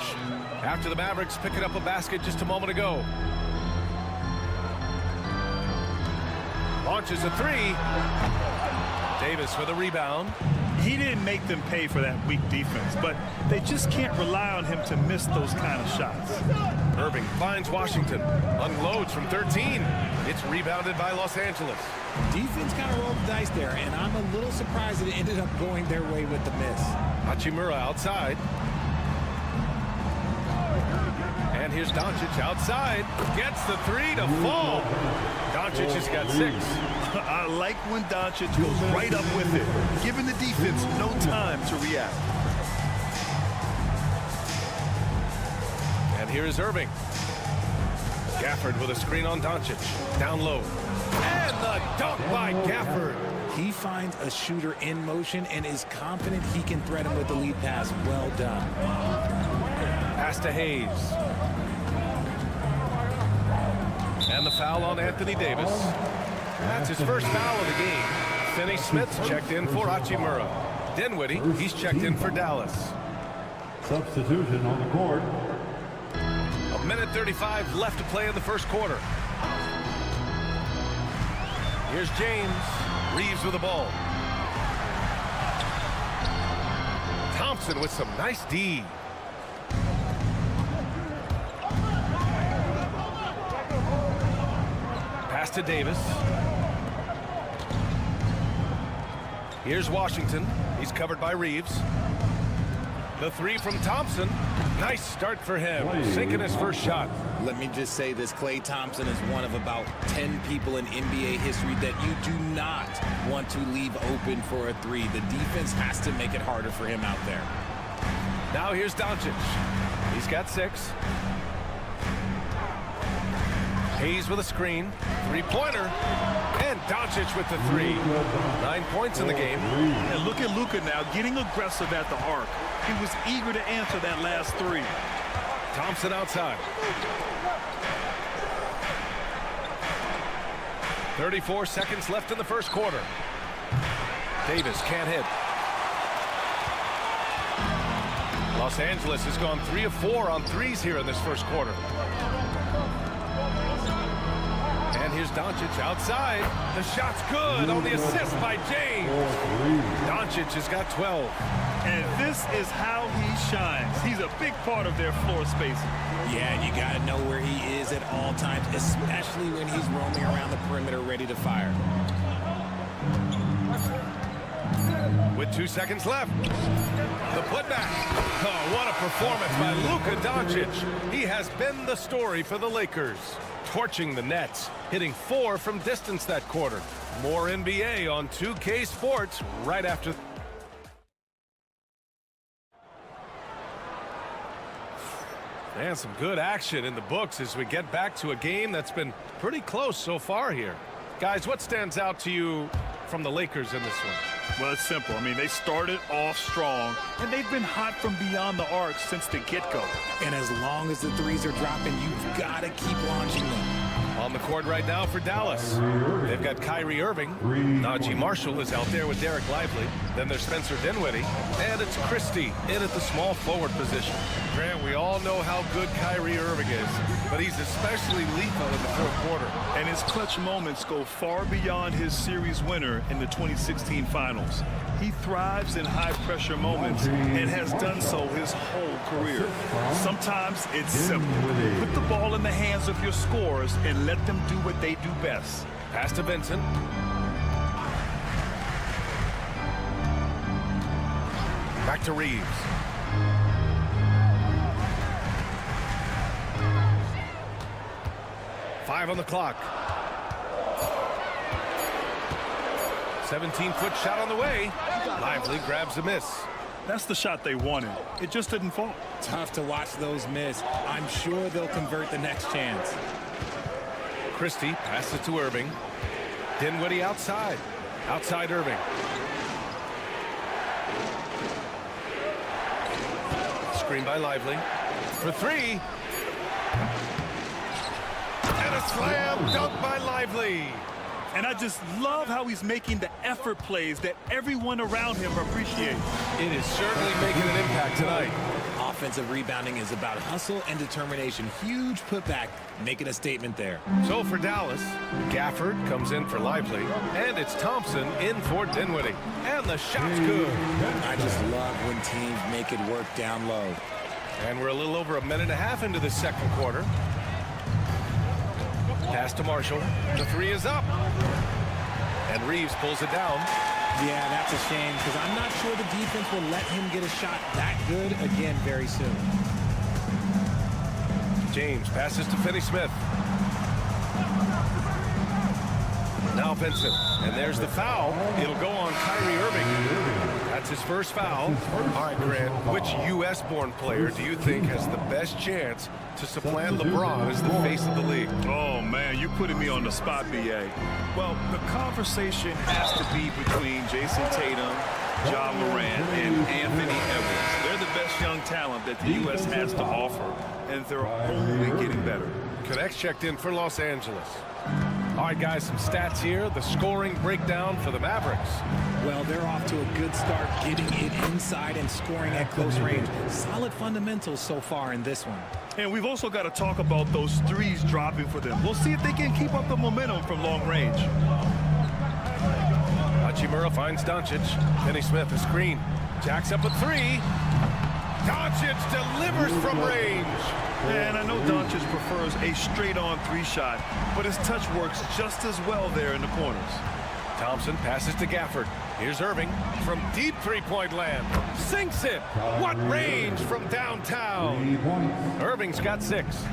After the Mavericks picking up a basket just a moment ago. Launches a 3. Davis with a rebound. He didn't make them pay for that weak defense, but they just can't rely on him to miss those kind of shots. Irving finds Washington. Unloads from 13. It's rebounded by Los Angeles. Defense kind of rolled the dice there, and I'm a little surprised that it ended up going their way with the miss. Hachimura outside. And here's Doncic outside. Gets the 3 to fall. Doncic has got 6. I like when Doncic goes right up with it, giving the defense no time to react. And here is Irving. Gafford with a screen on Doncic. Down low. And the dunk by Gafford. He finds a shooter in motion and is confident he can thread him with the lead pass. Well done. Pass to Hayes. And the foul on Anthony Davis. That's his first foul of the game. Finney Smith's checked in for Hachimura. Dinwiddie, he's checked in for Dallas. Substitution on the court. 1:35 left to play in the first quarter. Here's James. Reeves with the ball. Thompson with some nice D. Pass to Davis. Here's Washington. He's covered by Reeves. The three from Thompson. Nice start for him, sinking his first shot. Let me just say this, Klay Thompson is one of about 10 people in NBA history that you do not want to leave open for a three. The defense has to make it harder for him out there. Now here's Doncic. He's got 6. Hayes with a screen. Three-pointer. And Doncic with the 3. 9 points in the game. And look at Luka now getting aggressive at the arc. He was eager to answer that last 3. Thompson outside. 34 seconds left in the first quarter. Davis can't hit. Los Angeles has gone 3 of 4 on threes here in this first quarter. And here's Doncic outside. The shot's good on the assist by James. Doncic has got 12. And this is how he shines. He's a big part of their floor spacing. Yeah, and you got to know where he is at all times, especially when he's roaming around the perimeter ready to fire. With 2 seconds left. The putback. Oh, what a performance by Luka Doncic. He has been the story for the Lakers. Torching the Nets, hitting 4 from distance that quarter. More NBA on 2K Sports right after. And some good action in the books as we get back to a game that's been pretty close so far here. Guys, what stands out to you from the Lakers in this one? Well, it's simple. I mean, they started off strong, and they've been hot from beyond the arc since the get-go. And as long as the threes are dropping, you've got to keep launching them. On the court right now for Dallas. They've got Kyrie Irving. Najee Marshall is out there with Derek Lively. Then there's Spencer Dinwiddie. And it's Christie in at the small forward position. Grant, we all know how good Kyrie Irving is, but he's especially lethal in the fourth quarter. And his clutch moments go far beyond his series winner in the 2016 finals. He thrives in high-pressure moments and has done so his whole career. Sometimes it's simple. Put the ball in the hands of your scorers and let them do what they do best. Pass to Vincent. Back to Reeves. Five on the clock. 17-foot shot on the way. Lively grabs a miss. That's the shot they wanted. It just didn't fall. Tough to watch those miss. I'm sure they'll convert the next chance. Christie passes to Irving. Dinwiddie outside. Outside Irving. Screen by Lively. For 3. And a slam dunk by Lively. And I just love how he's making the effort plays that everyone around him appreciates. It is certainly making an impact tonight. Offensive rebounding is about hustle and determination. Huge putback, making a statement there. So for Dallas, Gafford comes in for Lively, and it's Thompson in for Dinwiddie. And the shot's good. I just love when teams make it work down low. And we're a little over a minute and a half into the second quarter. Pass to Marshall. The 3 is up. And Reeves pulls it down. Yeah, that's a shame because I'm not sure the defense will let him get a shot that good again very soon. James passes to Finney-Smith. Now Vincent. And there's the foul. It'll go on Kyrie Irving. That's his first foul. All right, Grant, which U.S.-born player do you think has the best chance to supplant LeBron as the face of the league? Oh, man, you're putting me on the spot, B.A. Well, the conversation has to be between Jason Tatum, Ja Morant, and Anthony Edwards. They're the best young talent that the U.S. has to offer, and they're only getting better. Connects checked in for Los Angeles. All right, guys, some stats here. The scoring breakdown for the Mavericks. Well, they're off to a good start, getting it inside and scoring at close range. Solid fundamentals so far in this one. And we've also got to talk about those threes dropping for them. We'll see if they can keep up the momentum from long range. Hachimura finds Doncic. Finney-Smith a screen. Jacks up a 3. Doncic delivers from range. And I know Doncic prefers a straight-on 3 shot, but his touch works just as well there in the corners. Thompson passes to Gafford. Here's Irving from deep three-point land. Sinks it. What range from downtown. Irving's got 6.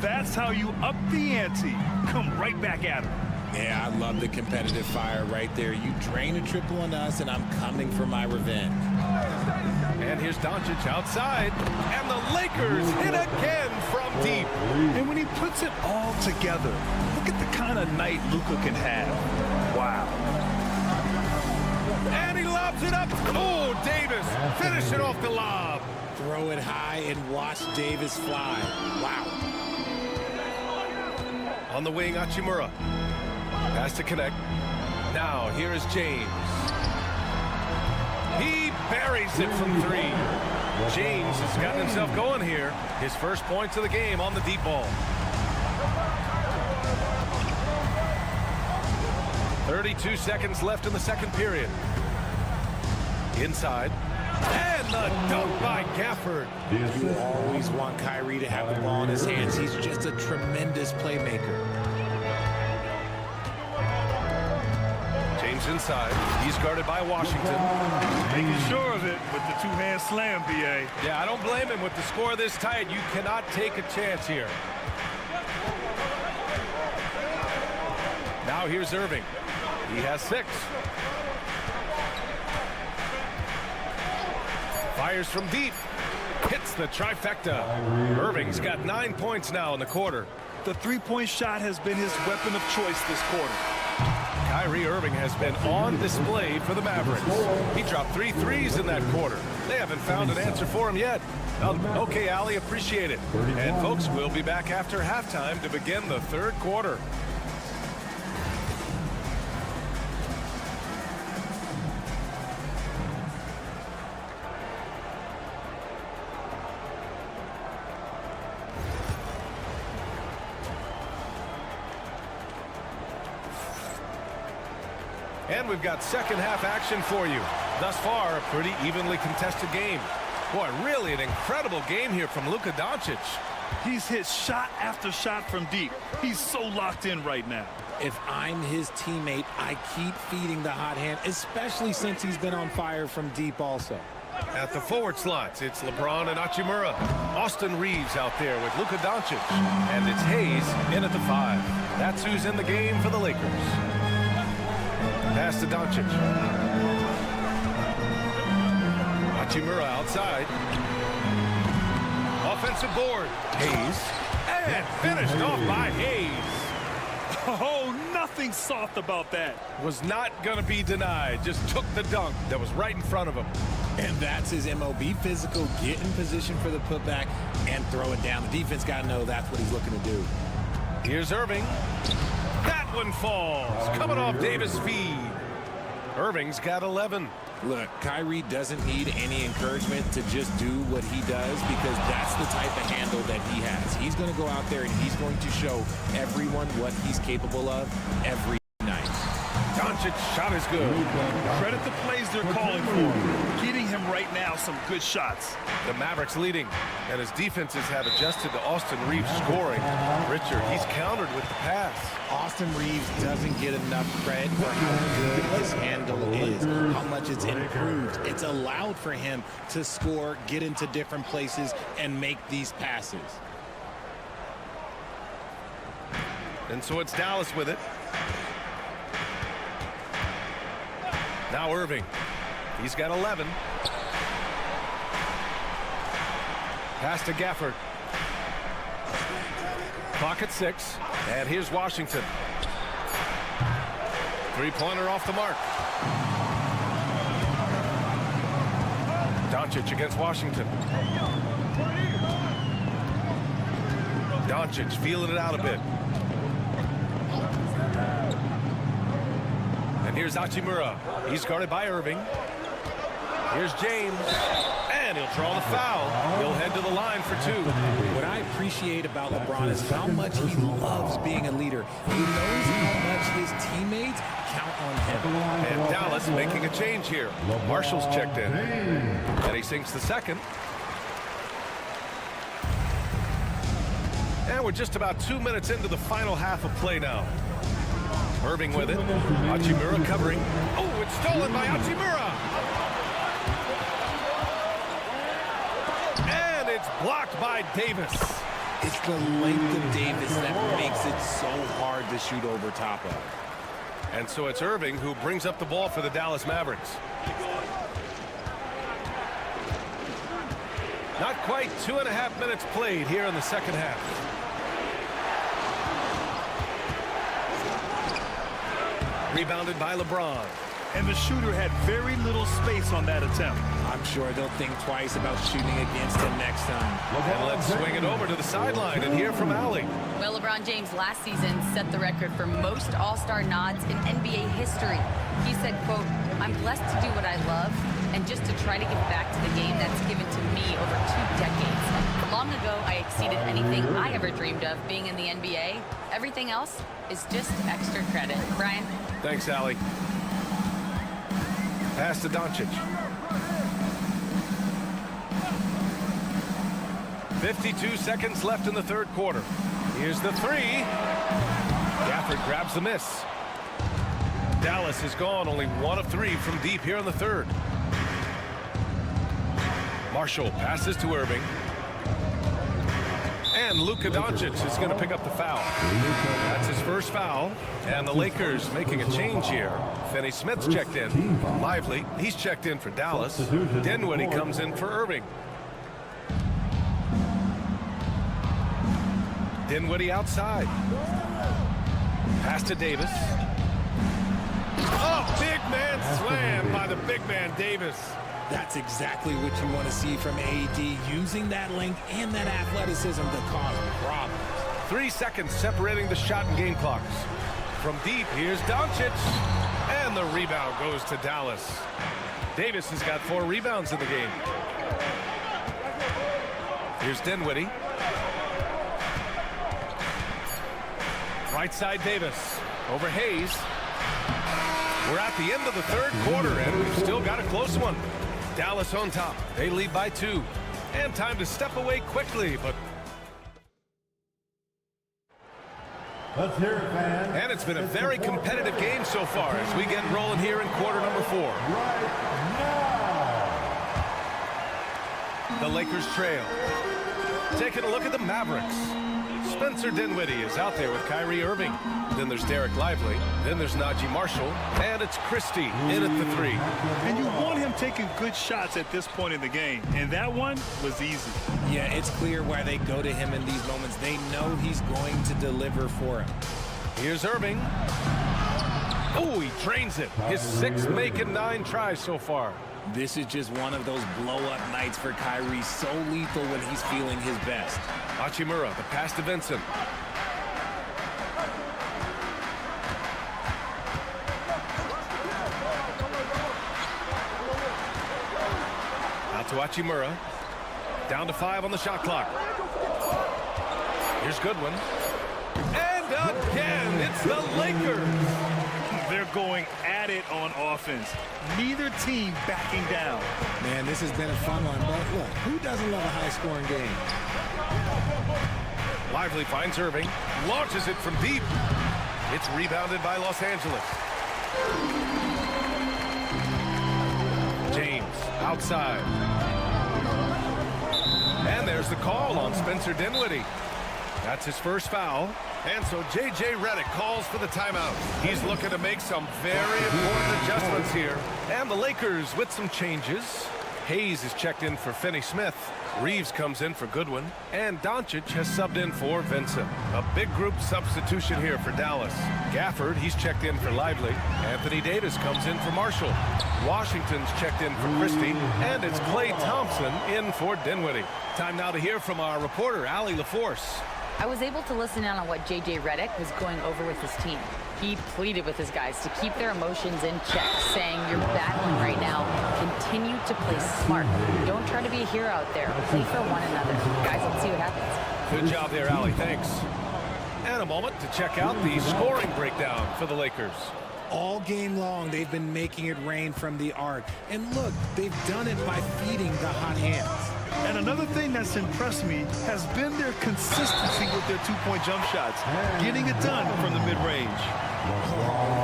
That's how you up the ante. Come right back at him. Yeah, I love the competitive fire right there. You drain a triple on us, and I'm coming for my revenge. And here's Doncic outside. And the Lakers hit again from deep. And when he puts it all together, look at the kind of night Luka can have. Wow. And he lobs it up. Oh, Davis finishing off the lob. Throw it high and watch Davis fly. Wow. On the wing, Hachimura. Pass to connect. Now, here is James. He buries it from 3. James has gotten himself going here. His first points of the game on the deep ball. 32 seconds left in the second period. Inside. And the dunk by Gafford. You always want Kyrie to have the ball in his hands. He's just a tremendous playmaker. James inside. He's guarded by Washington. Making sure of it with the two-hand slam, B.A. Yeah, I don't blame him. With the score this tight, you cannot take a chance here. Now here's Irving. He has 6. Fires from deep. Hits the trifecta. Irving's got 9 points now in the quarter. The three-point shot has been his weapon of choice this quarter. Kyrie Irving has been on display for the Mavericks. He dropped 3 threes in that quarter. They haven't found an answer for him yet. Okay, Allie, appreciate it. And folks, we'll be back after halftime to begin the third quarter. And we've got second half action for you. Thus far, a pretty evenly contested game. Boy, really an incredible game here from Luka Doncic. He's hit shot after shot from deep. He's so locked in right now. If I'm his teammate, I keep feeding the hot hand, especially since he's been on fire from deep also. At the forward slots, it's LeBron and Hachimura. Austin Reeves out there with Luka Doncic. And it's Hayes in at the 5. That's who's in the game for the Lakers. Pass to Doncic. Hachimura outside. Offensive board. Hayes. And finished off by Hayes. Oh, nothing soft about that. Was not going to be denied. Just took the dunk that was right in front of him. And that's his MO. Be physical, get in position for the putback, and throw it down. The defense got to know that's what he's looking to do. Here's Irving. That one falls. Coming off Davis' feed. Irving's got 11. Look, Kyrie doesn't need any encouragement to just do what he does because that's the type of handle that he has. He's going to go out there and he's going to show everyone what he's capable of every night. Doncic's shot is good. Credit the plays they're calling for. Getting him right now some good shots. The Mavericks leading, and his defenses have adjusted to Austin Reeves scoring. Richard, he's countered with the pass. Austin Reeves doesn't get enough credit for how good his handle is, how much it's improved. It's allowed for him to score, get into different places, and make these passes. And so it's Dallas with it. Now Irving. He's got 11. Pass to Gafford. Clock at 6. And here's Washington. Three-pointer off the mark. Doncic against Washington. Doncic feeling it out a bit. And here's Hachimura. He's guarded by Irving. Here's James. And he'll draw the foul. He'll head to the line for 2. What I appreciate about LeBron is how much he loves being a leader. He knows how much his teammates count on him. And Dallas making a change here. Marshall's checked in. And he sinks the second. And we're just about 2 minutes into the final half of play now. Irving with it. Hachimura covering. Oh, it's stolen by Hachimura. And it's blocked by Davis. It's the length of Davis that makes it so hard to shoot over top of. And so it's Irving who brings up the ball for the Dallas Mavericks. Not quite 2.5 minutes played here in the second half. Rebounded by LeBron. And the shooter had very little space on that attempt. I'm sure they'll think twice about shooting against him next time. And let's swing it over to the sideline and hear from Allie. Well, LeBron James last season set the record for most all-star nods in NBA history. He said, quote, "I'm blessed to do what I love and just to try to give back to the game that's given to me over 2 decades. Long ago, I exceeded anything I ever dreamed of being in the NBA. Everything else is just extra credit." Brian? Thanks, Allie. Pass to Doncic. 52 seconds left in the third quarter. Here's the three. Gafford grabs the miss. Dallas has gone only 1 of 3 from deep here in the third. Marshall passes to Irving. And Luka Doncic is going to pick up the foul. That's his first foul. And the Lakers making a change here. Finney Smith's checked in. Lively, he's checked in for Dallas. Dinwiddie comes in for Irving. Dinwiddie outside. Pass to Davis. Oh, big man slam by the big man Davis. That's exactly what you want to see from AD, using that length and that athleticism to cause problems. 3 seconds separating the shot and game clocks. From deep, here's Doncic. And the rebound goes to Dallas. Davis has got 4 rebounds in the game. Here's Dinwiddie. Right side Davis. Over Hayes. We're at the end of the third quarter, and we've still got a close one. Dallas on top. They lead by 2. And time to step away quickly, but... Let's hear it, fans. And it's been a very competitive game so far as we get rolling here in quarter number 4. Right now. The Lakers trail. Taking a look at the Mavericks. Spencer Dinwiddie is out there with Kyrie Irving. Then there's Derek Lively. Then there's Najee Marshall. And it's Christie in at the 3. And you want him taking good shots at this point in the game. And that one was easy. Yeah, it's clear why they go to him in these moments. They know he's going to deliver for him. Here's Irving. Oh, he drains it. His 6th make and 9 tries so far. This is just one of those blow-up nights for Kyrie, so lethal when he's feeling his best. Hachimura, the pass to Vincent. Out to Hachimura. Down to 5 on the shot clock. Here's Goodwin. And again, it's the Lakers. They're going at it on offense. Neither team backing down. Man, this has been a fun one, but look, who doesn't love a high-scoring game? Lively finds Irving, launches it from deep. It's rebounded by Los Angeles. James outside. And there's the call on Spencer Dinwiddie. That's his first foul. And so J.J. Redick calls for the timeout. He's looking to make some very important adjustments here. And the Lakers with some changes. Hayes is checked in for Finney Smith. Reeves comes in for Goodwin. And Doncic has subbed in for Vincent. A big group substitution here for Dallas. Gafford, he's checked in for Lively. Anthony Davis comes in for Marshall. Washington's checked in for Christie. And it's Klay Thompson in for Dinwiddie. Time now to hear from our reporter, Allie LaForce. I was able to listen in on what J.J. Redick was going over with his team. He pleaded with his guys to keep their emotions in check, saying, "You're battling right now. Continue to play smart. Don't try to be a hero out there. Play for one another." Guys, let's see what happens. Good job there, Allie. Thanks. And a moment to check out the scoring breakdown for the Lakers. All game long, they've been making it rain from the arc. And look, they've done it by feeding the hot hands. And another thing that's impressed me has been their consistency with their 2-point jump shots, getting it done from the mid-range.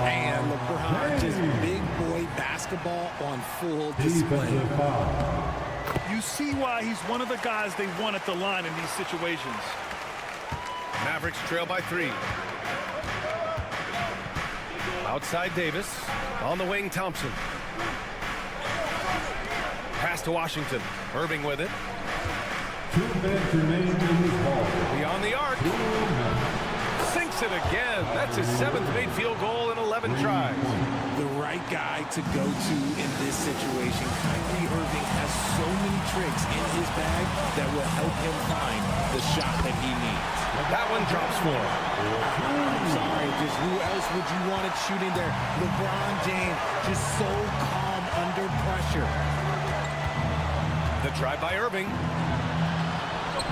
And LeBron, just big boy basketball on full display. You see why he's one of the guys they want at the line in these situations. Mavericks trail by 3. Outside Davis. On the wing, Thompson. Pass to Washington. Irving with it. 2 minutes remaining in this ball. Beyond the arc. Sinks it again. That's his 7th made field goal in 11 tries. The right guy to go to in this situation. Kyrie Irving has so many tricks in his bag that will help him find the shot that he needs. That one drops for him. I'm sorry, just who else would you want it shooting there? LeBron James, just so calm under pressure. The drive by Irving.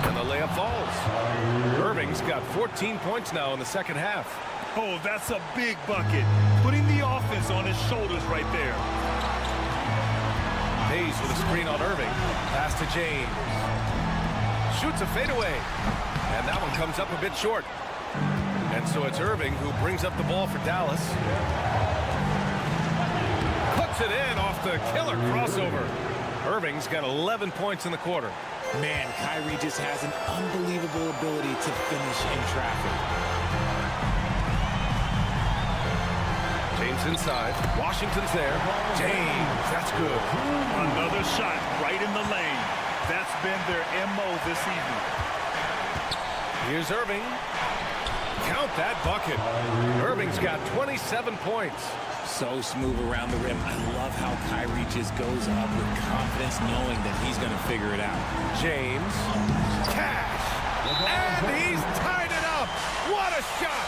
And the layup falls. Irving's got 14 points now in the second half. Oh, that's a big bucket. Putting the offense on his shoulders right there. Hayes with a screen on Irving. Pass to James. Shoots a fadeaway. And that one comes up a bit short. And so it's Irving who brings up the ball for Dallas. Puts it in off the killer crossover. Irving's got 11 points in the quarter. Man, Kyrie just has an unbelievable ability to finish in traffic. James inside. Washington's there. James, that's good. Another shot right in the lane. That's been their MO this evening. Here's Irving. Count that bucket. Irving's got 27 points. So smooth around the rim. I love how Kyrie just goes up with confidence, knowing that he's going to figure it out. James. Cash. And he's tied it up. What a shot.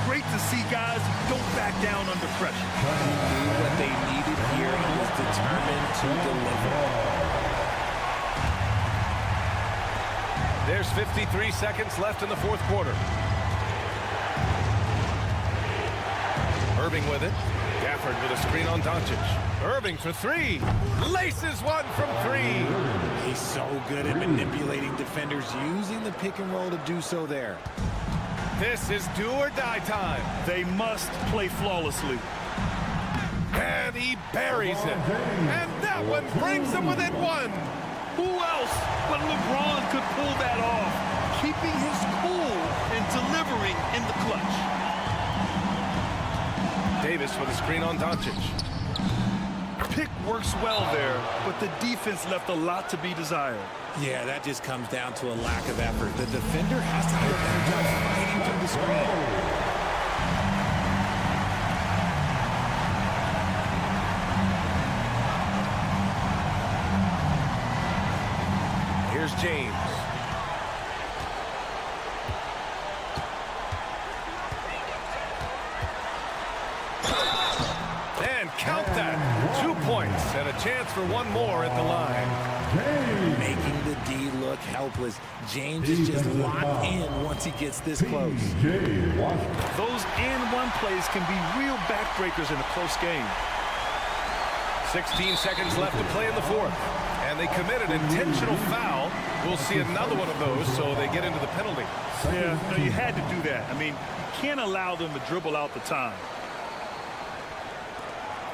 Great to see guys don't back down under pressure. He knew what they needed here and was determined to deliver. There's 53 seconds left in the fourth quarter. Irving with it. Gafford with a screen on Doncic. Irving for 3. Laces one from 3. He's so good at manipulating defenders, using the pick and roll to do so there. This is do or die time. They must play flawlessly. And he buries it. And that one brings them within 1. Who else but LeBron could pull that off? Keeping his cool and delivering in the clutch. Davis with a screen on Doncic. Pick works well there, but the defense left a lot to be desired. Yeah, that just comes down to a lack of effort. The defender has to do a better job fighting through the screen. Here's James. And count that. 2 points and a chance for one more at the line. Making the D look helpless. James is just locked in once he gets this close. Those and-one plays can be real backbreakers in a close game. 16 seconds left to play in the fourth. And they committed an intentional foul. We'll see another one of those, so they get into the penalty. Yeah, no, you had to do that. I mean, you can't allow them to dribble out the time.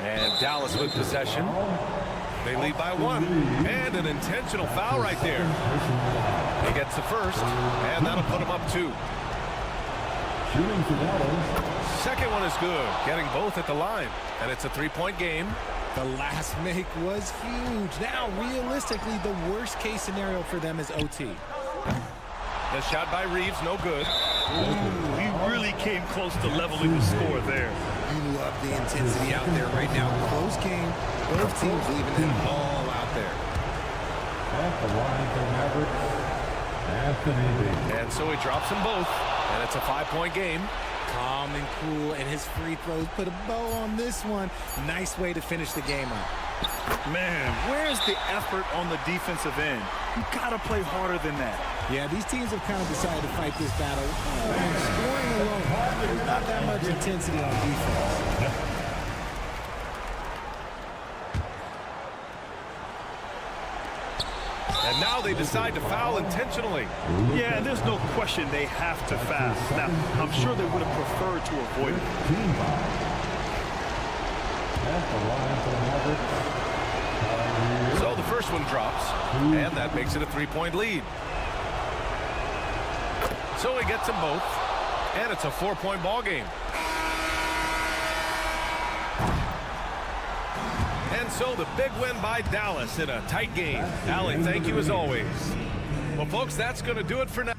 And Dallas with possession. They lead by 1. And an intentional foul right there. He gets the first, and that'll put him up 2. Second one is good, getting both at the line. And it's a 3-point game. The last make was huge. Now, realistically, the worst case scenario for them is OT. The shot by Reeves, no good. Ooh, he really came close to leveling the score there. You love the intensity out there right now. Close game. Both teams leaving it all out there. At the line for Mavericks, Anthony. And so he drops them both, and it's a 5-point game. Calm and cool, and his free throws put a bow on this one. Nice way to finish the game up. Man, where's the effort on the defensive end? You gotta play harder than that. Yeah, these teams have kind of decided to fight this battle. Scoring alone, there's not that much intensity on defense. And now they decide to foul intentionally. Yeah, there's no question they have to foul. Now, I'm sure they would have preferred to avoid it. So the first one drops, and that makes it a 3-point lead. So he gets them both, and it's a 4-point ball game. And so the big win by Dallas in a tight game. Allie, thank you as always. Well, folks, that's going to do it for now.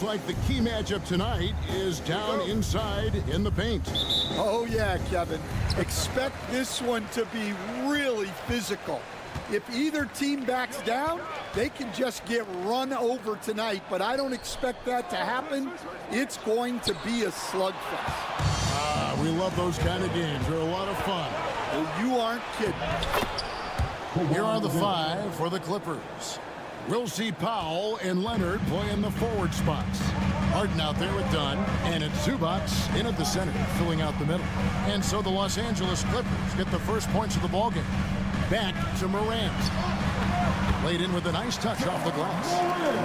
Like the key matchup tonight is down inside in the paint. Oh, yeah, Kevin. Expect this one to be really physical. If either team backs down, they can just get run over tonight, but I don't expect that to happen. It's going to be a slugfest. We love those kind of games. They're a lot of fun. Well, you aren't kidding. Here are the 5 for the Clippers. We'll see Powell and Leonard play in the forward spots. Harden out there with Dunn, and it's Zubac in at the center, filling out the middle. And so the Los Angeles Clippers get the first points of the ballgame. Back to Morant. Laid in with a nice touch off the glass.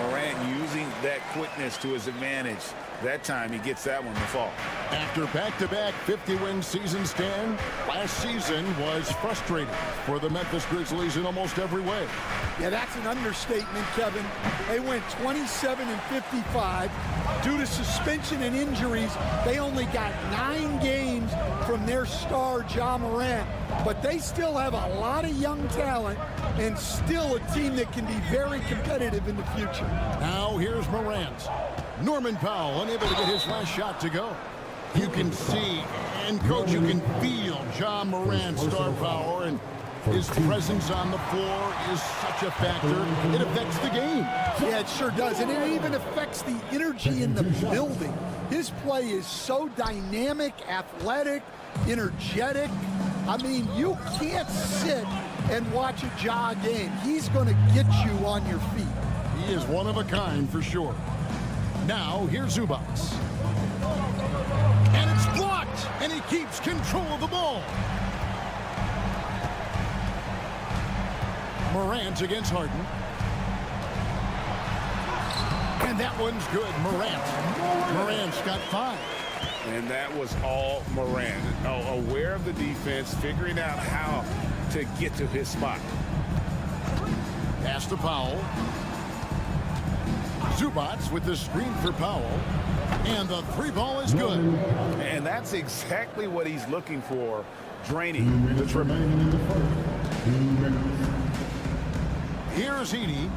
Morant using that quickness to his advantage. That time he gets that one to fall. After back-to-back 50-win seasons, Dan, last season was frustrating for the Memphis Grizzlies in almost every way. Yeah, that's an understatement, Kevin. They went 27-55. Due to suspension and injuries, they only got 9 games from their star, Ja Morant. But they still have a lot of young talent and still a team that can be very competitive in the future. Now here's Morant. Norman Powell unable to get his last shot to go. You can see, and coach, you can feel Ja Morant's star power, and his presence on the floor is such a factor. It affects the game. Yeah, it sure does, and it even affects the energy in the building. His play is so dynamic, athletic, energetic. I mean, you can't sit and watch a Ja game. He's going to get you on your feet. He is one of a kind for sure. Now, here's Zubac. And it's blocked, and he keeps control of the ball. Morant against Harden. And that one's good, Morant. Morant's got 5. And that was all Morant. Aware of the defense, figuring out how to get to his spot. Pass to Powell. Zubac with the screen for Powell. And the 3-ball is good. And that's exactly what he's looking for, draining the triple. Here's Edey.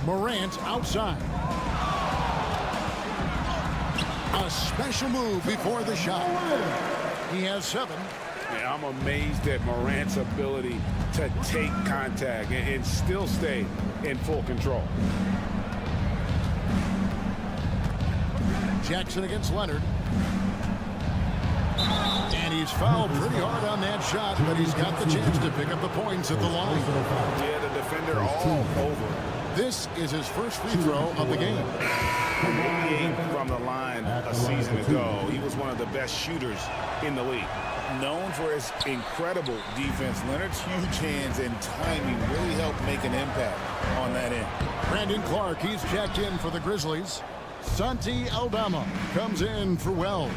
Morant outside. A special move before the shot. He has 7. Yeah, I'm amazed at Morant's ability to take contact and still stay in full control. Jackson against Leonard. And he's fouled pretty hard on that shot, but he's got the chance to pick up the points at the line. Yeah, the defender all over. This is his first free throw of the game. 88 from the line a season ago. He was one of the best shooters in the league. Known for his incredible defense, Leonard's huge hands and timing really helped make an impact on that end. Brandon Clark, he's checked in for the Grizzlies. Santi Aldama comes in for Wells.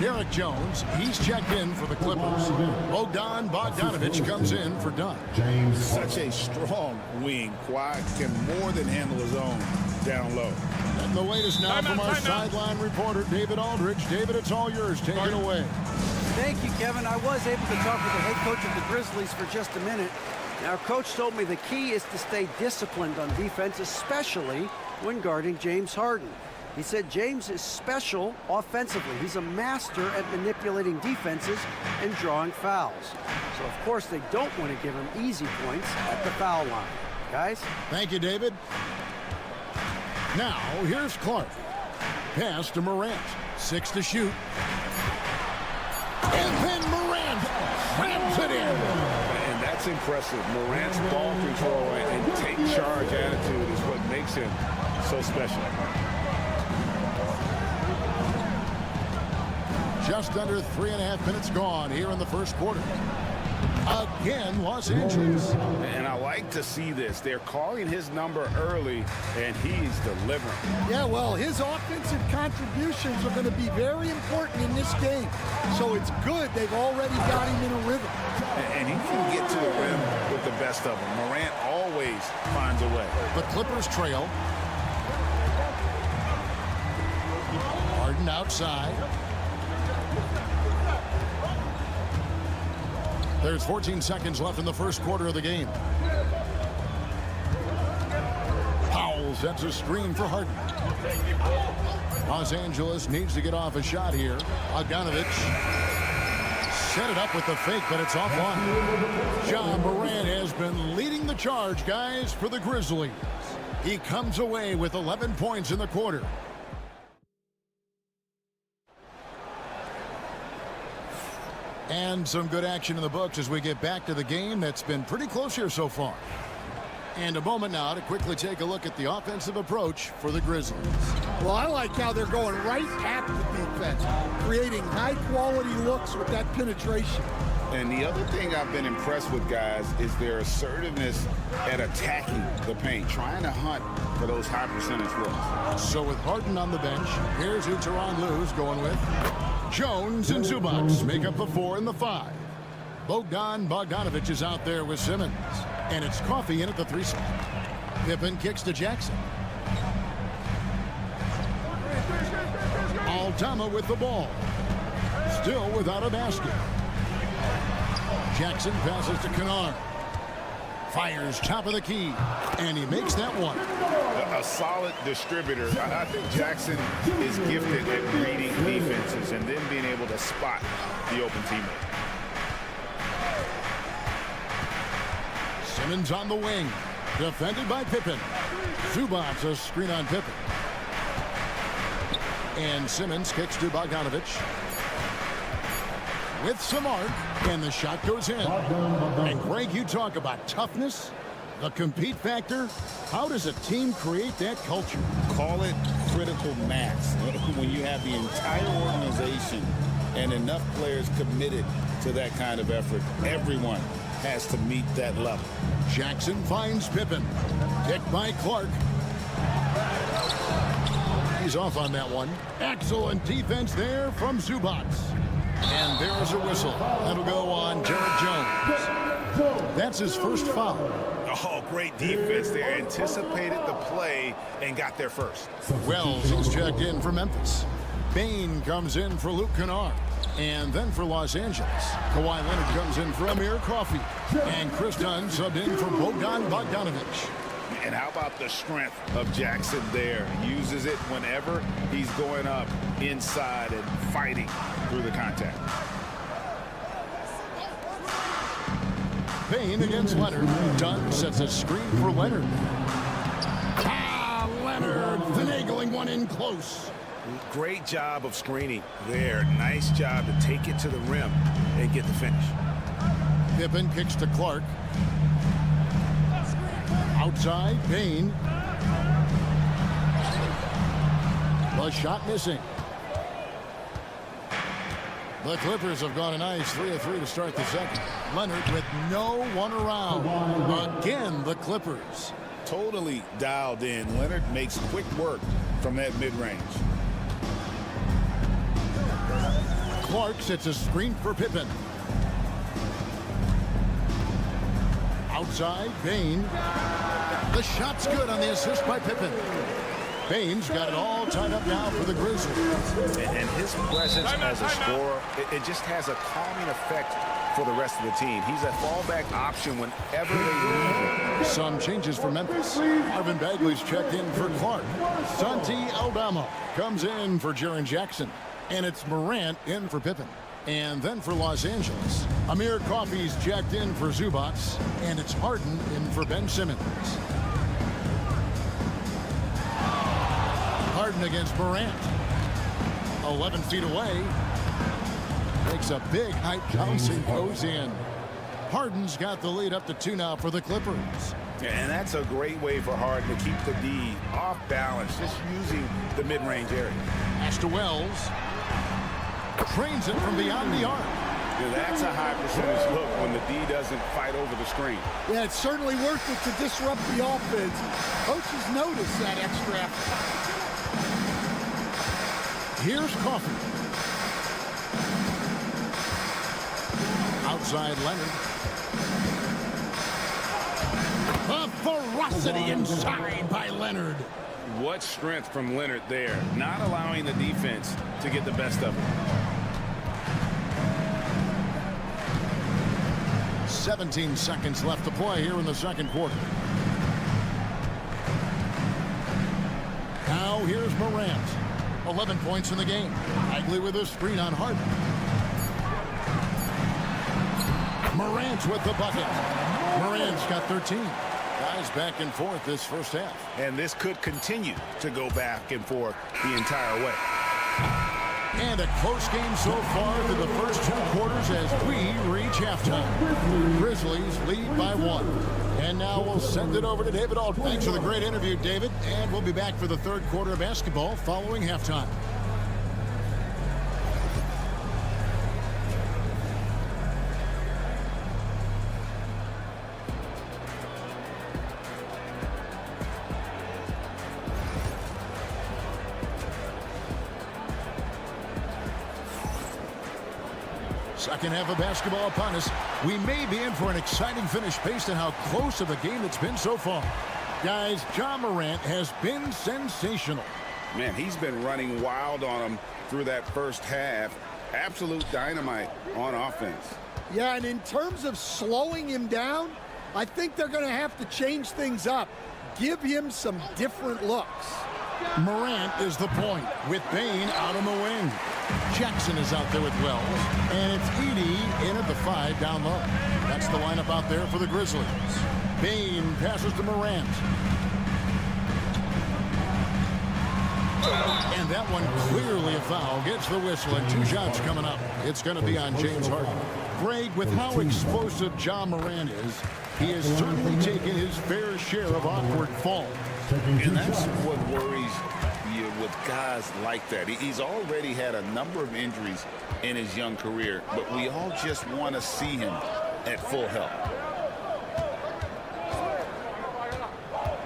Derek Jones, he's checked in for the Clippers. Bogdan Bogdanovic comes in for Dunn. Such a strong wing. Kawhi can more than handle his own down low. And the latest now from our sideline reporter, David Aldridge. David, it's all yours. Take it away. Thank you, Kevin. I was able to talk with the head coach of the Grizzlies for just a minute. Now, Coach told me the key is to stay disciplined on defense, especially when guarding James Harden. He said James is special offensively. He's a master at manipulating defenses and drawing fouls. So, of course, they don't want to give him easy points at the foul line. Guys? Thank you, David. Now, here's Clark. Pass to Morant. 6 to shoot. And then Morant grabs it in. And that's impressive. Morant's ball control and take charge attitude is what makes him so special. Just under 3.5 minutes gone here in the first quarter. Again, Los Angeles. And I like to see this. They're calling his number early, and he's delivering. Yeah, well, his offensive contributions are going to be very important in this game. So it's good they've already got him in a rhythm. And he can get to the rim with the best of them. Morant always finds a way. The Clippers trail. Harden outside. There's 14 seconds left in the first quarter of the game. Powell sets a screen for Harden. Los Angeles needs to get off a shot here. Bogdanovich set it up with the fake, but it's offline. Ja Morant has been leading the charge, guys, for the Grizzlies. He comes away with 11 points in the quarter. And some good action in the books as we get back to the game that's been pretty close here so far. And a moment now to quickly take a look at the offensive approach for the Grizzlies. Well, I like how they're going right at the defense, creating high-quality looks with that penetration. And the other thing I've been impressed with, guys, is their assertiveness at attacking the paint, trying to hunt for those high percentage looks. So with Harden on the bench, here's who Tyronn Lue's going with. Jones and Zubac make up the 4 and the 5. Bogdanovich is out there with Simmons. And it's Coffey in at the 3 spot. Pippen kicks to Jackson. Aldama with the ball. Still without a basket. Jackson passes to Kennard. Fires top of the key. And he makes that one. A solid distributor. I think Jackson is gifted at reading defenses and then being able to spot the open teammate. Simmons on the wing. Defended by Pippen. Zubac a screen on Pippen. And Simmons kicks to Bogdanovich. With some arc. And the shot goes in. And Greg, you talk about toughness, the compete factor. How does a team create that culture? Call it critical mass. When you have the entire organization and enough players committed to that kind of effort, everyone has to meet that level. Jackson finds Pippen. Kicked by Clark. He's off on that one. Excellent defense there from Zubac. And there's a whistle. That'll go on Jared Jones. That's his first foul. Oh, great defense there. Anticipated the play and got there first. Wells is checked in for Memphis. Bain comes in for Luke Kennard. And then for Los Angeles, Kawhi Leonard comes in for Amir Coffey. And Chris Dunn subbed in for Bogdanovich. And how about the strength of Jackson there? Uses it whenever he's going up inside and fighting through the contact. Bain against Leonard. Dunn sets a screen for Leonard. Leonard finagling one in close. Great job of screening there. Nice job to take it to the rim and get the finish. Pippen kicks to Clark. Outside, Bain. The shot missing. The Clippers have gone a nice 3 of 3 to start the second. Leonard with no one around. Again, the Clippers. Totally dialed in. Leonard makes quick work from that mid-range. Clark sets a screen for Pippen. Outside, Bain. The shot's good on the assist by Pippen. Bain's got it all tied up now for the Grizzlies. And his presence as a scorer, it just has a calming effect for the rest of the team. He's a fallback option whenever they need him. Some changes for Memphis. Marvin Bagley's checked in for Clark. Santi Aldama comes in for Jaren Jackson. And it's Morant in for Pippen. And then for Los Angeles, Amir Coffey's checked in for Zubac. And it's Harden in for Ben Simmons. Harden against Morant. 11 feet away. Makes a big height bouncing goes in. Harden's got the lead up to 2 now for the Clippers. And that's a great way for Harden to keep the D off balance, just using the mid-range area. Pass to Wells. Trains it from beyond the arc. Yeah, that's a high percentage look when the D doesn't fight over the screen. Yeah, it's certainly worth it to disrupt the offense. Coaches notice that extra effort. Here's Coffey. Outside Leonard. The ferocity inside by Leonard. What strength from Leonard there, not allowing the defense to get the best of him. 17 seconds left to play here in the second quarter. Now here's Morant. 11 points in the game. Bagley with a screen on Harden. Morant with the bucket. Morant's got 13. Guys back and forth this first half. And this could continue to go back and forth the entire way. And a close game so far through the first 2 quarters as we reach halftime. Grizzlies lead by 1. And now we'll send it over to David Aldridge. Thanks for the great interview, David. And we'll be back for the third quarter of basketball following halftime. Second half of basketball upon us. We may be in for an exciting finish based on how close of a game it's been so far. Guys, Ja Morant has been sensational. Man, he's been running wild on him through that first half. Absolute dynamite on offense. Yeah, and in terms of slowing him down, I think they're going to have to change things up. Give him some different looks. Morant is the point with Bane out on the wing. Jackson is out there with Wells. And it's Edey in at the 5 down low. That's the lineup out there for the Grizzlies. Bane passes to Morant. And that one clearly a foul. Gets the whistle and 2 shots coming up. It's going to be on James Harden. Greg, with how explosive Ja Morant is, he has certainly taken his fair share of awkward falls. And that's what worries you with guys like that. He's already had a number of injuries in his young career, but we all just want to see him at full health.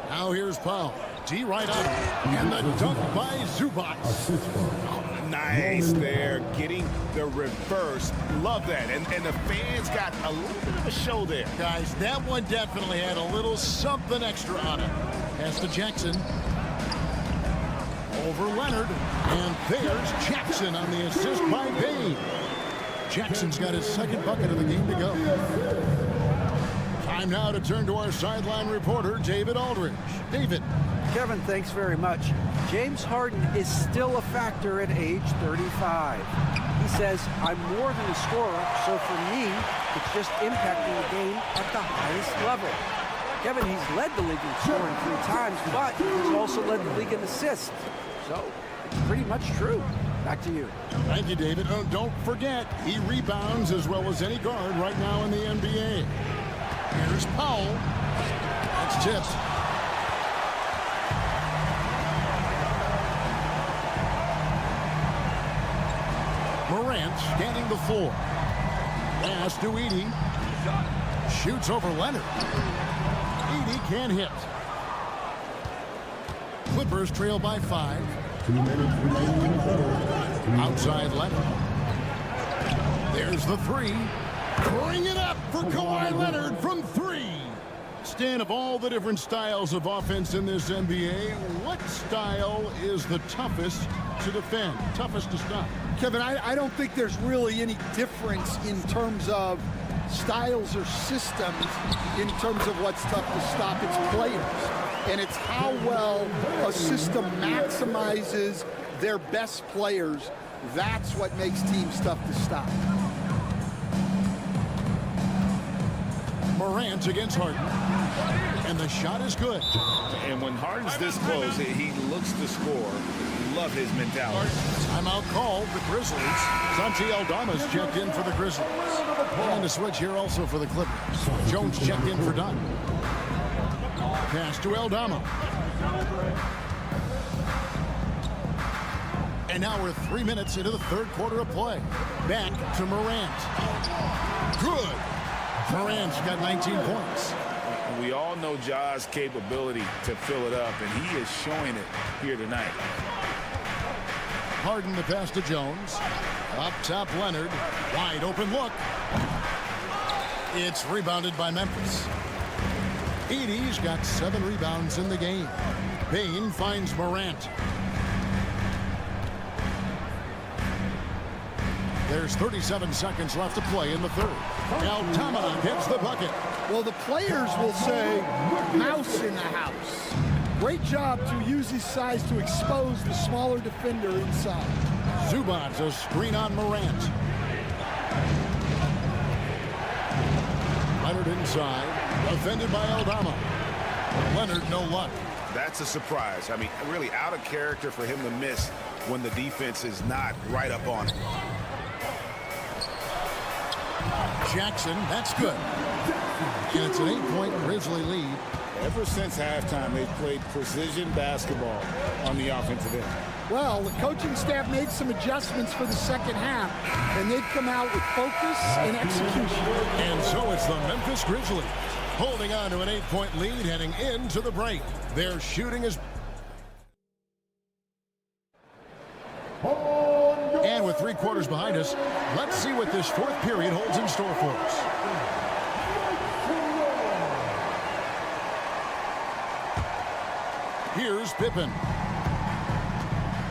Now here's Powell. D right up. And the dunk by Zubac. Nice there, getting the reverse. Love that. And the fans got a little bit of a show there. Guys, that one definitely had a little something extra on it. Pass to Jackson. Over Leonard. And there's Jackson on the assist by Bane. Jackson's got his second bucket of the game to go. Time now to turn to our sideline reporter, David Aldridge. David. Kevin, thanks very much. James Harden is still a factor at age 35. He says, I'm more than a scorer, so for me, it's just impacting the game at the highest level. Kevin, he's led the league in scoring 3 times, but he's also led the league in assists. So, it's pretty much true. Back to you. Thank you, David. Oh, don't forget, he rebounds as well as any guard right now in the NBA. Here's Powell. That's tipped. Morant scanning the floor. Pass to Edey. Shoots over Leonard. Edey can't hit. Clippers trail by 5. Outside Leonard. There's the 3. Bring it up for Kawhi Leonard from 3. Stan, of all the different styles of offense in this NBA, what style is the toughest to defend, toughest to stop? Kevin, I don't think there's really any difference in terms of styles or systems in terms of what's tough to stop. It's players. And it's how well a system maximizes their best players. That's what makes teams tough to stop. Morant against Harden. And the shot is good. And when Harden's this close, he looks to score. Love his mentality. Timeout called the Grizzlies. Santi Aldama's checked in for the Grizzlies. And a switch here also for the Clippers. Jones checked in for Dunn. Pass to Aldama. And now we're 3 minutes into the third quarter of play. Back to Morant. Good. Morant's got 19 points. And we all know Ja's capability to fill it up, and he is showing it here tonight. Harden the pass to Jones. Up top, Leonard. Wide open look. It's rebounded by Memphis. Edey's got 7 rebounds in the game. Payne finds Morant. There's 37 seconds left to play in the third. Aldama hits the bucket. Well, the players will say, mouse in the house. Great job to use his size to expose the smaller defender inside. Zubac's a screen on Morant. Leonard inside. Defended by Aldama. Leonard, no luck. That's a surprise. I mean, really out of character for him to miss when the defense is not right up on him. Jackson, that's good. And it's an 8-point Grizzly lead. Ever since halftime, they've played precision basketball on the offensive end. Well, the coaching staff made some adjustments for the second half, and they've come out with focus and execution. And so it's the Memphis Grizzlies holding on to an 8-point lead heading into the break. Their shooting is... And with 3 quarters behind us, let's see what this fourth period holds in store for us. Here's Pippen.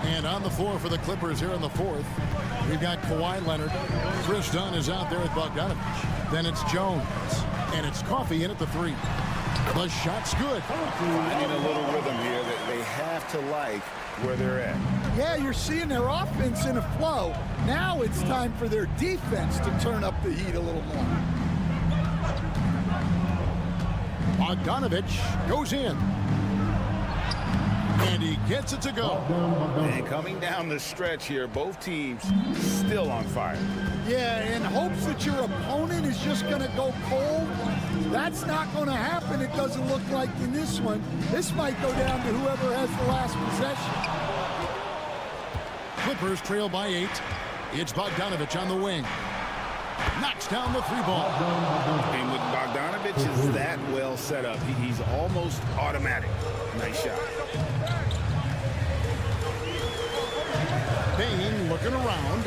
And on the floor for the Clippers here in the fourth, we've got Kawhi Leonard. Chris Dunn is out there with Bogdanovich. Then it's Jones. And it's Coffey in at the 3. The shot's good. Finding a little rhythm here that they have to like where they're at. Yeah, you're seeing their offense in a flow. Now it's time for their defense to turn up the heat a little more. Bogdanovich goes in. And he gets it to go. And coming down the stretch here, both teams still on fire. Yeah, in hopes that your opponent is just going to go cold. That's not going to happen, it doesn't look like in this one. This might go down to whoever has the last possession. Clippers trail by 8. It's Bogdanovich on the wing. Knocks down the 3-ball. And with Bogdanovich is that well set up, he's almost automatic. Nice shot. Payne looking around.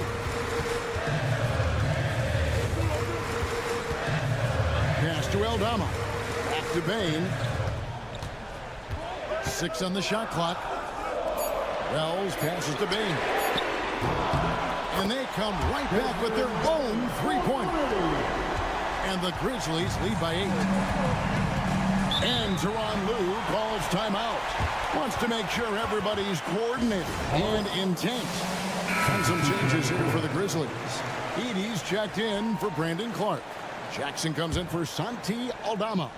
Pass to Aldama. Back to Payne. 6 on the shot clock. Wells passes to Payne. And they come right back with their own 3-pointer. And the Grizzlies lead by 8. And Tyronn Lue calls timeout. Wants to make sure everybody's coordinated and intent. And some changes here for the Grizzlies. Edey's checked in for Brandon Clark. Jackson comes in for Santi Aldama.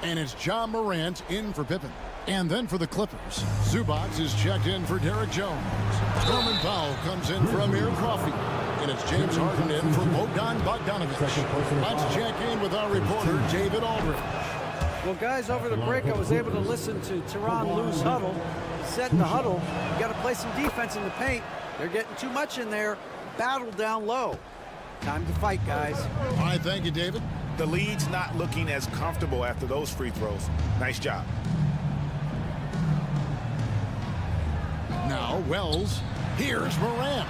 And it's Ja Morant in for Pippen. And then for the Clippers, Zubac is checked in for Derek Jones. Norman Powell comes in for Amir Coffey. And it's James Harden in for Bogdan Bogdanovich. Let's check in with our reporter, David Aldridge. Well, guys, over the break, I was able to listen to Tyronn Lue's huddle. He said in the huddle, you got to play some defense in the paint. They're getting too much in there. Battle down low. Time to fight, guys. All right, thank you, David. The lead's not looking as comfortable after those free throws. Nice job. Now, Wells. Here's Morant.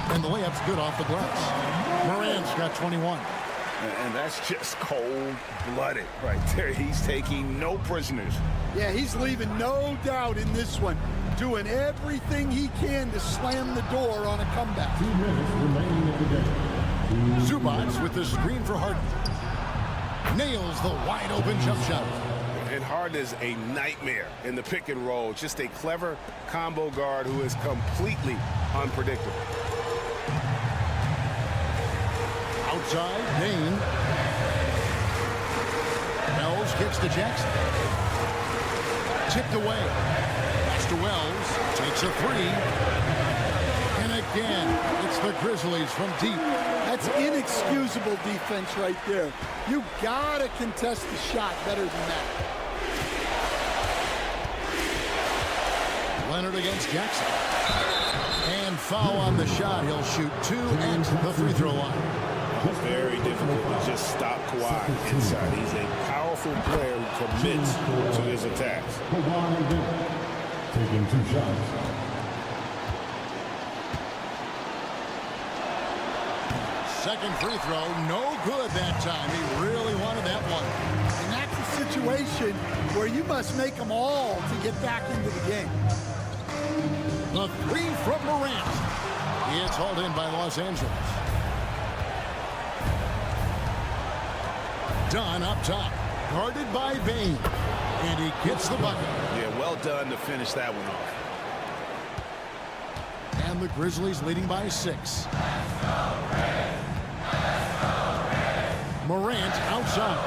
And the layup's good off the glass. Morant's got 21. And that's just cold-blooded right there. He's taking no prisoners. Yeah, he's leaving no doubt in this one. Doing everything he can to slam the door on a comeback. 2 minutes remaining in the game. Zubac with the screen for Harden. Nails the wide-open jump shot. And Harden is a nightmare in the pick and roll. Just a clever combo guard who is completely unpredictable. Outside, Payne. Wells kicks to Jackson. Tipped away. Pass to Wells. Takes a 3. And again, it's the Grizzlies from deep. That's inexcusable defense right there. You gotta contest the shot better than that. Leonard against Jackson. And foul on the shot. He'll shoot 2 at the free throw line. Very difficult to just stop Kawhi inside. He's a powerful player who commits to his attacks. Taking 2 shots. Second free throw, no good that time. He really wanted that one. And that's a situation where you must make them all to get back into the game. The 3 from Morant. It's hauled in by Los Angeles. Dunn up top, guarded by Bain. And he gets the bucket. Yeah, well done to finish that one off. And the Grizzlies leading by 6. Morant outside.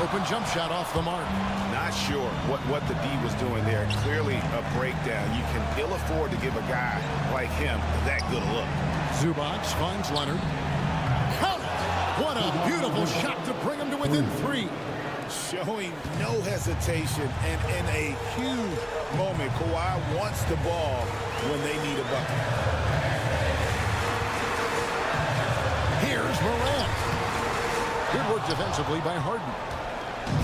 Open jump shot off the mark. Not sure what the D was doing there. Clearly a breakdown. You can ill afford to give a guy like him that good a look. Zubac finds Leonard. Count it! What a beautiful shot to bring him to within 3. Showing no hesitation, and in a huge moment, Kawhi wants the ball when they need a bucket. Here's Morant. Good work defensively by Harden.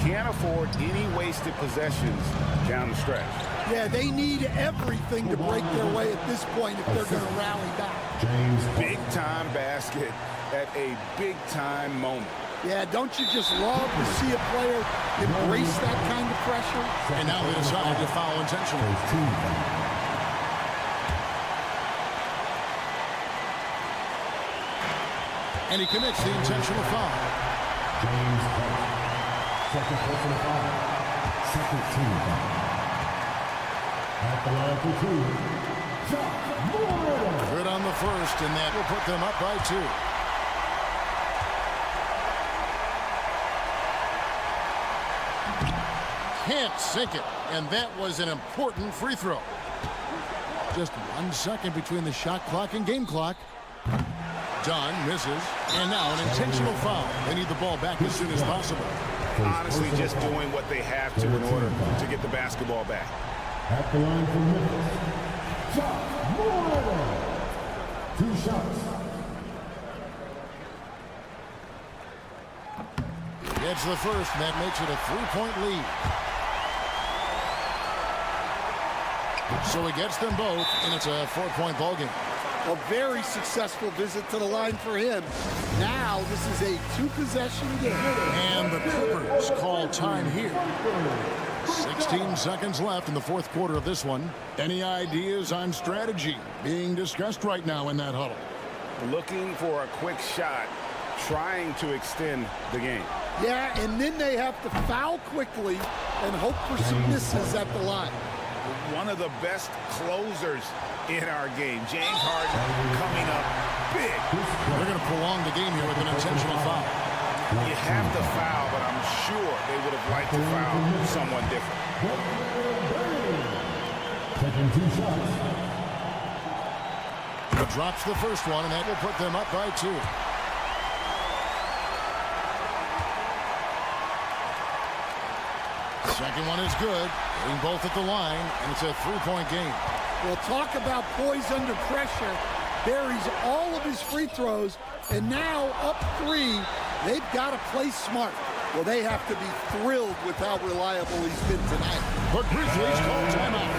Can't afford any wasted possessions down the stretch. Yeah, they need everything to break their way at this point if they're going to rally back. Big-time basket at a big-time moment. Yeah, don't you just love to see a player embrace that kind of pressure? And now they decide to foul intentionally. And he commits the intentional foul. Second personal foul. Second team foul. At the line for 2. Good on the first, and that will put them up by 2. Can't sink it, and that was an important free throw. Just 1 second between the shot clock and game clock. Dunn misses, and now an intentional foul. They need the ball back as soon as possible. Honestly, just doing what they have to in order to get the basketball back. At the line for Memphis. Shot. 2 shots. Gets the first, and that makes it a 3-point lead. So he gets them both, and it's a 4-point ballgame. A very successful visit to the line for him. Now this is a 2-possession game. And the Clippers call time here. 16 seconds left in the 4th quarter of this one. Any ideas on strategy being discussed right now in that huddle? Looking for a quick shot, trying to extend the game. Yeah, and then they have to foul quickly and hope for some misses at the line. One of the best closers in our game. James Harden coming up big. They're going to prolong the game here with an intentional foul. You have to foul, but I'm sure they would have liked to foul someone different. Taking 2 shots. Drops the first one, and that will put them up by 2. Second one is good. Getting both at the line, and it's a 3-point game. Well, talk about poise under pressure. Buries all of his free throws, and now up 3. They've got to play smart. Well, they have to be thrilled with how reliable he's been tonight. The Grizzlies call timeout.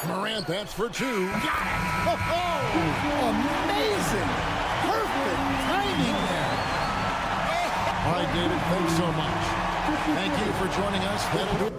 Morant, that's for 2. Amazing. Perfect timing there. All right, David, thanks so much. Thank you for joining us. That'll do it.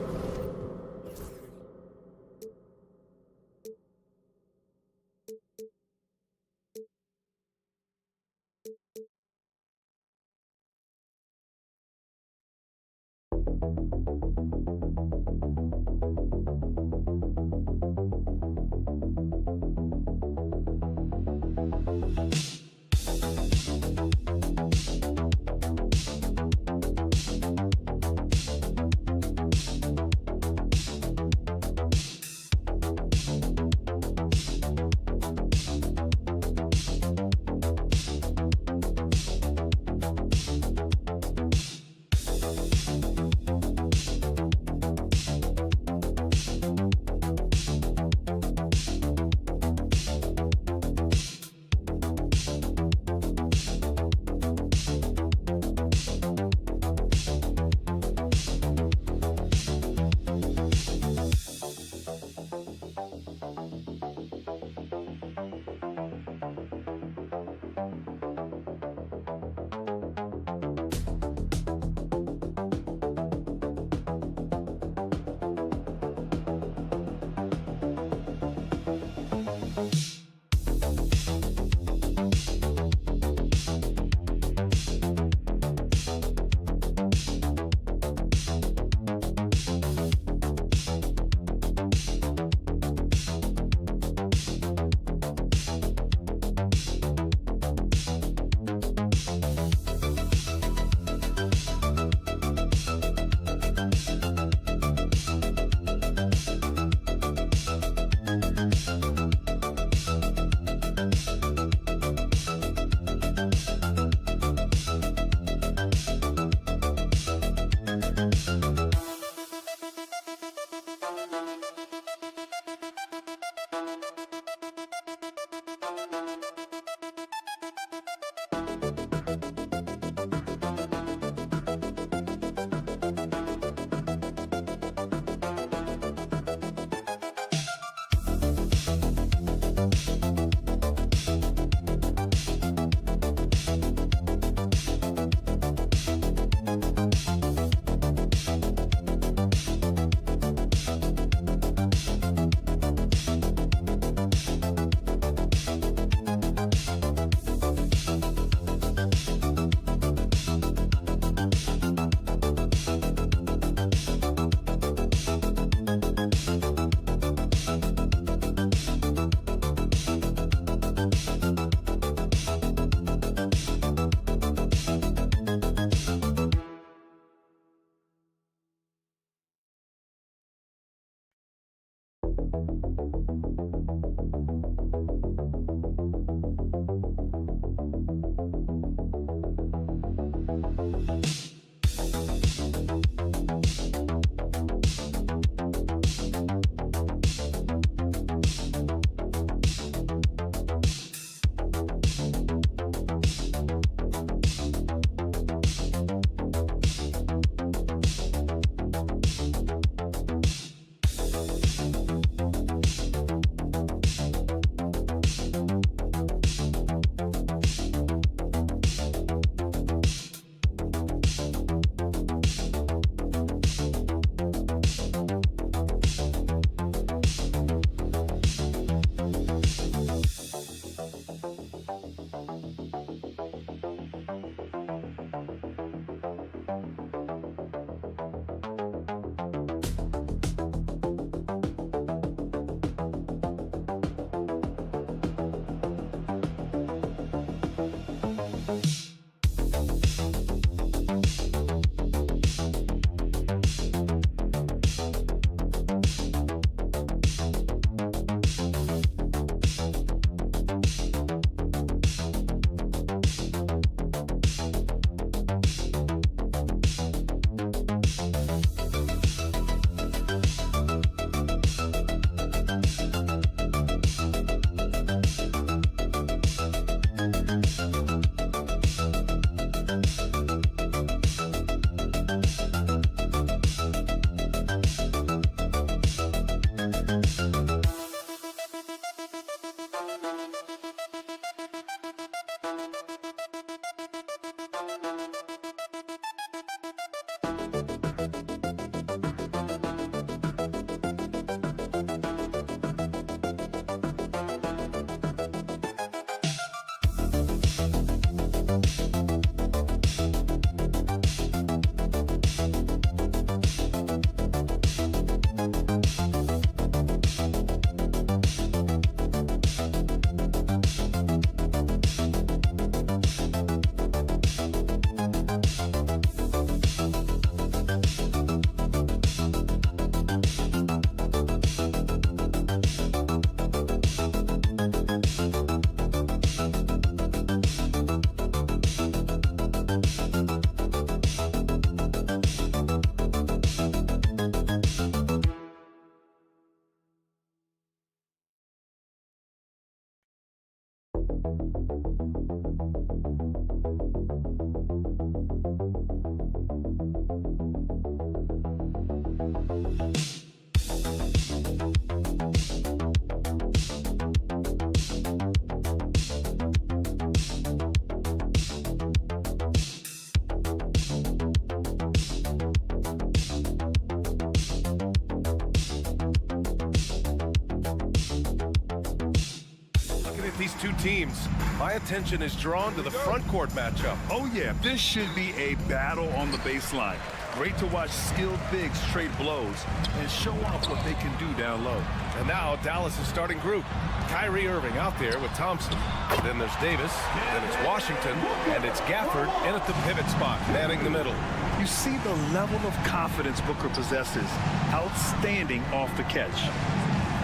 these two teams, my attention is drawn to the front court matchup. Oh, yeah, this should be a battle on the baseline. Great to watch skilled bigs trade blows and show off what they can do down low. And now Dallas' starting group. Kyrie Irving out there with Thompson. Then there's Davis. Then it's Washington. And it's Gafford in at the pivot spot, manning the middle. You see the level of confidence Booker possesses. Outstanding off the catch.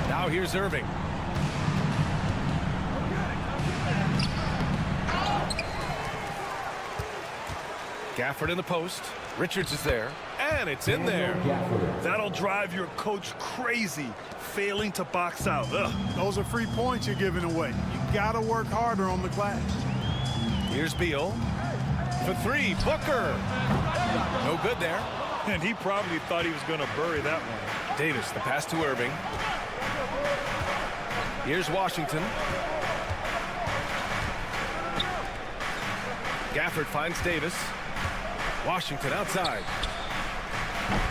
Now here's Irving. Gafford in the post. Richards is there. And it's in there. That'll drive your coach crazy, failing to box out. Ugh. Those are free points you're giving away. You got to work harder on the glass. Here's Beal. For three, Booker. No good there. And he probably thought he was going to bury that one. Davis, the pass to Irving. Here's Washington. Gafford finds Davis. Washington outside.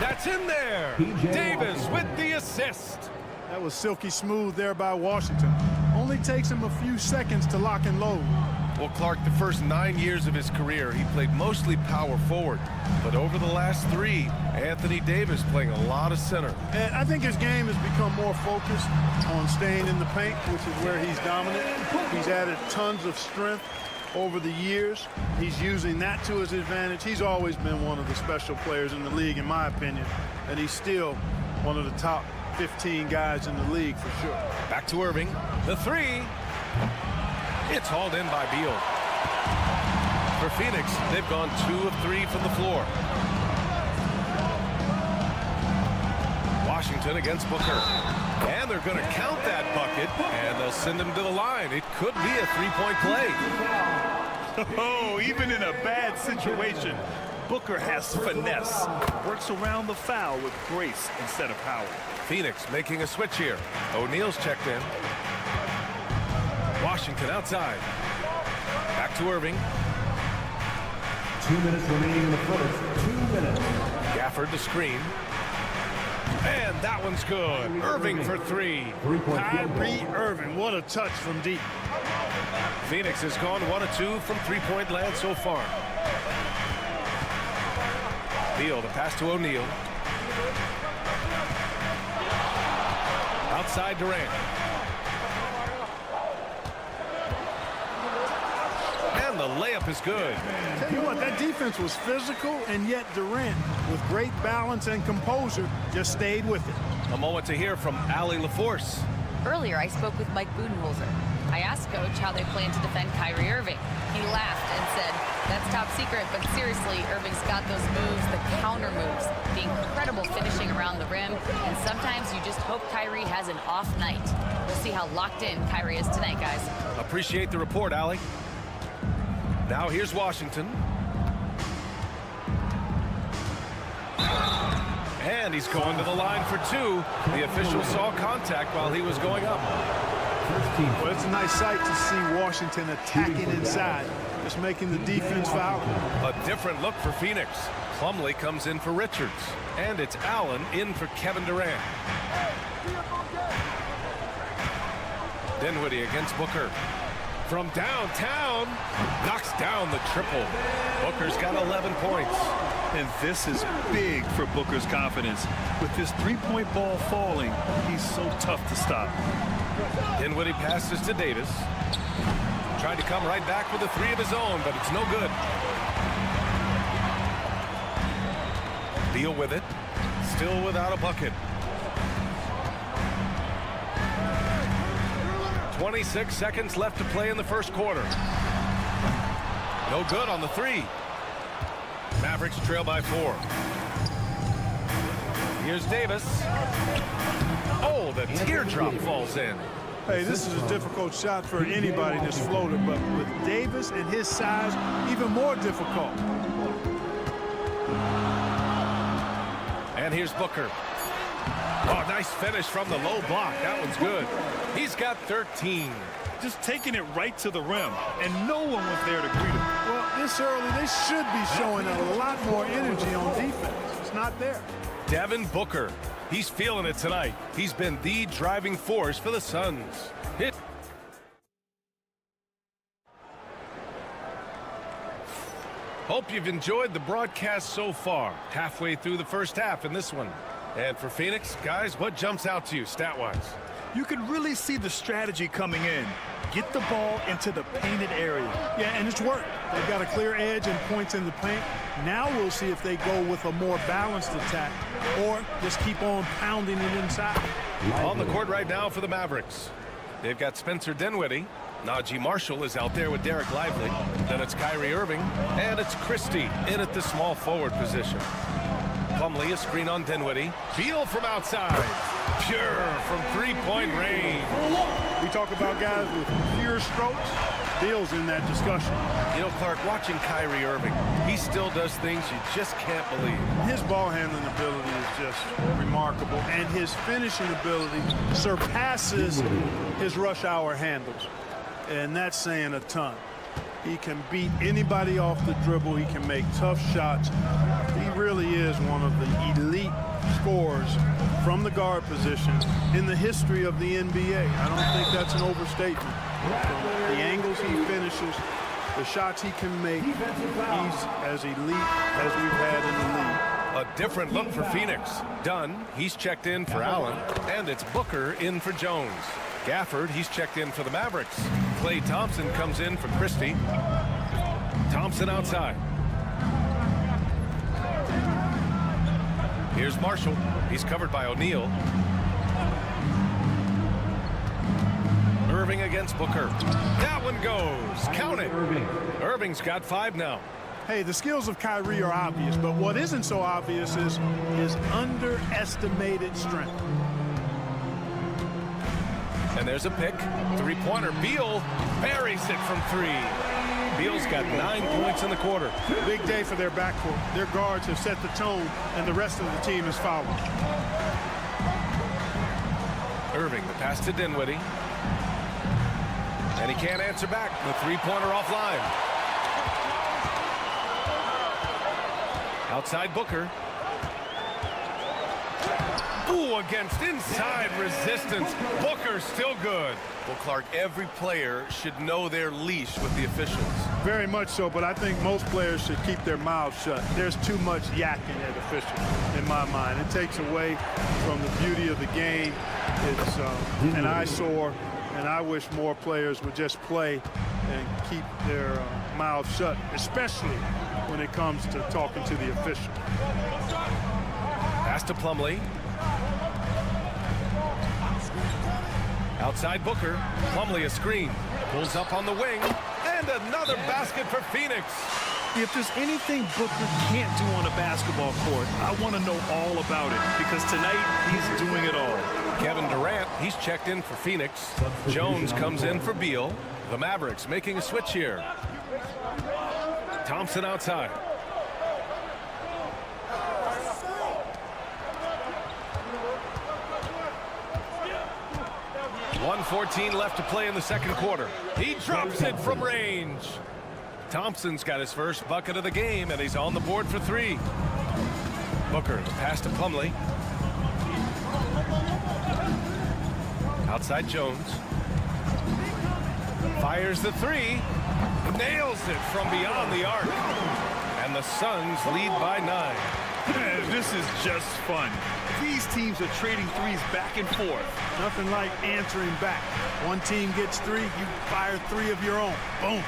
That's in there. Davis with the assist. That was silky smooth there by Washington. Only takes him a few seconds to lock and load. Well, Clark, the first 9 years of his career, he played mostly power forward. But over the last 3, Anthony Davis playing a lot of center. And I think his game has become more focused on staying in the paint, which is where he's dominant. He's added tons of strength over the years. He's using that to his advantage. He's always been one of the special players in the league, in my opinion. And he's still one of the top 15 guys in the league for sure. Back to Irving. The three. It's hauled in by Beal. For Phoenix, they've gone 2 of 3 from the floor. Washington against Booker. And they're going to count that bucket, and they'll send him to the line. It could be a three-point play. Oh, even in a bad situation, Booker has finesse. Works around the foul with grace instead of power. Phoenix making a switch here. O'Neal's checked in. Washington outside. Back to Irving. 2 minutes remaining in the first. 2 minutes. Gafford to screen. And that one's good. Irving for 3. Kyrie Irving, what a touch from deep. Phoenix has gone 1 of 2 from three-point land so far. Beal, the pass to O'Neal. Outside Durant. And the layup is good. Tell you what, that defense was physical, and yet Durant, with great balance and composure, just stayed with it. A moment to hear from Allie LaForce. Earlier, I spoke with Mike Budenholzer. I asked Coach how they plan to defend Kyrie Irving. He laughed and said, that's top secret, but seriously, Irving's got those moves, the counter moves, the incredible finishing around the rim, and sometimes you just hope Kyrie has an off night. We'll see how locked in Kyrie is tonight, guys. Appreciate the report, Allie. Now here's Washington. And he's going to the line for 2. The official saw contact while he was going up. Well, it's a nice sight to see Washington attacking inside, just making the defense foul. A different look for Phoenix. Plumlee comes in for Richards. And it's Allen in for Kevin Durant. Dinwiddie against Booker. From downtown, knocks down the triple. Booker's got 11 points. And this is big for Booker's confidence. With his three-point ball falling, he's so tough to stop. Dinwiddie passes to Davis. Tried to come right back with a 3 of his own, but it's no good. Beal with it. Still without a bucket. 26 seconds left to play in the first quarter. No good on the 3. Mavericks trail by 4. Here's Davis. Oh, the teardrop falls in. Hey, this is a difficult shot for anybody that's floater, but with Davis and his size, even more difficult. And here's Booker. Oh, nice finish from the low block. That one's good. He's got 13. Just taking it right to the rim, and no one was there to greet him. Well, this early, they should be showing a lot more energy on defense. It's not there. Devin Booker. He's feeling it tonight. He's been the driving force for the Suns. Hope you've enjoyed the broadcast so far. Halfway through the first half in this one. And for Phoenix, guys, what jumps out to you stat-wise? You can really see the strategy coming in. Get the ball into the painted area. Yeah, and it's worked. They've got a clear edge and points in the paint. Now we'll see if they go with a more balanced attack or just keep on pounding it inside. On the court right now for the Mavericks. They've got Spencer Dinwiddie. Najee Marshall is out there with Derek Lively. Then it's Kyrie Irving. And it's Christie in at the small forward position. Plumlee, a screen on Dinwiddie. Beal from outside. Pure from three-point range. We talk about guys with pure strokes. Beal's in that discussion. You know, Clark, watching Kyrie Irving, he still does things you just can't believe. His ball handling ability is just remarkable, and his finishing ability surpasses his rush hour handles. And that's saying a ton. He can beat anybody off the dribble. He can make tough shots. He really is one of the elite scorers from the guard position in the history of the NBA. I don't think that's an overstatement. From the angles he finishes, the shots he can make, he's as elite as we've had in the league. A different look for Phoenix. Dunn, he's checked in for Allen, and it's Booker in for Jones. Gafford, he's checked in for the Mavericks. Klay Thompson comes in for Christie. Thompson outside. Here's Marshall. He's covered by O'Neal. Irving against Booker. That one goes. Count it. Irving's got 5 now. Hey, the skills of Kyrie are obvious, but what isn't so obvious is his underestimated strength. And there's a pick. Three-pointer. Beal buries it from 3. Beal's got 9 points in the quarter. Big day for their backcourt. Their guards have set the tone, and the rest of the team is following. Irving, the pass to Dinwiddie. And he can't answer back. The three-pointer offline. Outside Booker. Ooh, against inside resistance. Booker still good. Well, Clark, every player should know their leash with the officials. Very much so, but I think most players should keep their mouths shut. There's too much yakking at officials, in my mind. It takes away from the beauty of the game. It's an eyesore, and I wish more players would just play and keep their mouths shut, especially when it comes to talking to the official. Pass to Plumlee. Outside Booker. Plumlee a screen. Pulls up on the wing. And another basket for Phoenix. If there's anything Booker can't do on a basketball court, I want to know all about it, because tonight he's doing it all. Kevin Durant, he's checked in for Phoenix. Jones comes in for Beal. The Mavericks making a switch here. Thompson outside. .114 left to play in the second quarter. He drops it from range. Thompson's got his first bucket of the game, and he's on the board for 3. Booker, the pass to Plumlee. Outside Jones. Fires the 3. Nails it from beyond the arc. And the Suns lead by 9. This is just fun. These teams are trading threes back and forth. Nothing like answering back. One team gets 3, you fire 3 of your own. Boom.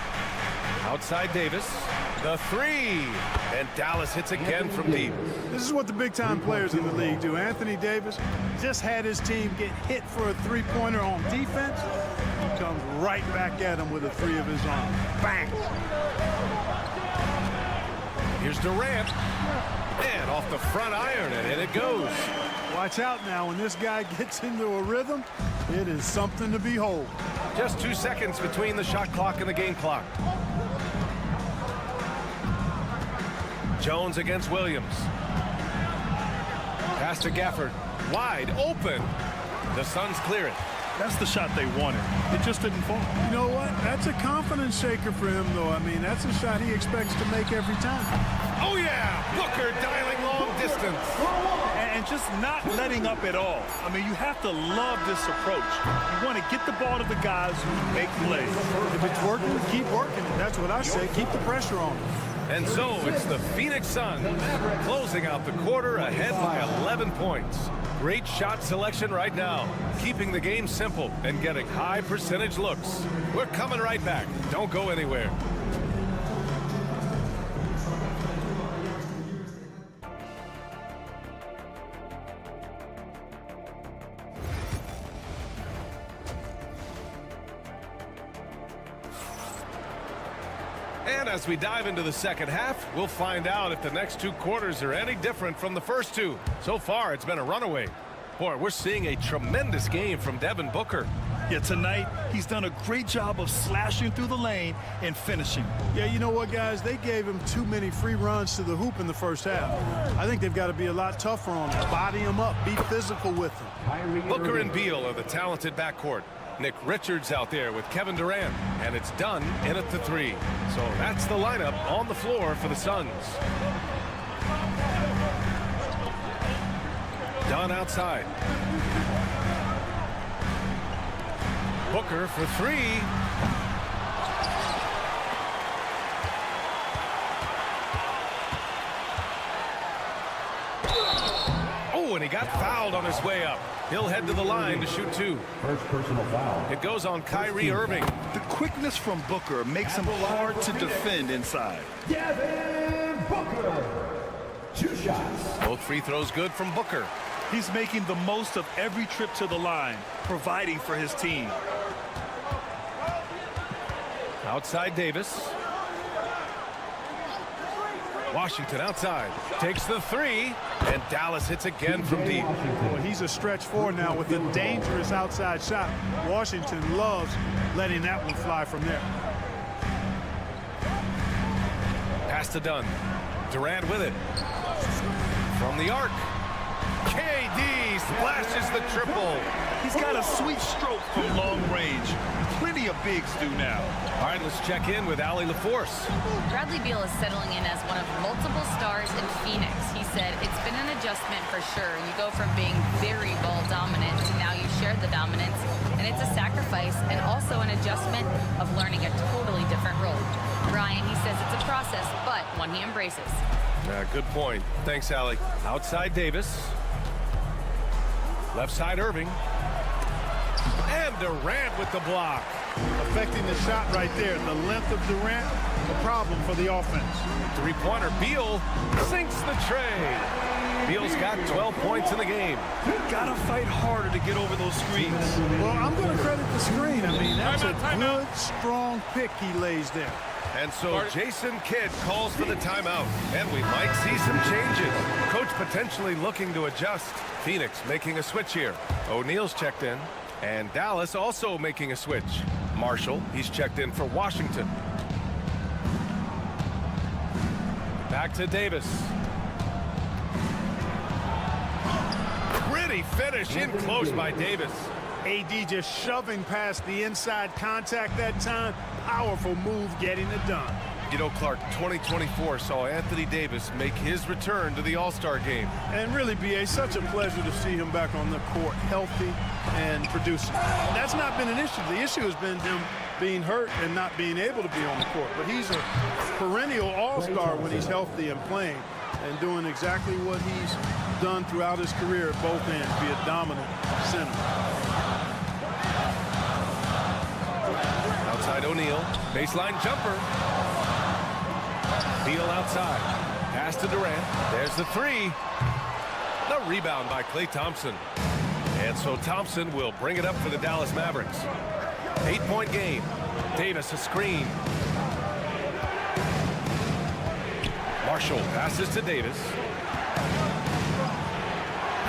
Outside Davis. The 3. And Dallas hits again from deep. This is what the big-time players in the league do. Anthony Davis just had his team get hit for a three-pointer on defense. He comes right back at him with a 3 of his own. Bang! Here's Durant. And off the front iron, and in it goes. Watch out now. When this guy gets into a rhythm, it is something to behold. Just 2 seconds between the shot clock and the game clock. Jones against Williams. Pass to Gafford. Wide open. The Suns clear it. That's the shot they wanted. It just didn't fall. You know what? That's a confidence shaker for him, though. I mean, that's a shot he expects to make every time. Oh, yeah! Booker dialing long distance. And just not letting up at all. I mean, you have to love this approach. You want to get the ball to the guys who make plays. If it's working, keep working. That's what I say. Keep the pressure on him. And so it's the Phoenix Suns closing out the quarter ahead by 11 points. Great shot selection right now, keeping the game simple and getting high percentage looks. We're coming right back. Don't go anywhere. And as we dive into the second half, we'll find out if the next two quarters are any different from the first two. So far, it's been a runaway. Boy, we're seeing a tremendous game from Devin Booker. Yeah, tonight, he's done a great job of slashing through the lane and finishing. Yeah, you know what, guys? They gave him too many free runs to the hoop in the first half. I think they've got to be a lot tougher on him. Body him up. Be physical with him. Booker and Beal are the talented backcourt. Nick Richards out there with Kevin Durant, and it's done in at the three. So that's the lineup on the floor for the Suns. Dunn outside. Booker for three. Oh, and he got fouled on his way up. He'll head to the line to shoot two. First personal foul. It goes on Kyrie Irving. The quickness from Booker makes him hard to defend inside. Devin Booker. 2 shots. Both free throws good from Booker. He's making the most of every trip to the line, providing for his team. Outside Davis. Washington outside. Takes the three. And Dallas hits again from deep. Well, he's a stretch four now with a dangerous outside shot. Washington loves letting that one fly from there. Pass to Dunn. Durant with it. From the arc. KD splashes the triple. He's got a sweet stroke from long range. Plenty of bigs do now. All right, let's check in with Allie LaForce. Bradley Beal is settling in as one of multiple stars in Phoenix. He said it's been an adjustment for sure. You go from being very ball dominant to now you share the dominance, and it's a sacrifice and also an adjustment of learning a totally different role. Brian, he says it's a process, but one he embraces. Good point. Thanks, Allie. Outside Davis. Left side Irving. And Durant with the block. Affecting the shot right there. The length of Durant, a problem for the offense. Three-pointer. Beal sinks the tray. Beal's got 12 points in the game. Gotta fight harder to get over those screens. Well, I'm going to credit the screen. I mean, that's a good, strong pick he lays there. And so Jason Kidd calls for the timeout. And we might see some changes. Coach potentially looking to adjust. Phoenix making a switch here. O'Neal's checked in. And Dallas also making a switch. Marshall, he's checked in for Washington. Back to Davis. Pretty finish in close by Davis. AD just shoving past the inside contact that time. Powerful move getting it done. You know, Clark, 2024 saw Anthony Davis make his return to the All-Star game. And really, B.A., such a pleasure to see him back on the court, healthy and producing. That's not been an issue. The issue has been him being hurt and not being able to be on the court. But he's a perennial All-Star when he's healthy and playing and doing exactly what he's done throughout his career at both ends, be a dominant center. Outside O'Neal, baseline jumper. Beal outside. Pass to Durant. There's the three. The rebound by Klay Thompson. And so Thompson will bring it up for the Dallas Mavericks. 8-point game. Davis a screen. Marshall passes to Davis.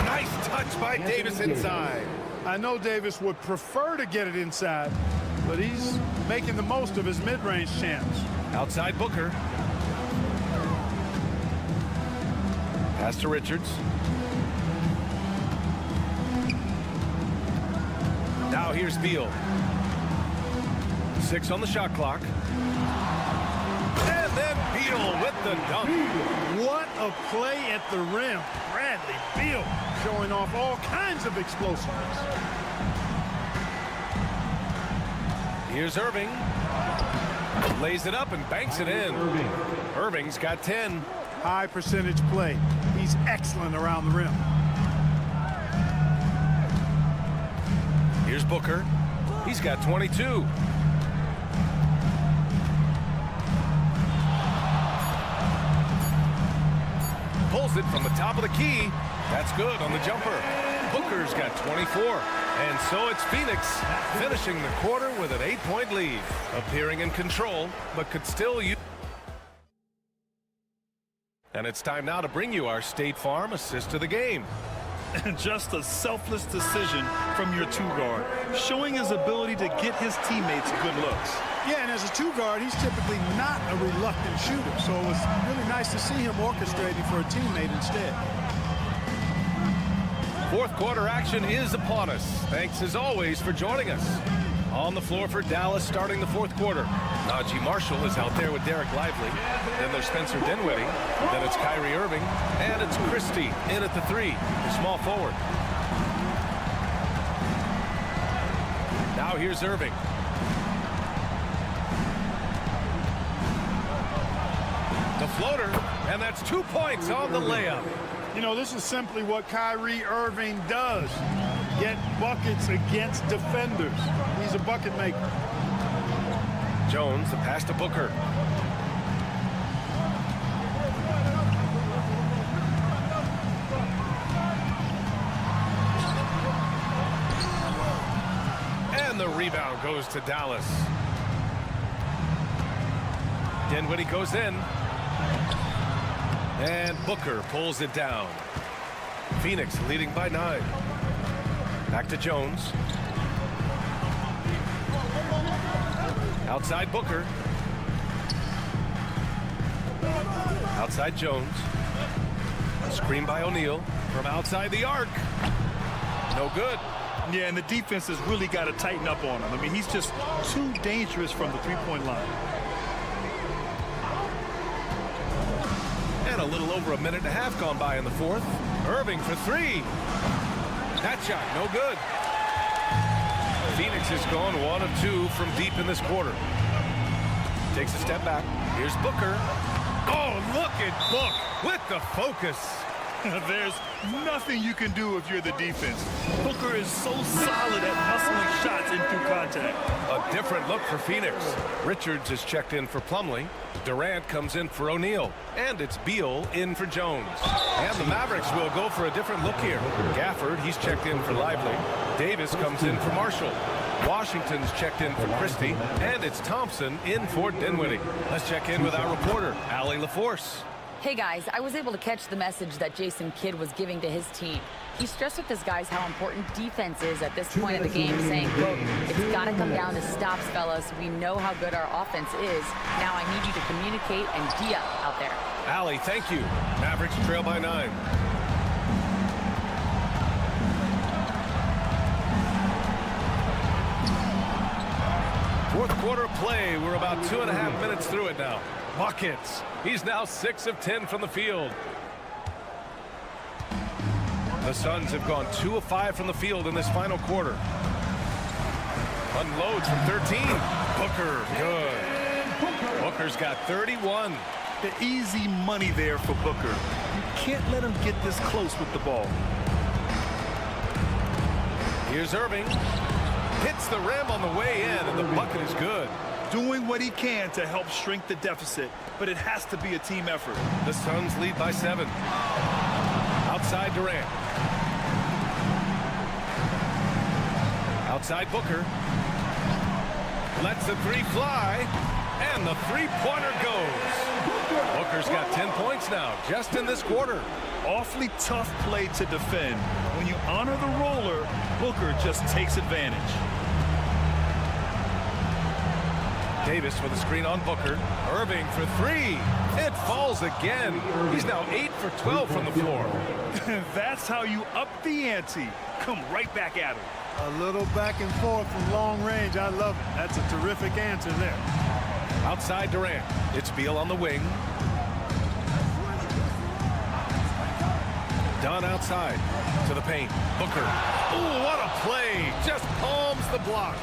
Nice touch by Davis inside. I know Davis would prefer to get it inside, but he's making the most of his mid-range chance. Outside Booker. Pass to Richards. Now here's Beal. 6 on the shot clock. And then Beal with the dunk. What a play at the rim. Bradley Beal showing off all kinds of explosiveness. Here's Irving. Lays it up and banks it in. Irving's got 10. High percentage play. He's excellent around the rim. Here's Booker. He's got 22. Pulls it from the top of the key. That's good on the jumper. Booker's got 24. And so it's Phoenix finishing the quarter with an 8-point lead. Appearing in control, but could still use. And it's time now to bring you our State Farm assist of the game. Just a selfless decision from your two-guard, showing his ability to get his teammates good looks. Yeah, and as a two-guard, he's typically not a reluctant shooter, so it was really nice to see him orchestrating for a teammate instead. Fourth quarter action is upon us. Thanks as always for joining us. On the floor for Dallas starting the fourth quarter. Najee Marshall is out there with Derek Lively. Then there's Spencer Dinwiddie. Then it's Kyrie Irving. And it's Christie in at the 3, the small forward. Now here's Irving. The floater, and that's 2 points on the layup. You know, this is simply what Kyrie Irving does. Get buckets against defenders. He's a bucket maker. Jones, the pass to Booker. And the rebound goes to Dallas. Dinwiddie goes in. And Booker pulls it down. Phoenix leading by 9. Back to Jones. Outside Booker. Outside Jones. Screen by O'Neal from outside the arc. No good. Yeah, and the defense has really got to tighten up on him. I mean, he's just too dangerous from the three-point line. And a little over a minute and a half gone by in the fourth. Irving for 3. That shot, no good. Phoenix has gone 1 of 2 from deep in this quarter. Takes a step back. Here's Booker. Oh, look at Book with the focus. There's nothing you can do if you're the defense. Booker is so solid at hustling shots in through contact. A different look for Phoenix. Richards is checked in for Plumlee. Durant comes in for O'Neal. And it's Beal in for Jones. And the Mavericks will go for a different look here. Gafford, he's checked in for Lively. Davis comes in for Marshall. Washington's checked in for Christie. And it's Thompson in for Dinwiddie. Let's check in with our reporter, Allie LaForce. Hey guys, I was able to catch the message that Jason Kidd was giving to his team. He stressed with his guys how important defense is at this point of the game, saying, quote, "It's got to come down to stops, fellas. We know how good our offense is. Now I need you to communicate and D-up out there." Allie, thank you. Mavericks trail by 9. Fourth quarter play. We're about 2.5 minutes through it now. Buckets. He's now 6 of 10 from the field. The Suns have gone 2 of 5 from the field in this final quarter. Unloads from 13. Booker, good. Booker's got 31. The easy money there for Booker. You can't let him get this close with the ball. Here's Irving. Hits the rim on the way in, and the bucket is good. Doing what he can to help shrink the deficit, but it has to be a team effort. The Suns lead by 7. Outside Durant. Outside Booker. Lets the 3 fly, and the 3-pointer goes. Booker's got 10 points now, just in this quarter. Awfully tough play to defend. When you honor the roller, Booker just takes advantage. Davis with a screen on Booker. Irving for 3. It falls again. He's now 8 for 12 from the floor. That's how you up the ante. Come right back at him. A little back and forth from long range. I love it. That's a terrific answer there. Outside Durant. It's Beal on the wing. Dunn outside to the paint. Booker. Ooh, what a play. Just palms the block.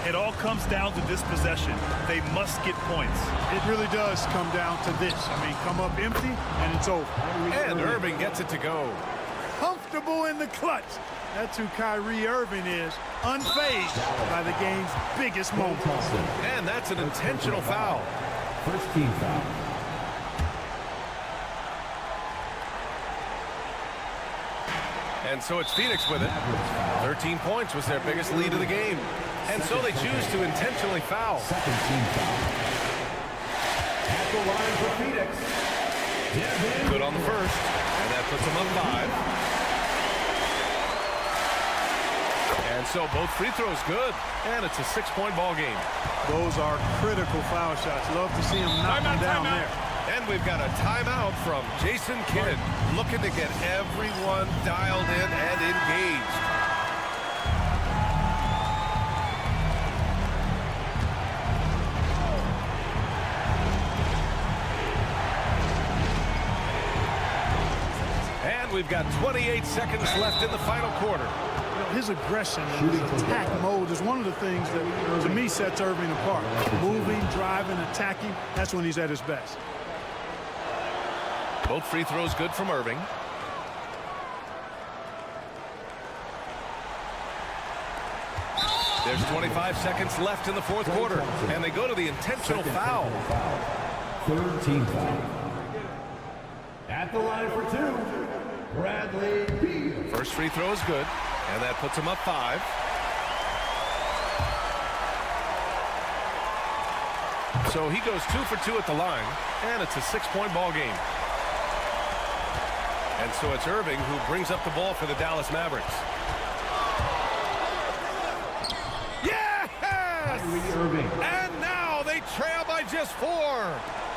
It all comes down to this possession. They must get points. It really does come down to this. I mean, come up empty, and it's over. And Irving gets it to go. Comfortable in the clutch. That's who Kyrie Irving is, unfazed by the game's biggest moment. And that's an intentional foul. First team foul. And so it's Phoenix with it. 13 points was their biggest lead of the game. And so they choose to intentionally foul. Second team foul. At the line for Phoenix. Good on the first. And that puts them up 5. And so both free throws good. And it's a 6-point ball game. Those are critical foul shots. Love to see him knock them down there. And we've got a timeout from Jason Kidd, looking to get everyone dialed in and engaged. And we've got 28 seconds left in the final quarter. His aggression and his attack mode is one of the things that, to me, sets Irving apart. Moving, driving, attacking, that's when he's at his best. Both free throws good from Irving. There's 25 seconds left in the fourth quarter, and they go to the intentional foul. Third team foul. At the line for 2, Bradley Beal. First free throw is good, and that puts him up 5. So he goes 2 for 2 at the line, and it's a 6-point ball game. And so it's Irving who brings up the ball for the Dallas Mavericks. Yes! And now they trail by just 4.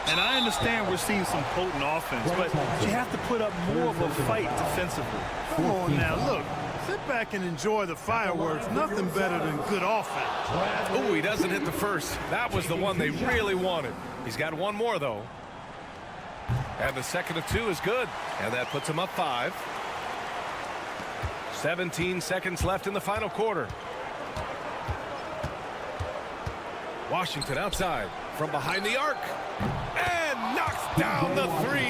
And I understand we're seeing some potent offense, but you have to put up more of a fight defensively. Come on now, look. Sit back and enjoy the fireworks. Nothing better than good offense. Oh, he doesn't hit the first. That was the one they really wanted. He's got one more, though. And the second of 2 is good. And that puts him up 5. 17 seconds left in the final quarter. Washington outside from behind the arc. And knocks down the 3.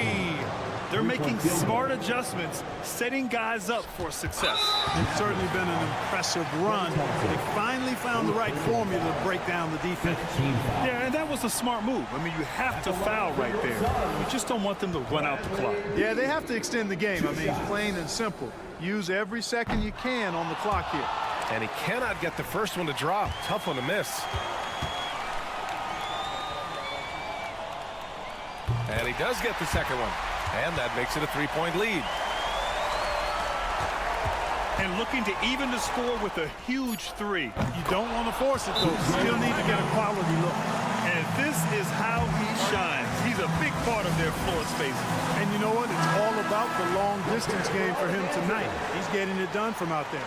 They're making smart adjustments, setting guys up for success. It's certainly been an impressive run. They finally found the right formula to break down the defense. Yeah, and that was a smart move. I mean, you have to foul right there. You just don't want them to run out the clock. Yeah, they have to extend the game. I mean, plain and simple. Use every second you can on the clock here. And he cannot get the first one to drop. Tough one to miss. And he does get the second one. And that makes it a 3-point lead. And looking to even the score with a huge 3. You don't want to force it, though. Still need to get a quality look. And this is how he shines. He's a big part of their floor space. And you know what? It's all about the long distance game for him tonight. He's getting it done from out there.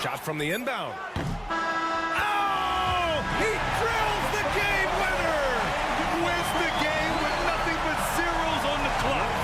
Shot from the inbound. Oh! He drills the game winner! Wins the game with nothing but zeros on the clock.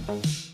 Bye.